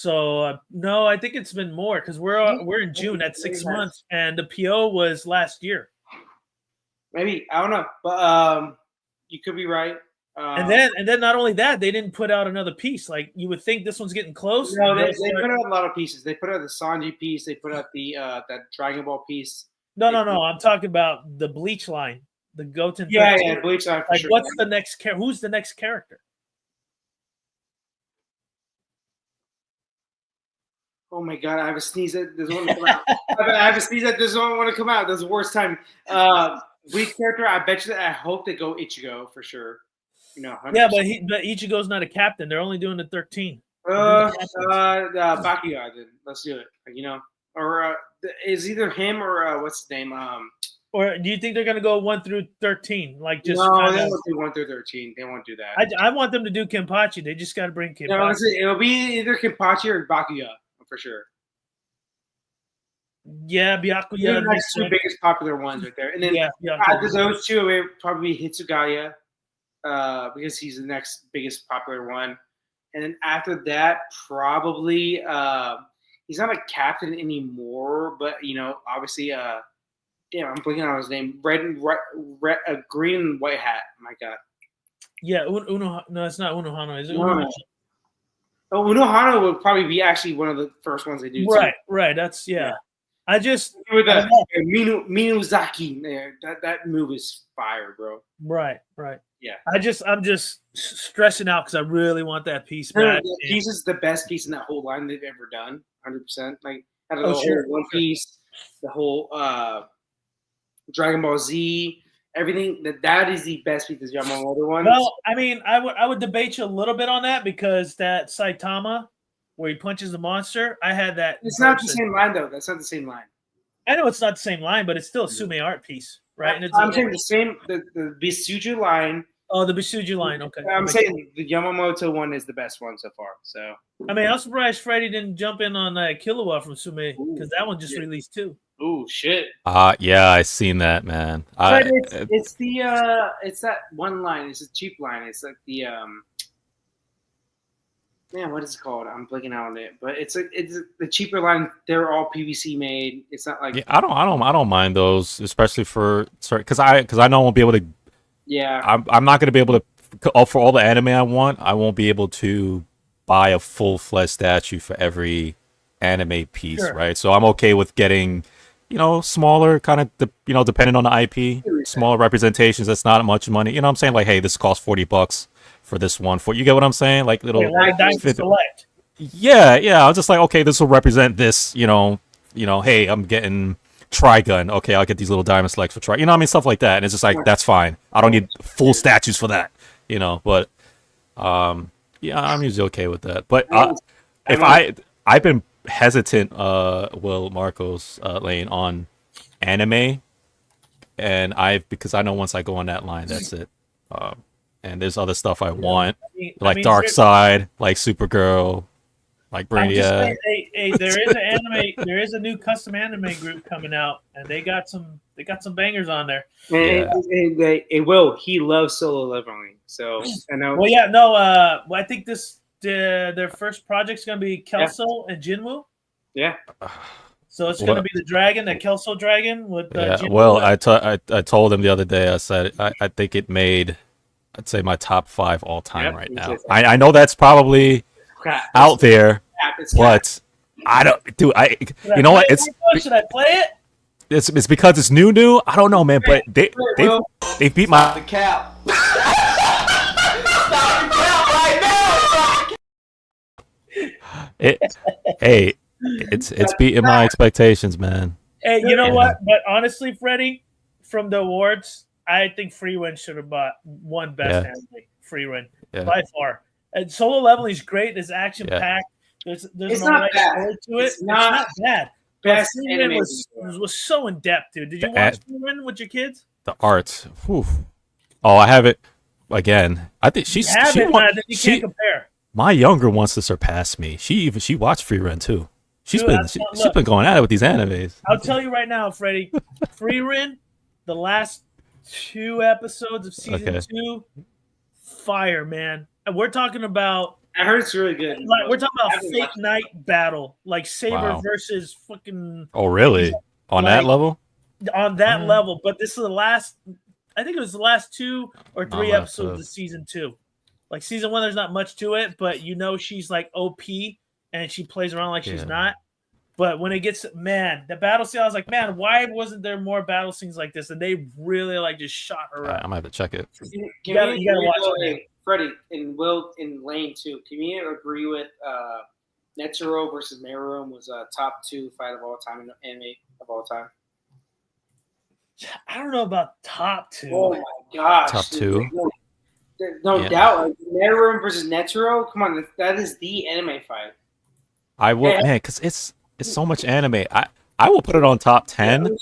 no, I think it's been more because we're in June. That's 6 months, and the PO was last year. Maybe I don't know, but you could be right. And then not only that, they didn't put out another piece. Like you would think this one's getting close. No, they put out a lot of pieces. They put out the Sanji piece. They put out the that Dragon Ball piece. No. I'm talking about the Bleach line, the Goten. Yeah, Bleach line. Like, sure. What's the next Who's the next character? Oh my god, I have a sneeze at this one. I have a sneeze at this one want to come out. That's the worst time. Bleach character. I bet you that. I hope they go Ichigo for sure. 100%. Yeah, but Ichigo's not a captain. They're only doing the 13. Bakuya. Then let's do it. Or is either him or what's his name? Or do you think they're gonna go 1 through 13? Like just no, they won't do 1 through 13. They won't do that. I want them to do Kenpachi. They just got to bring Kenpachi. No, it'll be either Kenpachi or Bakuya for sure. Yeah, Byakuya. That's the 2 biggest popular ones right there. And then after those 2, it would probably be Hitsugaya. Because he's the next biggest popular one. And then after that, probably he's not a captain anymore, but obviously I'm blanking on his name. Green and white hat. My God. Yeah, no, it's not Unohana. Is it Unohana? Oh, Unohana would probably be actually one of the first ones they do. Right. That's I just with Minuzaki there. That move is fire, bro. Right. Yeah. I'm just stressing out because I really want that piece back. That piece is the best piece in that whole line they've ever done. 100%. Like out of the whole One Piece, the whole Dragon Ball Z, everything. That is the best piece of Yamamoto one. Well, I mean, I would debate you a little bit on that because that Saitama where he punches the monster, I had that. It's not the same line though. That's not the same line. I know it's not the same line, but it's still a Sume art piece, right? And I'm saying the same. The Bisuju line. Oh, the Bisuju line. Okay. I'm saying the Yamamoto one is the best one so far. So I mean, I'm surprised Freddie didn't jump in on Killua from Sume because that one just released too. Oh shit! Yeah, I seen that, man. It's that one line. It's a cheap line. It's like the man, what is it called? I'm blanking out on it. But it's the cheaper line. They're all PVC made. It's not like I don't mind those, especially because I know I won't be able to. Yeah, I'm not going to be able to for all the anime I want. I won't be able to buy a full-fledged statue for every anime piece, right? So I'm okay with getting, smaller kind of, depending on the IP, small representations. That's not much money. You know what I'm saying? Like, hey, this costs $40 for this one. You get what I'm saying? Like little. Select. Yeah. I was just like, okay, this will represent this. Hey, I'm getting Trigun. Okay, I'll get these little diamond selects for Trigun. I mean, stuff like that. And it's just like, that's fine. I don't need full statues for that. But yeah, I'm usually okay with that. But if I've been hesitant, Marcos Lane, on anime, and because I know once I go on that line, that's it. And there's other stuff I want, like Dark Side, like Supergirl, like Brainiac. Hey, there is an anime. There is a new custom anime group coming out, and they got some bangers on there. And he loves solo leveling, so I know. Well, yeah, no. I think this their first project's gonna be Kelso and Jinwoo. Yeah. So it's gonna be the dragon, that Kelso dragon with. Yeah. Well, I told him the other day. I said I think it made, I'd say, my top 5 all time right now. I know that's probably out there, but I don't. Dude, you know what? Should I play it? It's because it's new. I don't know, man. But they beat my. The cap. It's beating my expectations, man. Hey, you know what? But honestly, Freddie, from the awards, I think Freewind should have won best anime. Freewind by far. And Solo Leveling is great. It's action packed. There's no right story to it. It's not bad. Best Freewind was so in depth, dude. Did you watch Freewind with your kids? The art. Whew. Oh, I have it again. I think you can't compare. My younger wants to surpass me. She watched Free Run too. She's been going at it with these animes. I'll tell you right now, Freddie. Free Run, the last 2 episodes of season 2, fire, man. And we're talking about. I heard it's really good. Like, we're talking about Fate Night battle, like Saber versus fucking. Oh, really? On that level? On that level, but this is the last. I think it was the last 2 or 3 episodes of season 2. Like season 1, there's not much to it, but she's like OP and she plays around like she's not. But when it gets, man, the battle scene, I was like, man, why wasn't there more battle scenes like this? And they really like just shot her up. I'm gonna have to check it. You gotta watch it. Freddie and Will and Lane too. Can you agree with Netero versus Meruem was a top 2 fight of all time in anime of all time? I don't know about top 2. Oh my gosh, top 2. There's no doubt. Like, Meruem versus Netero. Come on, that is the anime fight. I will, man, because it's so much anime. I will put it on top 10.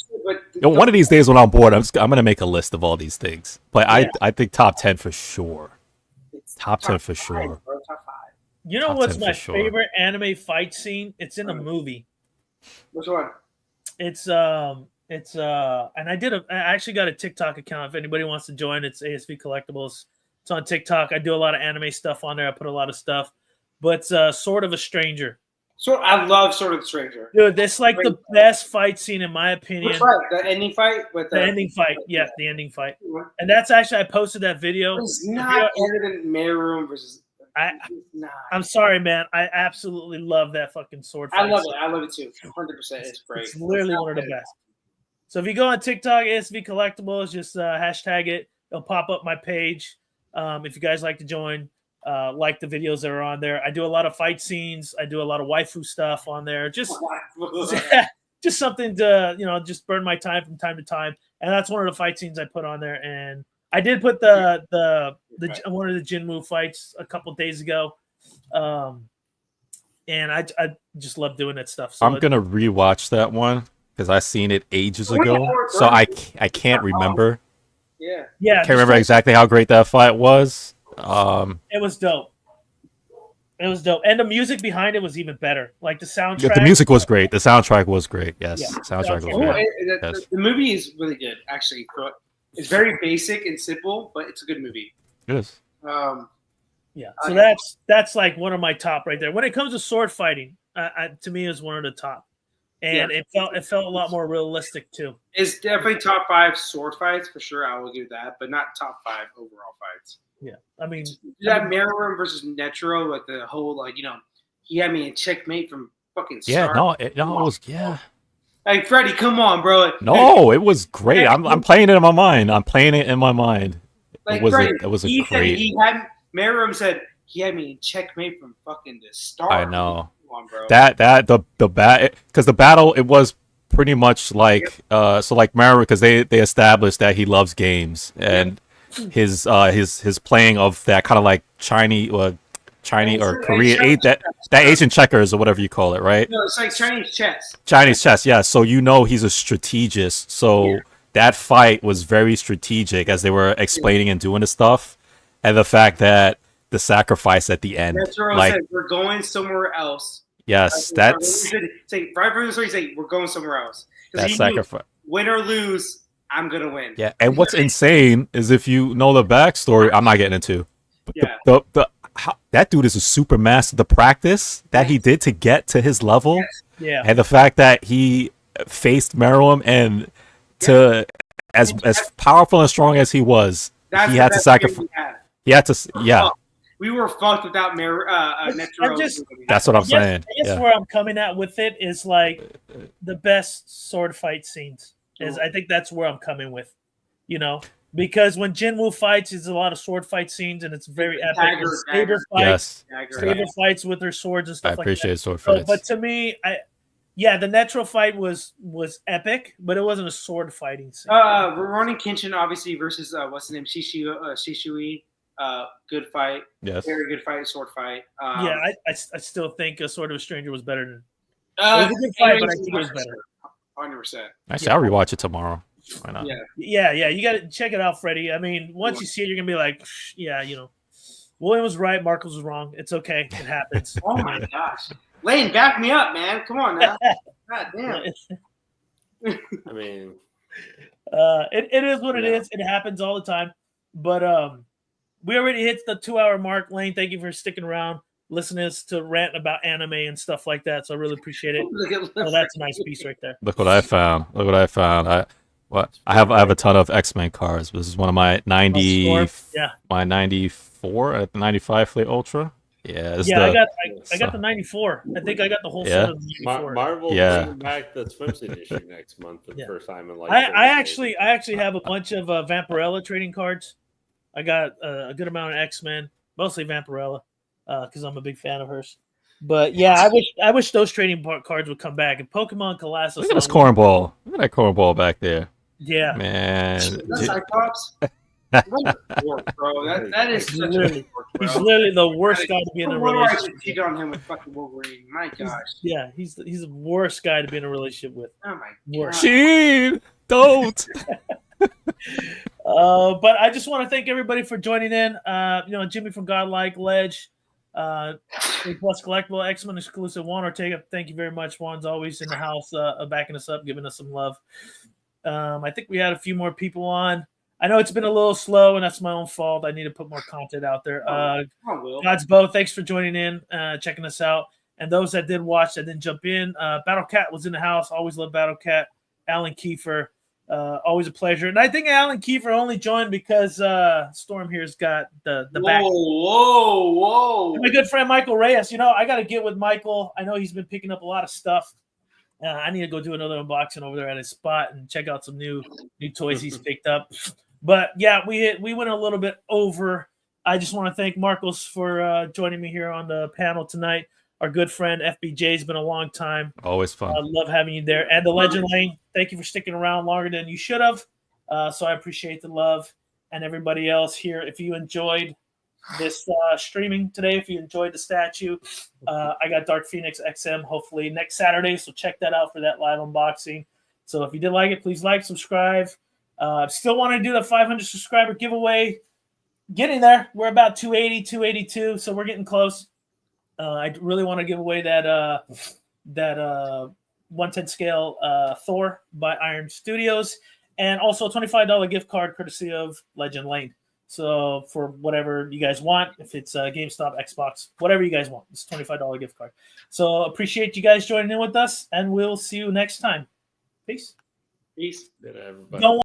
One of these days when I'm bored, I'm gonna make a list of all these things. But I think top 10 for sure. Top 10 for sure. Top 5. You know what's my favorite anime fight scene? It's in a movie. Which one? It's and I actually got a TikTok account. If anybody wants to join, it's ASVCollectibles. It's on TikTok. I do a lot of anime stuff on there. I put a lot of stuff. But Sword of a Stranger. So I love Sword of a Stranger. Dude, that's like the best fight scene in my opinion. Which fight? The ending fight? The ending fight. Yeah, the ending fight. And that's actually, I posted that video. It's not better than Meruem versus. I'm sorry, man. I absolutely love that fucking sword fight. I love it. I love it too. 100%. It's great. It's literally one of the best. So if you go on TikTok, ASVCollectibles, just hashtag it. It'll pop up my page. If you guys like to join, like the videos that are on there. I do a lot of fight scenes. I do a lot of waifu stuff on there. Just something to, just burn my time from time to time. And that's one of the fight scenes I put on there. And I did put the one of the Jinwoo fights a couple days ago. And I just love doing that stuff. So I'm going to rewatch that one because I seen it ages ago. So I can't remember. Yeah. Can't remember exactly how great that fight was. It was dope. It was dope. And the music behind it was even better. Like the soundtrack. Yeah, the music was great. The soundtrack was great. Yes. Yeah. Soundtrack was great. The movie is really good, actually. It's very basic and simple, but it's a good movie. It is. Yeah. So that's like one of my top right there. When it comes to sword fighting, to me is one of the top. And it felt a lot more realistic too. It's definitely top 5 sword fights for sure. I will give that, but not top 5 overall fights. Yeah, I mean that Meruem versus Netero, like the whole he had me in checkmate from fucking start. It was Like Freddie, come on, bro. No, it was great. I'm playing it in my mind. Like it was a great. Meruem said he had me in checkmate from fucking the start. I know. On, bro. Because the battle, it was pretty much like so like Meruem, because they established that he loves games and his playing of that kind of like Chinese or Korean that Asian checkers or whatever you call it, right? No, it's like Chinese chess. Chinese chess, yeah. So he's a strategist. So that fight was very strategic as they were explaining and doing the stuff, and the fact that the sacrifice at the end, said, we're going somewhere else. Yes, that's right from the story. Say we're going somewhere else. That sacrifice, win or lose, I'm gonna win. Yeah, and what's insane is if you know the backstory, I'm not getting into. But that dude is a super master. The practice that he did to get to his level, Yeah, and the fact that he faced Meruem and as powerful and strong as he was, he had to sacrifice. He had to, yeah. We were fucked without Netero. That's what I'm saying. I guess where I'm coming at with it is like the best sword fight scenes. I think that's where I'm coming with, because when Jinwoo fights, it's a lot of sword fight scenes and it's very epic. Saber fights, Saber fights with their swords and stuff like that. I appreciate sword fights. But to me, the Netero fight was epic, but it wasn't a sword fighting scene. Rurouni Kenshin obviously versus what's the name, Shishui. Good fight. Yes. Very good fight, sword fight. I still think A Sword of a Stranger was better than. It was a good fight, but I think it was better. 100%. Actually, I'll rewatch it tomorrow. Why not? Yeah. You got to check it out, Freddie. I mean, once you see it, you're gonna be like, William was right, Marcos was wrong. It's okay. It happens. Oh my gosh, Lane, back me up, man. Come on now. God damn. I mean, it is what it is. It happens all the time. But we already hit the 2-hour mark. Lane, thank you for sticking around, listening to rant about anime and stuff like that. So I really appreciate it. That's a nice piece right there. Look what I found. I have a ton of X-Men cards. This is one of my 94 95 Fleet Ultra. Yeah, I got the 94. I think I got the whole set of the 94. Marvel bringing back the swimsuit issue next month for the first time in like. I actually have a bunch of Vampirella trading cards. I got a good amount of X-Men, mostly Vampirella, because I'm a big fan of hers. But yeah, I wish those trading cards would come back. And Pokemon Colossus. Look at this cornball. Look at that cornball back there. Yeah, man. That's Cyclops. Bro, that is such a he's literally the worst guy to be in a relationship. I cheat on him with fucking Wolverine. My gosh. He's the worst guy to be in a relationship with. Oh my god. Sheen, don't. But I just want to thank everybody for joining in. Jimmy from Godlike, Ledge, Plus Collectible, X-Men exclusive, Juan Ortega. Thank you very much. Juan's always in the house, backing us up, giving us some love. I think we had a few more people on. I know it's been a little slow, and that's my own fault. I need to put more content out there. God's Bow, thanks for joining in, checking us out. And those that did watch, that didn't jump in, Battle Cat was in the house. Always love Battle Cat. Alan Kiefer, always a pleasure. And I think Alan Kiefer only joined because Storm here's got the back. Whoa. My good friend Michael Reyes. I got to get with Michael. I know he's been picking up a lot of stuff. I need to go do another unboxing over there at his spot and check out some new toys he's picked up. But yeah, we went a little bit over. I just want to thank Marcos for joining me here on the panel tonight. Our good friend FBJ has been a long time. Always fun. I love having you there. And the Legend Lane, thank you for sticking around longer than you should have. So I appreciate the love. And everybody else here, if you enjoyed this streaming today, if you enjoyed the statue, I got Dark Phoenix XM hopefully next Saturday. So check that out for that live unboxing. So if you did like it, please like, subscribe. Still want to do the 500 subscriber giveaway. Getting there. We're about 280, 282. So we're getting close. I really want to give away that 1/10 scale Thor by Iron Studios, and also a $25 gift card courtesy of Legend Lane. So for whatever you guys want, if it's GameStop, Xbox, whatever you guys want, it's a $25 gift card. So appreciate you guys joining in with us, and we'll see you next time. Peace. Peace. Everybody. Don't